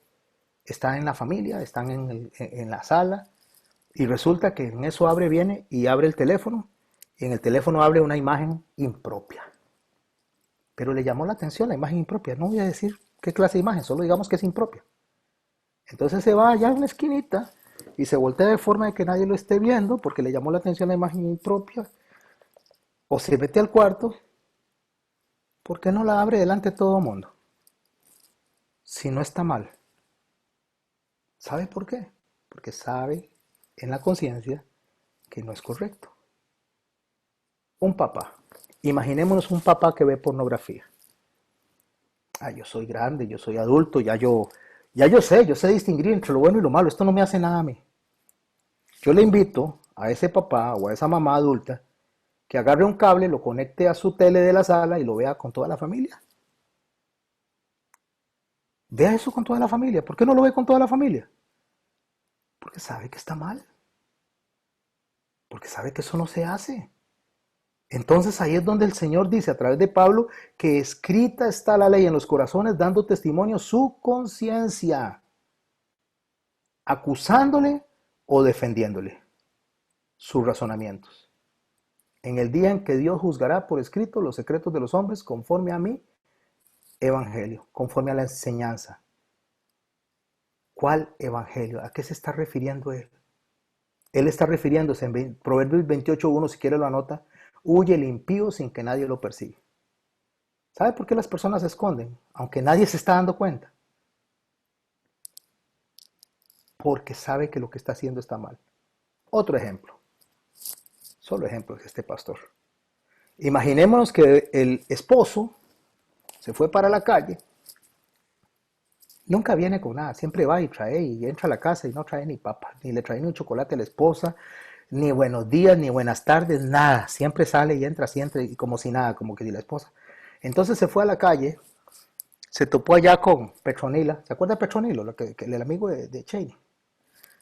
está en la familia, están en la sala, y resulta que en eso viene y abre el teléfono, y en el teléfono abre una imagen impropia. Pero le llamó la atención la imagen impropia. No voy a decir qué clase de imagen, solo digamos que es impropia. Entonces se va allá en la esquinita y se voltea de forma de que nadie lo esté viendo porque le llamó la atención la imagen impropia, o se mete al cuarto. ¿Por qué no la abre delante de todo el mundo? Si no está mal. ¿Sabe por qué? Porque sabe en la conciencia que no es correcto. Un papá. Imaginémonos un papá que ve pornografía. Yo soy grande, yo soy adulto, yo sé distinguir entre lo bueno y lo malo. Esto no me hace nada a mí. Yo le invito a ese papá o a esa mamá adulta que agarre un cable, lo conecte a su tele de la sala y lo vea con toda la familia. Vea eso con toda la familia. ¿Por qué no lo ve con toda la familia? Porque sabe que está mal. Porque sabe que eso no se hace. Entonces ahí es donde el Señor dice a través de Pablo que escrita está la ley en los corazones, dando testimonio su conciencia, acusándole o defendiéndole sus razonamientos. En el día en que Dios juzgará por escrito los secretos de los hombres conforme a mi evangelio, conforme a la enseñanza. ¿Cuál evangelio? ¿A qué se está refiriendo él? Él está refiriéndose en Proverbios 28:1, si quiere lo anota, huye el impío sin que nadie lo persiga. ¿Sabe por qué las personas se esconden? Aunque nadie se está dando cuenta. Porque sabe que lo que está haciendo está mal. Otro ejemplo. Solo ejemplo es este pastor. Imaginémonos que el esposo se fue para la calle. Nunca viene con nada. Siempre va y trae y entra a la casa y no trae ni papa. Ni le trae ni un chocolate a la esposa. Ni buenos días, ni buenas tardes, nada. Siempre sale y entra y como si nada, como que si la esposa. Entonces se fue a la calle, se topó allá con Petronila. ¿Se acuerda de Petronilo? El amigo de Cheney.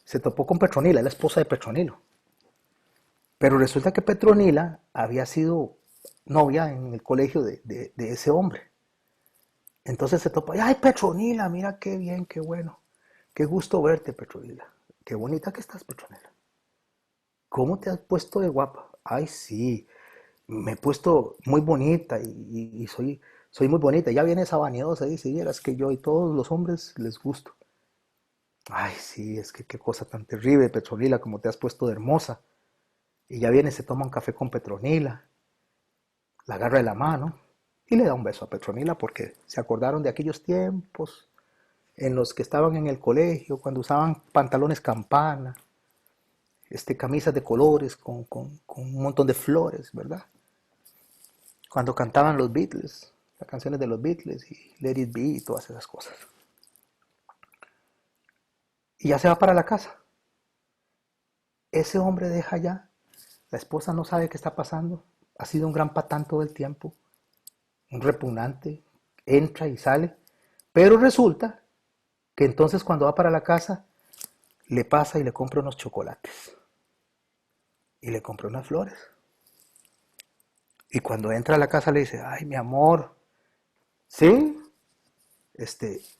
Se topó con Petronila, la esposa de Petronilo. Pero resulta que Petronila había sido novia en el colegio de ese hombre. Entonces se topó, ay Petronila, mira qué bien, qué bueno. Qué gusto verte, Petronila. Qué bonita que estás, Petronila. ¿Cómo te has puesto de guapa? Ay, sí, me he puesto muy bonita y soy muy bonita. Ya viene esa vanidosa, dice, vieras que yo y todos los hombres les gusto. Ay, sí, es que qué cosa tan terrible, Petronila, como te has puesto de hermosa. Y ya viene, se toma un café con Petronila, la agarra de la mano y le da un beso a Petronila porque se acordaron de aquellos tiempos en los que estaban en el colegio, cuando usaban pantalones campana, camisas de colores con un montón de flores, ¿verdad? Cuando cantaban los Beatles, las canciones de los Beatles y Let It Be y todas esas cosas. Y ya se va para la casa. Ese hombre deja ya, la esposa no sabe qué está pasando, ha sido un gran patán todo el tiempo, un repugnante. entra y sale, pero resulta que entonces cuando va para la casa, le pasa y le compra unos chocolates y le compra unas flores. Y cuando entra a la casa le dice, ay, mi amor, ¿sí?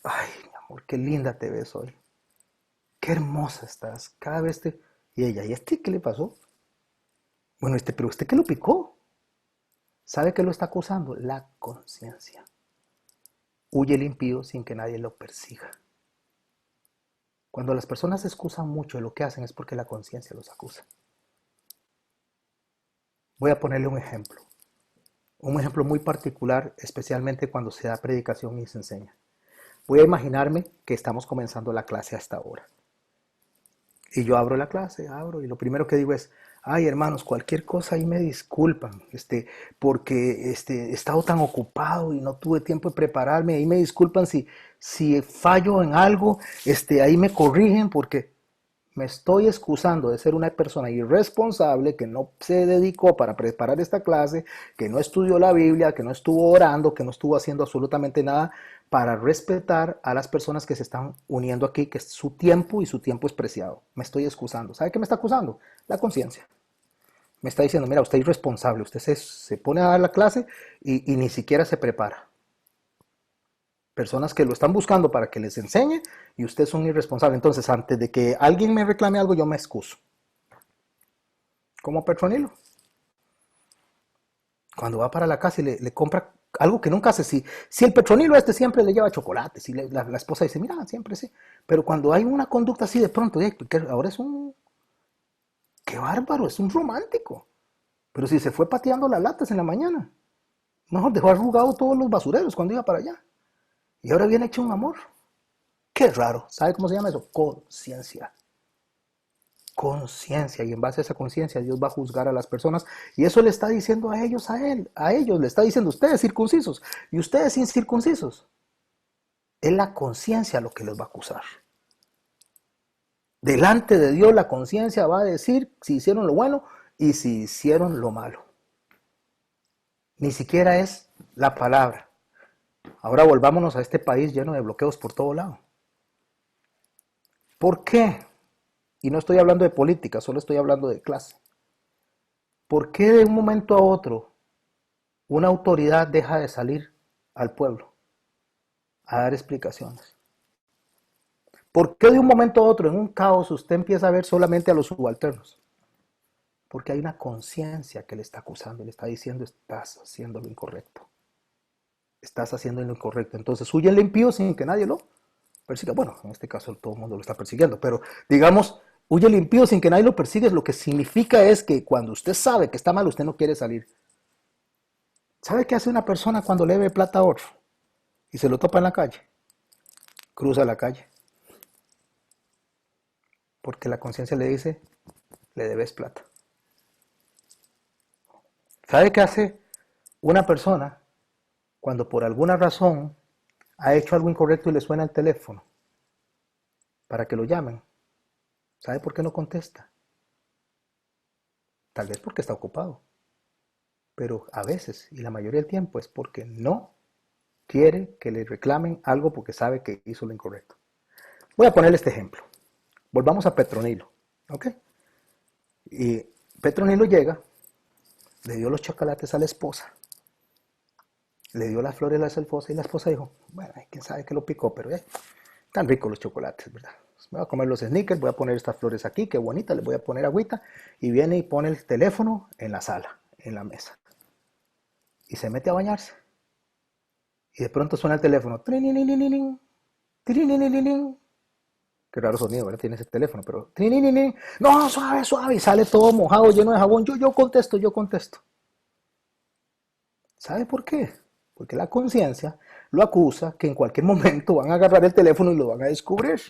Ay, mi amor, qué linda te ves hoy. Qué hermosa estás. Cada vez te... Y ella, ¿y qué le pasó? Bueno, pero ¿usted qué lo picó? ¿Sabe qué lo está acusando? La conciencia. Huye el impío sin que nadie lo persiga. Cuando las personas se excusan mucho de lo que hacen es porque la conciencia los acusa. Voy a ponerle un ejemplo. Un ejemplo muy particular, especialmente cuando se da predicación y se enseña. Voy a imaginarme que estamos comenzando la clase hasta ahora. Y yo abro la clase, y lo primero que digo es, ay hermanos, cualquier cosa ahí me disculpan, porque he estado tan ocupado y no tuve tiempo de prepararme, ahí me disculpan si fallo en algo, ahí me corrigen porque me estoy excusando de ser una persona irresponsable que no se dedicó para preparar esta clase, que no estudió la Biblia, que no estuvo orando, que no estuvo haciendo absolutamente nada para respetar a las personas que se están uniendo aquí, que es su tiempo y su tiempo es preciado. Me estoy excusando. ¿Sabe qué me está acusando? La conciencia. Me está diciendo, mira, usted es irresponsable, usted se pone a dar la clase y ni siquiera se prepara. Personas que lo están buscando para que les enseñe y usted es un irresponsable. Entonces, antes de que alguien me reclame algo, yo me excuso. Como Petronilo. Cuando va para la casa y le compra algo que nunca hace. Si el Petronilo siempre le lleva chocolates y la esposa dice, mira, siempre sí. Pero cuando hay una conducta así de pronto, ahora es un... ¡Qué bárbaro! Es un romántico. Pero si se fue pateando las latas en la mañana. Mejor dejó arrugado todos los basureros cuando iba para allá. Y ahora viene hecho un amor. Qué raro. ¿Sabe cómo se llama eso? Conciencia. Conciencia. Y en base a esa conciencia Dios va a juzgar a las personas. Y eso le está diciendo a ellos, a ellos le está diciendo, ustedes circuncisos y ustedes incircuncisos. Es la conciencia lo que les va a acusar. Delante de Dios la conciencia va a decir si hicieron lo bueno y si hicieron lo malo. Ni siquiera es la palabra. Ahora volvámonos a este país lleno de bloqueos por todo lado. ¿Por qué? Y no estoy hablando de política, solo estoy hablando de clase. ¿Por qué de un momento a otro una autoridad deja de salir al pueblo a dar explicaciones? ¿Por qué de un momento a otro en un caos usted empieza a ver solamente a los subalternos? Porque hay una conciencia que le está acusando, le está diciendo estás haciendo lo incorrecto. Estás haciendo lo incorrecto. Entonces huye el impío sin que nadie lo persiga. Bueno, en este caso todo el mundo lo está persiguiendo, pero digamos, huye el impío sin que nadie lo persiga. Lo que significa es que cuando usted sabe que está mal, usted no quiere salir. ¿Sabe qué hace una persona cuando le debe plata a otro y se lo topa en la calle? Cruza la calle. Porque la conciencia le dice, le debes plata. ¿Sabe qué hace una persona cuando por alguna razón ha hecho algo incorrecto y le suena el teléfono para que lo llamen? ¿Sabe por qué no contesta? Tal vez porque está ocupado. Pero a veces, y la mayoría del tiempo, es porque no quiere que le reclamen algo porque sabe que hizo lo incorrecto. Voy a ponerle este ejemplo. Volvamos a Petronilo. ¿Ok? Y Petronilo llega, le dio los chocolates a la esposa, le dio las flores a la esposa y la esposa dijo, bueno, quién sabe que lo picó, pero tan ricos los chocolates, ¿verdad? Me voy a comer los sneakers, voy a poner estas flores aquí, qué bonita, le voy a poner agüita, y viene y pone el teléfono en la sala, en la mesa, y se mete a bañarse, y de pronto suena el teléfono, trinininininin, trinininininin. Qué raro sonido, ¿verdad? Tiene ese teléfono, pero trinininin, no, suave, suave, y sale todo mojado, lleno de jabón, yo contesto, yo contesto. ¿Sabe por qué? Porque la conciencia lo acusa que en cualquier momento van a agarrar el teléfono y lo van a descubrir.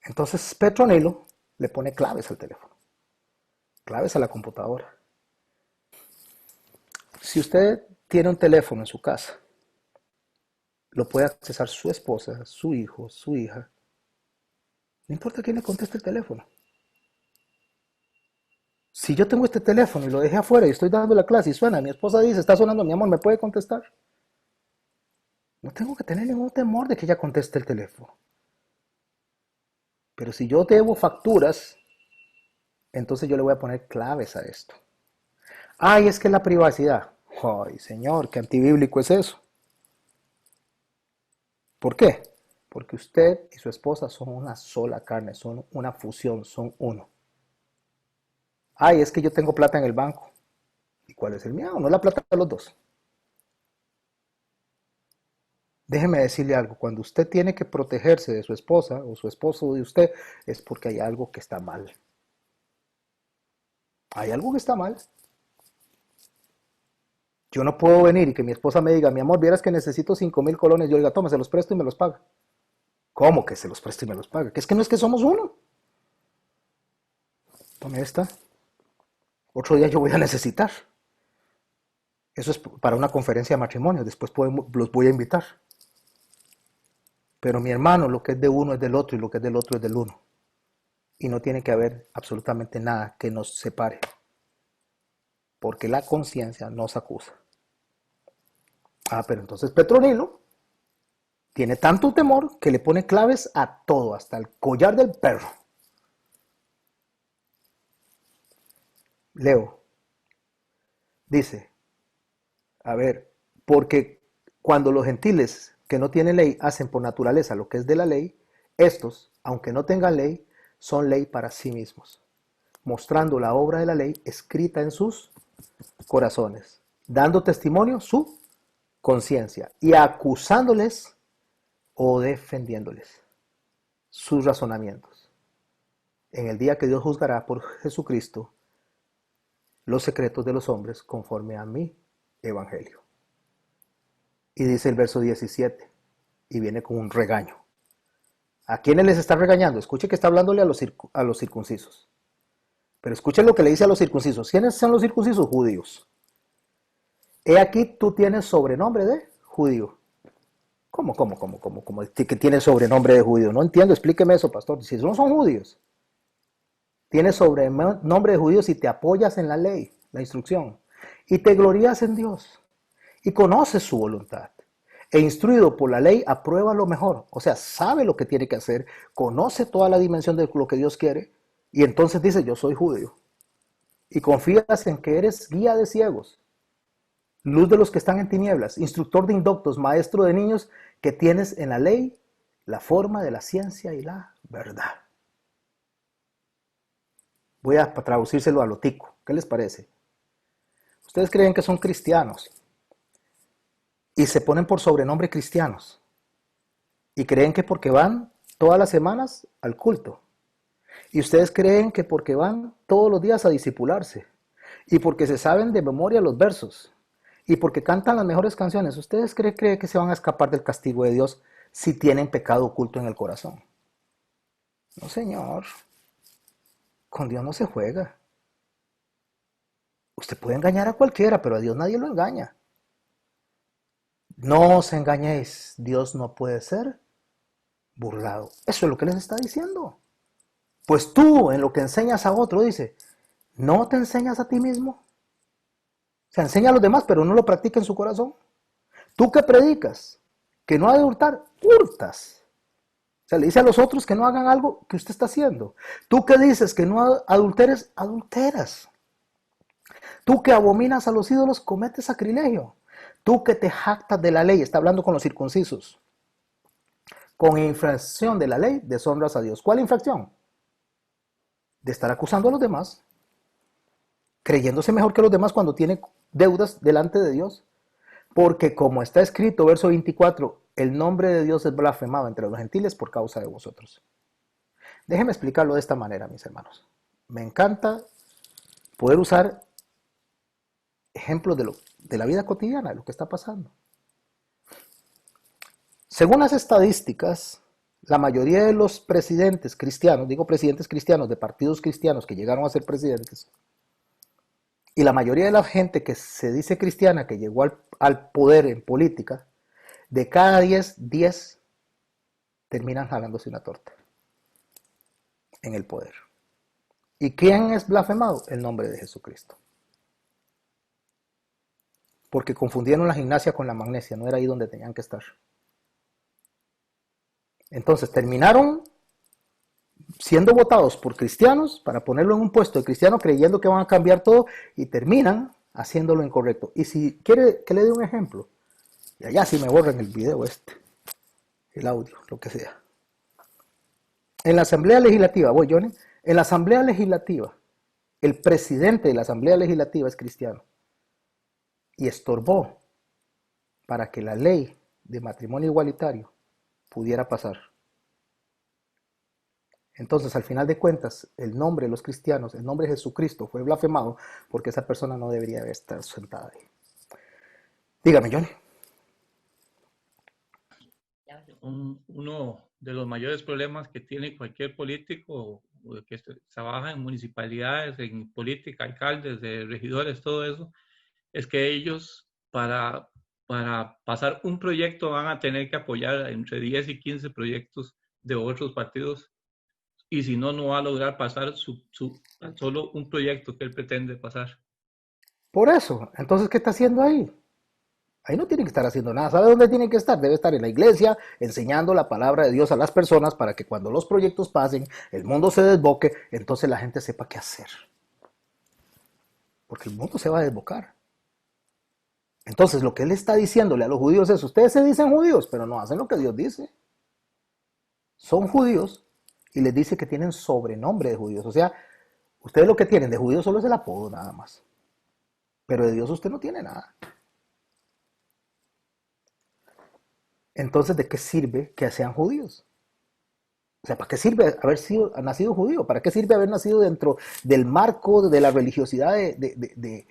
Entonces Petronilo le pone claves al teléfono, claves a la computadora. Si usted tiene un teléfono en su casa, lo puede accesar su esposa, su hijo, su hija. No importa quién le conteste el teléfono. Si yo tengo este teléfono y lo dejé afuera y estoy dando la clase y suena, mi esposa dice, está sonando, mi amor, ¿me puede contestar? No tengo que tener ningún temor de que ella conteste el teléfono. Pero si yo debo facturas, entonces yo le voy a poner claves a esto. Ay, es que la privacidad. Ay, señor, qué antibíblico es eso. ¿Por qué? Porque usted y su esposa son una sola carne, son una fusión, son uno. Ay, es que yo tengo plata en el banco. ¿Y cuál es el mío? No es la plata de los dos. Déjeme decirle algo, cuando usted tiene que protegerse de su esposa o su esposo de usted, es porque hay algo que está mal. Hay algo que está mal. Yo no puedo venir y que mi esposa me diga, mi amor, vieras que necesito 5,000 colones. Yo le diga, toma, se los presto y me los paga. ¿Cómo que se los presto y me los paga? Que es que no es que somos uno. Tome esta. Otro día yo voy a necesitar. Eso es para una conferencia de matrimonio. Después los voy a invitar. Pero mi hermano, lo que es de uno es del otro y lo que es del otro es del uno. Y no tiene que haber absolutamente nada que nos separe. Porque la conciencia nos acusa. Ah, pero entonces Petronilo tiene tanto temor que le pone claves a todo, hasta el collar del perro. Leo, dice, a ver, porque cuando los gentiles que no tienen ley hacen por naturaleza lo que es de la ley, estos, aunque no tengan ley, son ley para sí mismos, mostrando la obra de la ley escrita en sus corazones, dando testimonio su conciencia y acusándoles o defendiéndoles sus razonamientos. En el día que Dios juzgará por Jesucristo los secretos de los hombres conforme a mi evangelio. Y dice el verso 17, y viene con un regaño. ¿A quiénes les está regañando? Escuche que está hablándole a los circuncisos. Pero escuche lo que le dice a los circuncisos. ¿Quiénes son los circuncisos? Judíos. He aquí tú tienes sobrenombre de judío. ¿Cómo? Que tiene sobrenombre de judío? No entiendo, explíqueme eso, pastor. Si no son judíos. Tienes sobrenombre de judío si te apoyas en la ley, la instrucción. Y te glorías en Dios. Y conoces su voluntad. E instruido por la ley, aprueba lo mejor. O sea, sabe lo que tiene que hacer, conoce toda la dimensión de lo que Dios quiere, y entonces dice, yo soy judío. Y confías en que eres guía de ciegos, luz de los que están en tinieblas, instructor de indoctos, maestro de niños, que tienes en la ley la forma de la ciencia y la verdad. Voy a traducírselo a lo tico. ¿Qué les parece? Ustedes creen que son cristianos y se ponen por sobrenombre cristianos y creen que porque van todas las semanas al culto y ustedes creen que porque van todos los días a discipularse y porque se saben de memoria los versos y porque cantan las mejores canciones, ¿ustedes creen que se van a escapar del castigo de Dios si tienen pecado oculto en el corazón? No, señor. Con Dios no se juega. Usted puede engañar a cualquiera, pero a Dios nadie lo engaña. No os engañéis, Dios no puede ser burlado. Eso es lo que les está diciendo. Pues tú, en lo que enseñas a otro, dice, ¿no te enseñas a ti mismo? O sea, enseña a los demás, pero no lo practica en su corazón. Tú que predicas que no ha de hurtar, hurtas. O sea, le dice a los otros que no hagan algo que usted está haciendo. Tú que dices que no adulteres, adulteras. Tú que abominas a los ídolos, cometes sacrilegio. Tú que te jactas de la ley, está hablando con los circuncisos. Con infracción de la ley, deshonras a Dios. ¿Cuál infracción? De estar acusando a los demás, creyéndose mejor que los demás cuando tiene deudas delante de Dios. Porque como está escrito, verso 24, el nombre de Dios es blasfemado entre los gentiles por causa de vosotros. Déjenme explicarlo de esta manera, mis hermanos. Me encanta poder usar ejemplos de la vida cotidiana, de lo que está pasando. Según las estadísticas, la mayoría de los presidentes cristianos, digo presidentes cristianos de partidos cristianos que llegaron a ser presidentes, y la mayoría de la gente que se dice cristiana, que llegó al poder en política, de cada 10 terminan jalándose una torta en el poder. ¿Y quién es blasfemado? El nombre de Jesucristo. Porque confundieron la gimnasia con la magnesia, no era ahí donde tenían que estar. Entonces terminaron siendo votados por cristianos para ponerlo en un puesto de cristiano creyendo que van a cambiar todo y terminan haciendo lo incorrecto. Y si quiere que le dé un ejemplo, y allá sí me borran el video el audio, lo que sea. En la Asamblea Legislativa, voy Johnny, en la Asamblea Legislativa, el presidente de la Asamblea Legislativa es cristiano y estorbó para que la ley de matrimonio igualitario pudiera pasar. Entonces, al final de cuentas, el nombre de los cristianos, el nombre de Jesucristo fue blasfemado porque esa persona no debería estar sentada ahí. Dígame, Johnny. Uno de los mayores problemas que tiene cualquier político que trabaja en municipalidades, en política, alcaldes, regidores, todo eso, es que ellos para pasar un proyecto van a tener que apoyar entre 10 y 15 proyectos de otros partidos y si no, no va a lograr pasar solo un proyecto que él pretende pasar. Por eso, entonces, ¿qué está haciendo ahí? Ahí no tiene que estar haciendo nada. ¿Sabe dónde tiene que estar? Debe estar en la iglesia enseñando la palabra de Dios a las personas para que cuando los proyectos pasen, el mundo se desboque, entonces la gente sepa qué hacer. Porque el mundo se va a desbocar. Entonces lo que él está diciéndole a los judíos es, ustedes se dicen judíos, pero no hacen lo que Dios dice. Son judíos y les dice que tienen sobrenombre de judíos. O sea, ustedes lo que tienen de judíos solo es el apodo nada más. Pero de Dios usted no tiene nada. Entonces, ¿de qué sirve que sean judíos? O sea, ¿para qué sirve haber nacido judío? ¿Para qué sirve haber nacido dentro del marco de la religiosidad de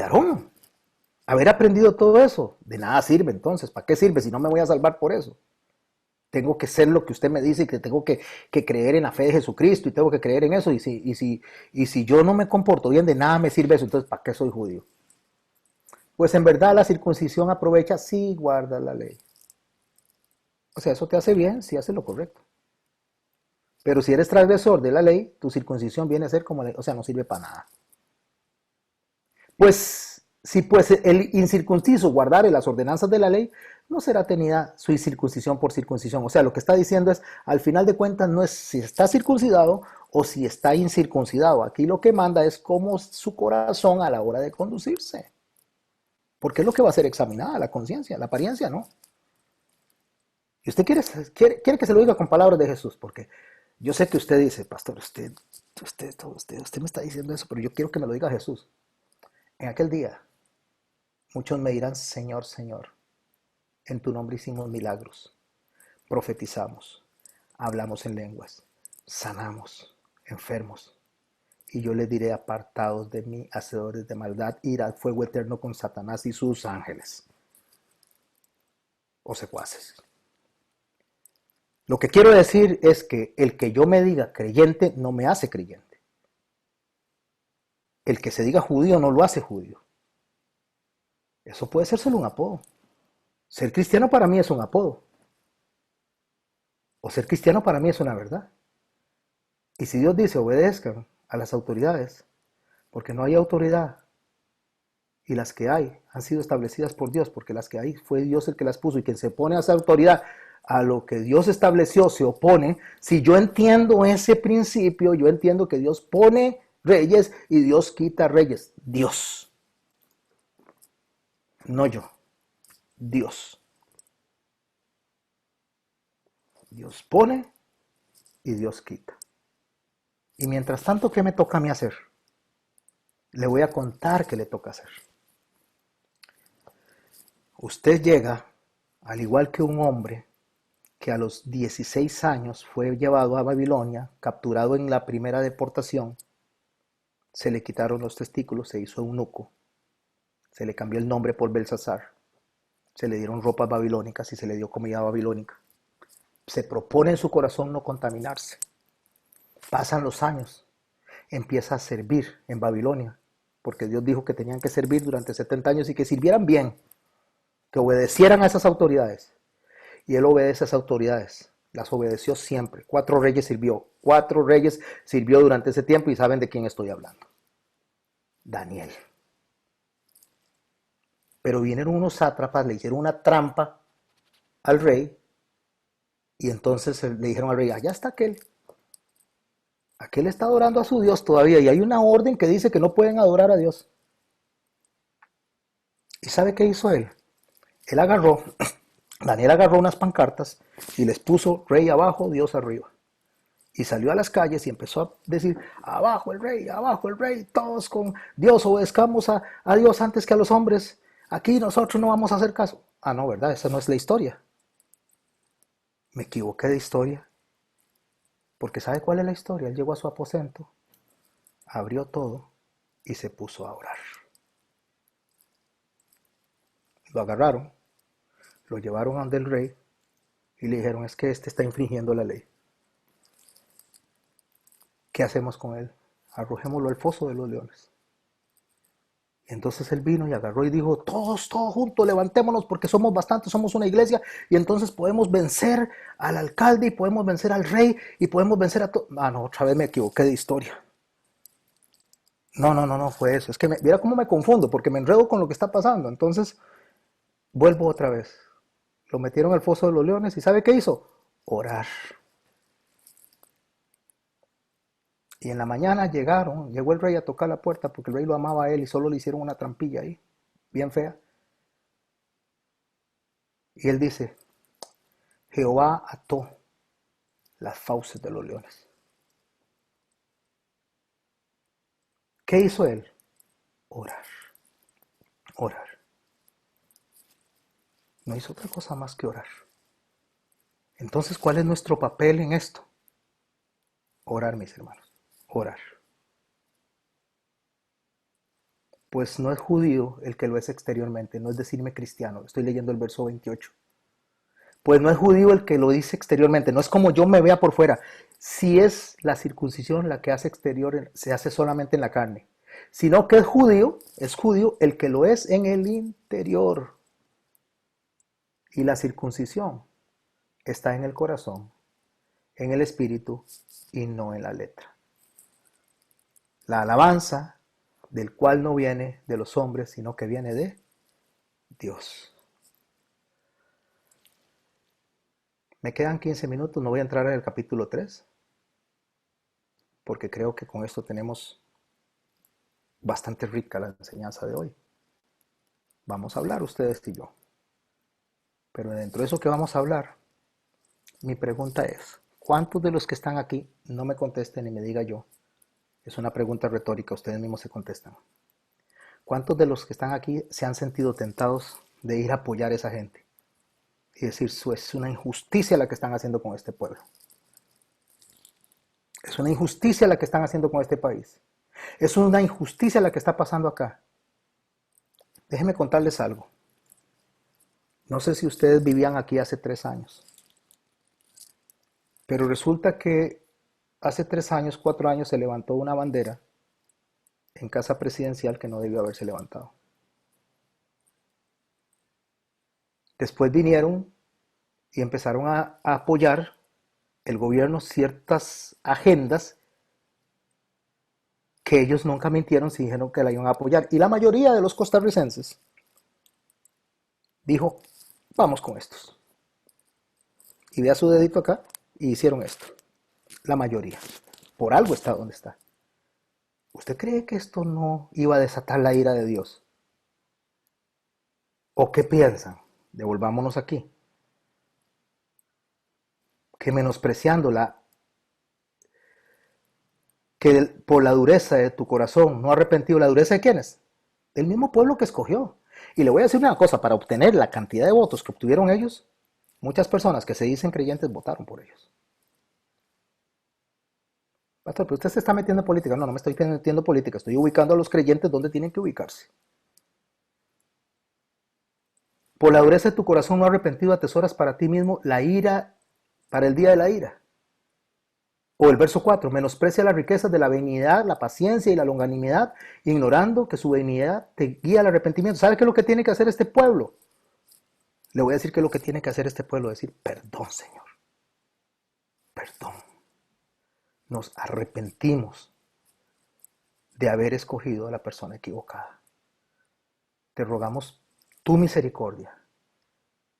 Aarón? Haber aprendido todo eso, de nada sirve entonces. ¿Para qué sirve si no me voy a salvar por eso? Tengo que ser lo que usted me dice y que tengo que creer en la fe de Jesucristo y tengo que creer en eso. Y si yo no me comporto bien, de nada me sirve eso. Entonces, ¿para qué soy judío? Pues en verdad la circuncisión aprovecha si guarda la ley. O sea, eso te hace bien si haces lo correcto. Pero si eres transgresor de la ley, tu circuncisión viene a ser como, o sea, no sirve para nada. Pues, si pues el incircunciso guardare las ordenanzas de la ley, no será tenida su circuncisión por circuncisión. O sea, lo que está diciendo es, al final de cuentas, no es si está circuncidado o si está incircuncidado. Aquí lo que manda es cómo su corazón a la hora de conducirse. Porque es lo que va a ser examinada, la conciencia, la apariencia, ¿no? Y usted quiere que se lo diga con palabras de Jesús, porque yo sé que usted dice, pastor, usted me está diciendo eso, pero yo quiero que me lo diga Jesús. En aquel día, muchos me dirán, Señor, Señor, en tu nombre hicimos milagros, profetizamos, hablamos en lenguas, sanamos enfermos. Y yo les diré, apartados de mí, hacedores de maldad, ir al fuego eterno con Satanás y sus ángeles. O secuaces. Lo que quiero decir es que el que yo me diga creyente no me hace creyente. El que se diga judío no lo hace judío. Eso puede ser solo un apodo. Ser cristiano para mí es un apodo. O ser cristiano para mí es una verdad. Y si Dios dice obedezcan a las autoridades, porque no hay autoridad, y las que hay han sido establecidas por Dios, porque las que hay fue Dios el que las puso, y quien se pone a esa autoridad a lo que Dios estableció se opone. Si yo entiendo ese principio, yo entiendo que Dios pone reyes y Dios quita reyes. Dios, no yo, Dios. Dios pone y Dios quita. Y mientras tanto, ¿qué me toca a mí hacer? Le voy a contar qué le toca hacer. Usted llega, al igual que un hombre que a los 16 años fue llevado a Babilonia, capturado en la primera deportación, se le quitaron los testículos, se hizo eunuco, se le cambió el nombre por Belsasar, se le dieron ropas babilónicas y se le dio comida babilónica. Se propone en su corazón no contaminarse. Pasan los años, empieza a servir en Babilonia, porque Dios dijo que tenían que servir durante 70 años y que sirvieran bien, que obedecieran a esas autoridades. Y él obedece a esas autoridades. las obedeció siempre. 4 reyes sirvió durante ese tiempo y saben de quién estoy hablando. Daniel. Pero vinieron unos sátrapas, le hicieron una trampa al rey y entonces le dijeron al rey, allá está aquel. Aquel está adorando a su Dios todavía y hay una orden que dice que no pueden adorar a Dios. ¿Y sabe qué hizo él? Daniel agarró unas pancartas y les puso rey abajo, Dios arriba. Y salió a las calles y empezó a decir, abajo el rey, todos con Dios, obedezcamos a Dios antes que a los hombres. Aquí nosotros no vamos a hacer caso. Ah, no, ¿verdad? Esa no es la historia. Me equivoqué de historia. Porque ¿sabe cuál es la historia? Él llegó a su aposento, abrió todo y se puso a orar. Lo agarraron, lo llevaron ante el rey y le dijeron, es que este está infringiendo la ley. ¿Qué hacemos con él? Arrojémoslo al foso de los leones. Y entonces él vino y agarró y dijo, todos juntos, levantémonos porque somos bastantes, somos una iglesia y entonces podemos vencer al alcalde y podemos vencer al rey y podemos vencer a todos. Ah, no, otra vez me equivoqué de historia. No fue eso. Es que mira cómo me confundo porque me enredo con lo que está pasando. Entonces, vuelvo otra vez. Lo metieron al foso de los leones y ¿sabe qué hizo? Orar. Y en la mañana llegó el rey a tocar la puerta porque el rey lo amaba a él y solo le hicieron una trampilla ahí, bien fea. Y él dice, Jehová ató las fauces de los leones. ¿Qué hizo él? Orar. No hizo otra cosa más que orar. Entonces, ¿cuál es nuestro papel en esto? Orar, mis hermanos. Orar. Pues no es judío el que lo es exteriormente, no es decirme cristiano. Estoy leyendo el verso 28. Pues no es judío el que lo dice exteriormente, no es como yo me vea por fuera. Si es la circuncisión la que hace exterior, se hace solamente en la carne. Sino que es judío el que lo es en el interior. Y la circuncisión está en el corazón, en el espíritu y no en la letra. La alabanza del cual no viene de los hombres, sino que viene de Dios. Me quedan 15 minutos, no voy a entrar en el capítulo 3, porque creo que con esto tenemos bastante rica la enseñanza de hoy. Vamos a hablar ustedes y yo. Pero dentro de eso que vamos a hablar, mi pregunta es, ¿cuántos de los que están aquí, no me contesten ni me diga yo? Es una pregunta retórica, ustedes mismos se contestan. ¿Cuántos de los que están aquí se han sentido tentados de ir a apoyar a esa gente? Y decir, es una injusticia la que están haciendo con este pueblo. Es una injusticia la que están haciendo con este país. Es una injusticia la que está pasando acá. Déjenme contarles algo. No sé si ustedes vivían aquí hace 3 años. Pero resulta que hace 3 años, 4 años se levantó una bandera en Casa Presidencial que no debió haberse levantado. Después vinieron y empezaron a apoyar el gobierno ciertas agendas que ellos nunca mintieron si dijeron que la iban a apoyar. Y la mayoría de los costarricenses dijo, vamos con estos. Y vea su dedito acá y hicieron esto. La mayoría. Por algo está donde está. ¿Usted cree que esto no iba a desatar la ira de Dios? ¿O qué piensan? Devolvámonos aquí. Que menospreciándola, que por la dureza de tu corazón no ha arrepentido. ¿La dureza de quiénes? Del mismo pueblo que escogió. Y le voy a decir una cosa, para obtener la cantidad de votos que obtuvieron ellos, muchas personas que se dicen creyentes votaron por ellos. Pastor, pero usted se está metiendo en política. No me estoy metiendo en política, estoy ubicando a los creyentes donde tienen que ubicarse. Por la dureza de tu corazón no arrepentido atesoras para ti mismo la ira para el día de la ira. O el verso 4, menosprecia las riquezas de la benignidad, la paciencia y la longanimidad, ignorando que su benignidad te guía al arrepentimiento. ¿Sabe qué es lo que tiene que hacer este pueblo? Le voy a decir qué es lo que tiene que hacer este pueblo, decir, perdón, Señor. perdón. Nos arrepentimos de haber escogido a la persona equivocada. Te rogamos tu misericordia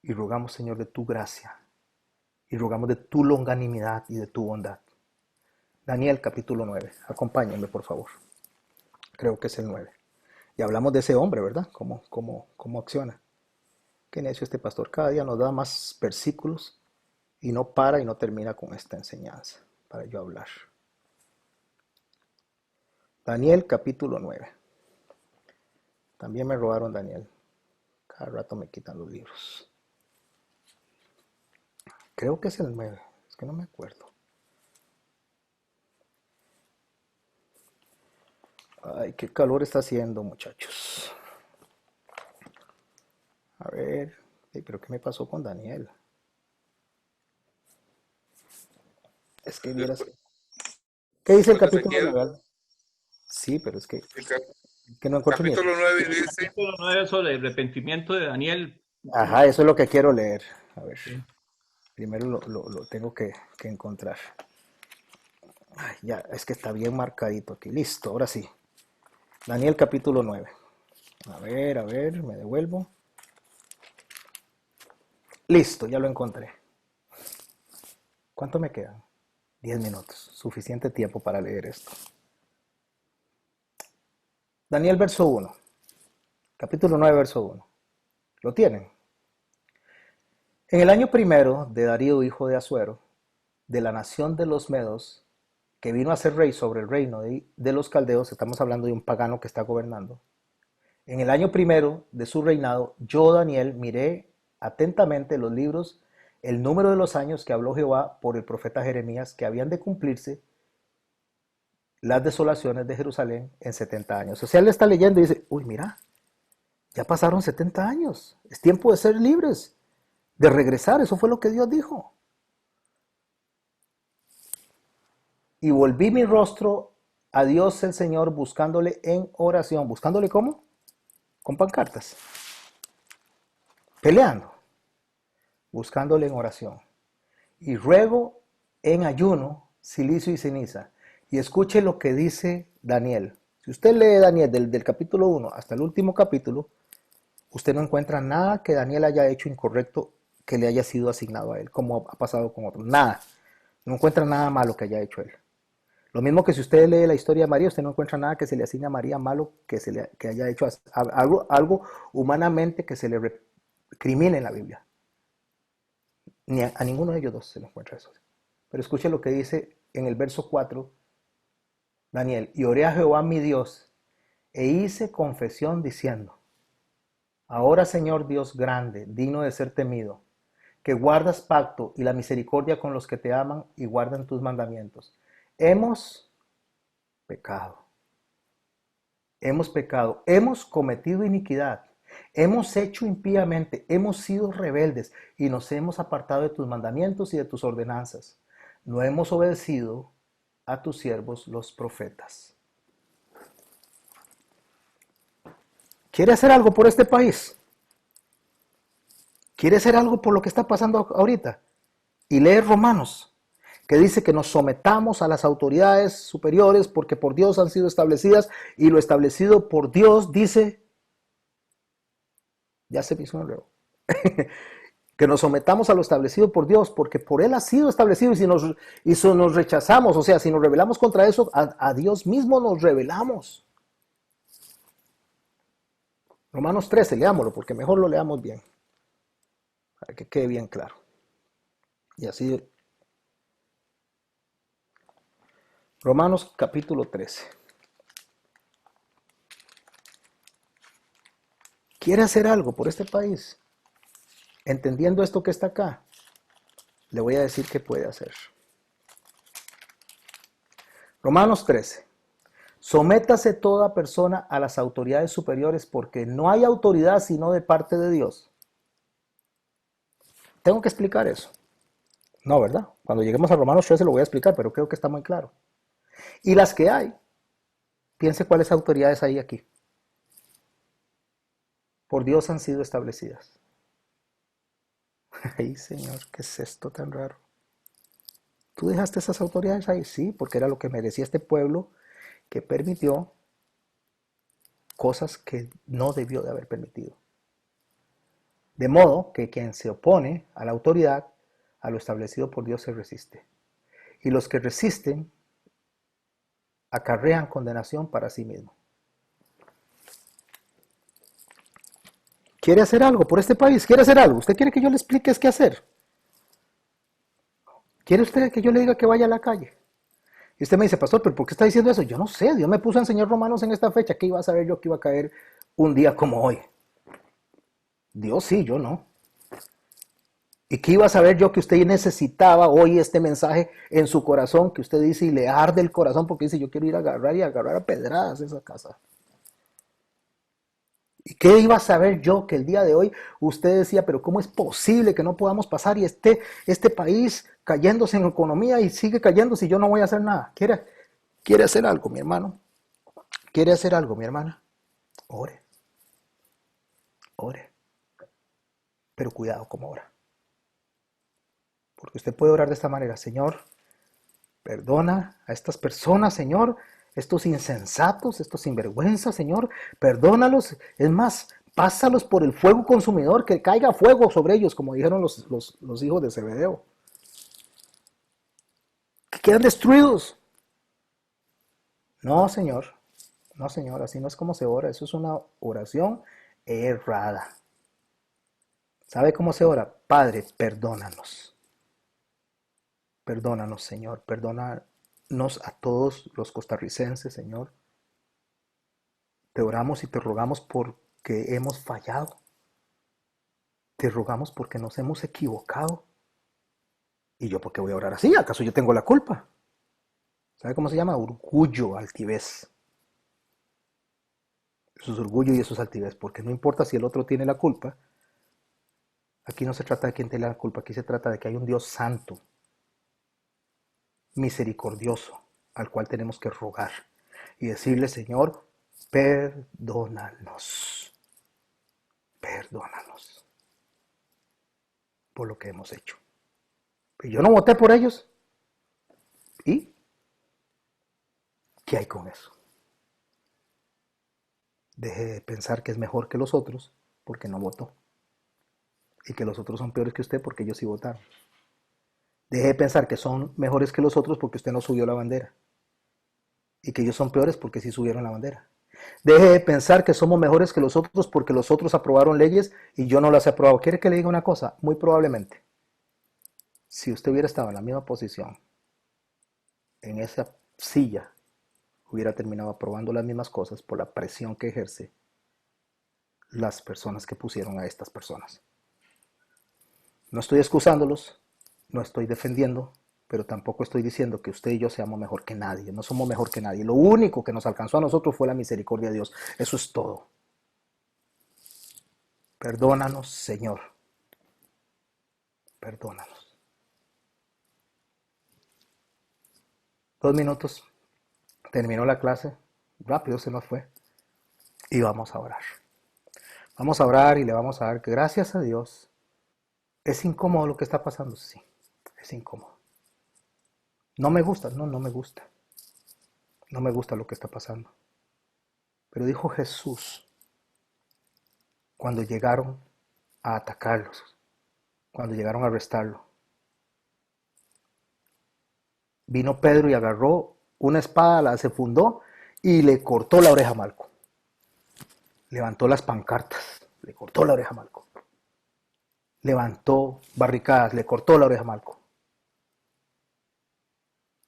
y rogamos, Señor, de tu gracia y rogamos de tu longanimidad y de tu bondad. Daniel capítulo 9. Acompáñenme, por favor. Creo que es el 9. Y hablamos de ese hombre, ¿verdad? ¿Cómo acciona? Qué necio este pastor. Cada día nos da más versículos y no para y no termina con esta enseñanza para yo hablar. Daniel capítulo 9. También me robaron Daniel. Cada rato me quitan los libros. Creo que es el 9. Es que no me acuerdo. Ay, qué calor está haciendo, muchachos. A ver, pero ¿qué me pasó con Daniel? Es que vieras. ¿Qué dice el capítulo 9? Sí, pero es que no encuentro ni. Capítulo 9 dice. Capítulo 9 sobre el arrepentimiento de Daniel. Ajá, eso es lo que quiero leer. A ver, Sí. primero lo tengo que encontrar. Ay, ya, es que está bien marcadito aquí. Listo, ahora sí. Daniel capítulo 9. A ver, me devuelvo. Listo, ya lo encontré. ¿Cuánto me quedan? 10 minutos. Suficiente tiempo para leer esto. Daniel verso 1. Capítulo 9, verso 1. ¿Lo tienen? En el año primero de Darío, hijo de Asuero, de la nación de los Medos, que vino a ser rey sobre el reino de los caldeos, estamos hablando de un pagano que está gobernando. En el año primero de su reinado, yo, Daniel, miré atentamente los libros, el número de los años que habló Jehová por el profeta Jeremías, que habían de cumplirse las desolaciones de Jerusalén en 70 años. O sea, él está leyendo y dice, uy, mira, ya pasaron 70 años, es tiempo de ser libres, de regresar, eso fue lo que Dios dijo. Y volví mi rostro a Dios el Señor buscándole en oración. ¿Buscándole cómo? Con pancartas. Peleando. Buscándole en oración. Y ruego en ayuno, silicio y ceniza. Y escuche lo que dice Daniel. Si usted lee Daniel del capítulo 1 hasta el último capítulo, usted no encuentra nada que Daniel haya hecho incorrecto que le haya sido asignado a él, como ha pasado con otros. Nada. No encuentra nada malo que haya hecho él. Lo mismo que si usted lee la historia de María, usted no encuentra nada que se le asigne a María malo que haya hecho algo humanamente que se le recrimine en la Biblia. Ni a ninguno de ellos dos se le encuentra eso. Pero escuche lo que dice en el verso 4, Daniel. Y oré a Jehová mi Dios e hice confesión diciendo, ahora Señor Dios grande, digno de ser temido, que guardas pacto y la misericordia con los que te aman y guardan tus mandamientos. Hemos pecado, hemos cometido iniquidad, hemos hecho impíamente, hemos sido rebeldes y nos hemos apartado de tus mandamientos y de tus ordenanzas. No hemos obedecido a tus siervos los profetas. ¿Quiere hacer algo por este país? ¿Quiere hacer algo por lo que está pasando ahorita? Y lee Romanos, que dice que nos sometamos a las autoridades superiores porque por Dios han sido establecidas y lo establecido por Dios dice, ya se me hizo un enredo, que nos sometamos a lo establecido por Dios porque por Él ha sido establecido y si nos rechazamos, o sea, si nos rebelamos contra eso, a Dios mismo nos rebelamos. Romanos 13, leámoslo porque mejor lo leamos bien, para que quede bien claro. Y así Romanos capítulo 13. ¿Quiere hacer algo por este país? Entendiendo esto que está acá, le voy a decir qué puede hacer. Romanos 13. Sométase toda persona a las autoridades superiores porque no hay autoridad sino de parte de Dios. ¿Tengo que explicar eso? No, ¿verdad? Cuando lleguemos a Romanos 13 lo voy a explicar, pero creo que está muy claro. Y las que hay, piense cuáles autoridades hay aquí. Por Dios han sido establecidas. Ay, Señor, ¿qué es esto tan raro? ¿Tú dejaste esas autoridades ahí? Sí, porque era lo que merecía este pueblo que permitió cosas que no debió de haber permitido. De modo que quien se opone a la autoridad, a lo establecido por Dios, se resiste. Y los que resisten acarrean condenación para sí mismos. ¿Quiere hacer algo por este país? ¿Quiere hacer algo? ¿Usted quiere que yo le explique qué hacer? ¿Quiere usted que yo le diga que vaya a la calle? Y usted me dice, pastor, ¿pero por qué está diciendo eso? Yo no sé, Dios me puso a enseñar Romanos en esta fecha. ¿Qué iba a saber yo que iba a caer un día como hoy? Dios sí, yo no. ¿Y qué iba a saber yo que usted necesitaba hoy este mensaje en su corazón, que usted dice y le arde el corazón porque dice, yo quiero ir a agarrar a pedradas esa casa? ¿Y qué iba a saber yo que el día de hoy usted decía, pero cómo es posible que no podamos pasar y este país cayéndose en economía y sigue cayendo si yo no voy a hacer nada? ¿Quiere hacer algo, mi hermano? ¿Quiere hacer algo, mi hermana? Ore. Ore. Pero cuidado como ora. Porque usted puede orar de esta manera, Señor, perdona a estas personas, Señor, estos insensatos, estos sinvergüenzas, Señor, perdónalos. Es más, pásalos por el fuego consumidor, que caiga fuego sobre ellos, como dijeron los hijos de Zebedeo. Que queden destruidos. No, Señor, no, Señor, así no es como se ora. Eso es una oración errada. ¿Sabe cómo se ora? Padre, perdónanos. Perdónanos, Señor. Perdónanos a todos los costarricenses, Señor. Te oramos y te rogamos porque hemos fallado. Te rogamos porque nos hemos equivocado. ¿Y yo por qué voy a orar así? ¿Acaso yo tengo la culpa? ¿Sabe cómo se llama? Orgullo, altivez. Eso es orgullo y eso es altivez, porque no importa si el otro tiene la culpa. Aquí no se trata de quién tiene la culpa, aquí se trata de que hay un Dios santo, misericordioso, al cual tenemos que rogar y decirle, Señor, perdónanos, perdónanos por lo que hemos hecho. Y yo no voté por ellos. ¿Y qué hay con eso? Deje de pensar que es mejor que los otros porque no votó. Y que los otros son peores que usted porque ellos sí votaron. Deje de pensar que son mejores que los otros porque usted no subió la bandera. Y que ellos son peores porque sí subieron la bandera. Deje de pensar que somos mejores que los otros porque los otros aprobaron leyes y yo no las he aprobado. ¿Quiere que le diga una cosa? Muy probablemente, si usted hubiera estado en la misma posición, en esa silla, hubiera terminado aprobando las mismas cosas por la presión que ejerce las personas que pusieron a estas personas. No estoy excusándolos, no estoy defendiendo, pero tampoco estoy diciendo que usted y yo seamos mejor que nadie. No somos mejor que nadie. Lo único que nos alcanzó a nosotros fue la misericordia de Dios. Eso es todo. Perdónanos, Señor. Perdónanos. 2 minutos. Terminó la clase. Rápido se nos fue. Y vamos a orar. Vamos a orar y le vamos a dar que gracias a Dios. ¿Es incómodo lo que está pasando? Sí, es incómodo. ¿No me gusta? No, no me gusta. No me gusta lo que está pasando. Pero dijo Jesús cuando llegaron a atacarlos, cuando llegaron a arrestarlo. Vino Pedro y agarró una espada, la desenfundó y le cortó la oreja a Malco. Levantó las pancartas, le cortó la oreja a Malco. Levantó barricadas, le cortó la oreja a Malco.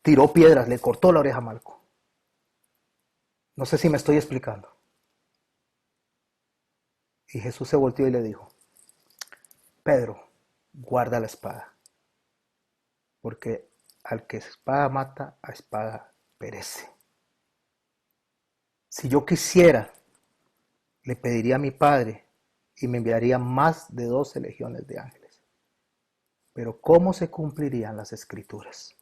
Tiró piedras, le cortó la oreja a Malco. No sé si me estoy explicando. Y Jesús se volteó y le dijo, Pedro, guarda la espada, porque al que espada mata, a espada perece. Si yo quisiera, le pediría a mi Padre y me enviaría más de 12 legiones de ángeles. Pero ¿cómo se cumplirían las escrituras?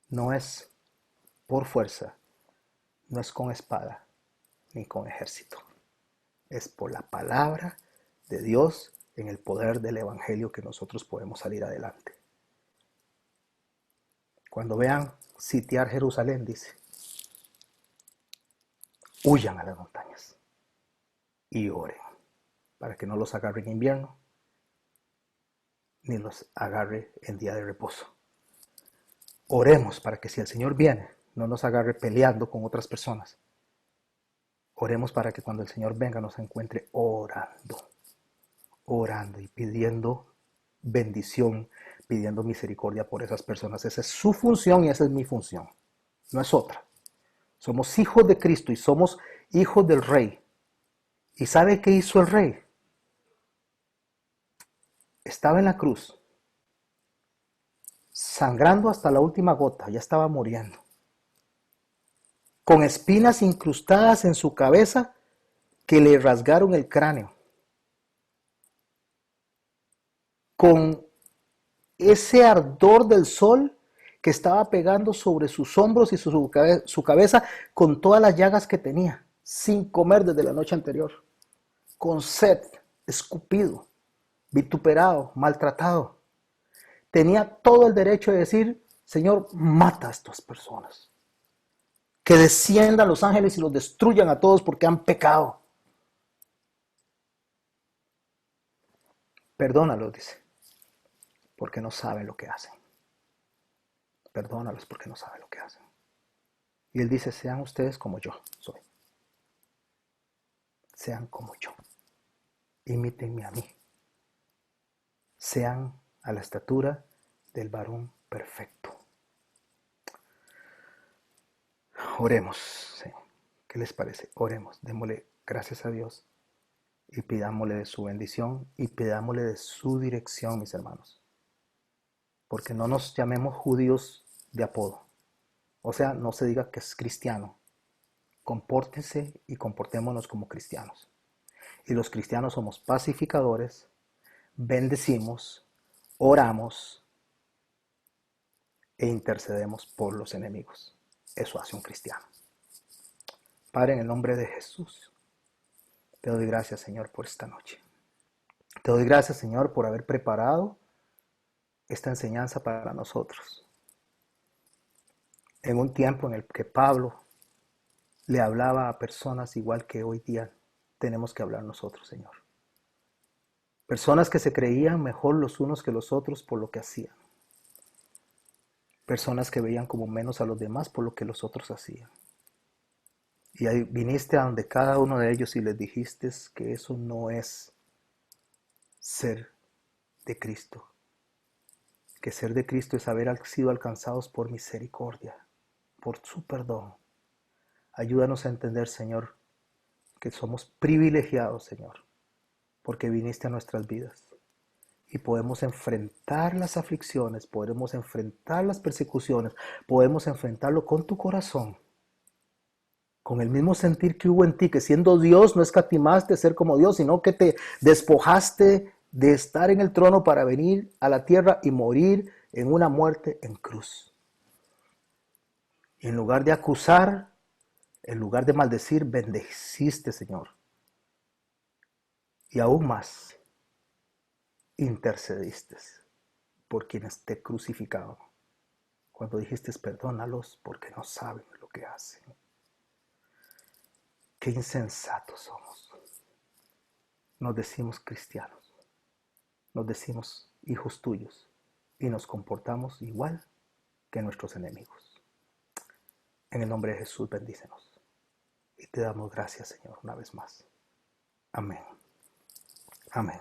No es por fuerza, no es con espada, ni con ejército. Es por la palabra de Dios en el poder del Evangelio que nosotros podemos salir adelante. Cuando vean sitiar Jerusalén, dice, huyan a las montañas y oren para que no los agarre en invierno ni los agarre en día de reposo. Oremos para que si el Señor viene, no nos agarre peleando con otras personas. Oremos para que cuando el Señor venga nos encuentre orando y pidiendo bendición, pidiendo misericordia por esas personas. Esa es su función y esa es mi función. No es otra. Somos hijos de Cristo y somos hijos del Rey. ¿Y sabe qué hizo el Rey? Estaba en la cruz, sangrando hasta la última gota, ya estaba muriendo, con espinas incrustadas en su cabeza que le rasgaron el cráneo, con ese ardor del sol que estaba pegando sobre sus hombros y su cabeza, con todas las llagas que tenía, sin comer desde la noche anterior, con sed, escupido, vituperado, maltratado. Tenía todo el derecho de decir, Señor, mata a estas personas. Que desciendan los ángeles y los destruyan a todos porque han pecado. Perdónalos, dice, porque no saben lo que hacen. Perdónalos porque no saben lo que hacen. Y él dice, sean ustedes como yo soy. Sean como yo. Imítenme a mí. Sean a la estatura del varón perfecto. Oremos. ¿Sí? ¿Qué les parece? Oremos. Démosle gracias a Dios y pidámosle de su bendición y pidámosle de su dirección, mis hermanos. Porque no nos llamemos judíos de apodo. O sea, no se diga que es cristiano. Compórtense y comportémonos como cristianos. Y los cristianos somos pacificadores, bendecimos, oramos e intercedemos por los enemigos. Eso hace un cristiano. Padre, en el nombre de Jesús, te doy gracias, Señor, por esta noche. Te doy gracias, Señor, por haber preparado esta enseñanza para nosotros. En un tiempo en el que Pablo le hablaba a personas igual que hoy día tenemos que hablar nosotros, Señor. Personas que se creían mejor los unos que los otros por lo que hacían. Personas que veían como menos a los demás por lo que los otros hacían. Y ahí viniste a donde cada uno de ellos y les dijiste que eso no es ser de Cristo. Que ser de Cristo es haber sido alcanzados por misericordia, por su perdón. Ayúdanos a entender, Señor, que somos privilegiados, Señor, porque viniste a nuestras vidas. Y podemos enfrentar las aflicciones, podemos enfrentar las persecuciones, podemos enfrentarlo con tu corazón, con el mismo sentir que hubo en ti, que siendo Dios no escatimaste ser como Dios, sino que te despojaste de estar en el trono para venir a la tierra y morir en una muerte en cruz. Y en lugar de acusar, en lugar de maldecir, bendeciste, Señor. Y aún más, intercediste por quienes te crucificaron. Cuando dijiste, perdónalos porque no saben lo que hacen. Qué insensatos somos. Nos decimos cristianos. Nos decimos hijos tuyos. Y nos comportamos igual que nuestros enemigos. En el nombre de Jesús, bendícenos. Y te damos gracias, Señor, una vez más. Amén. Amén.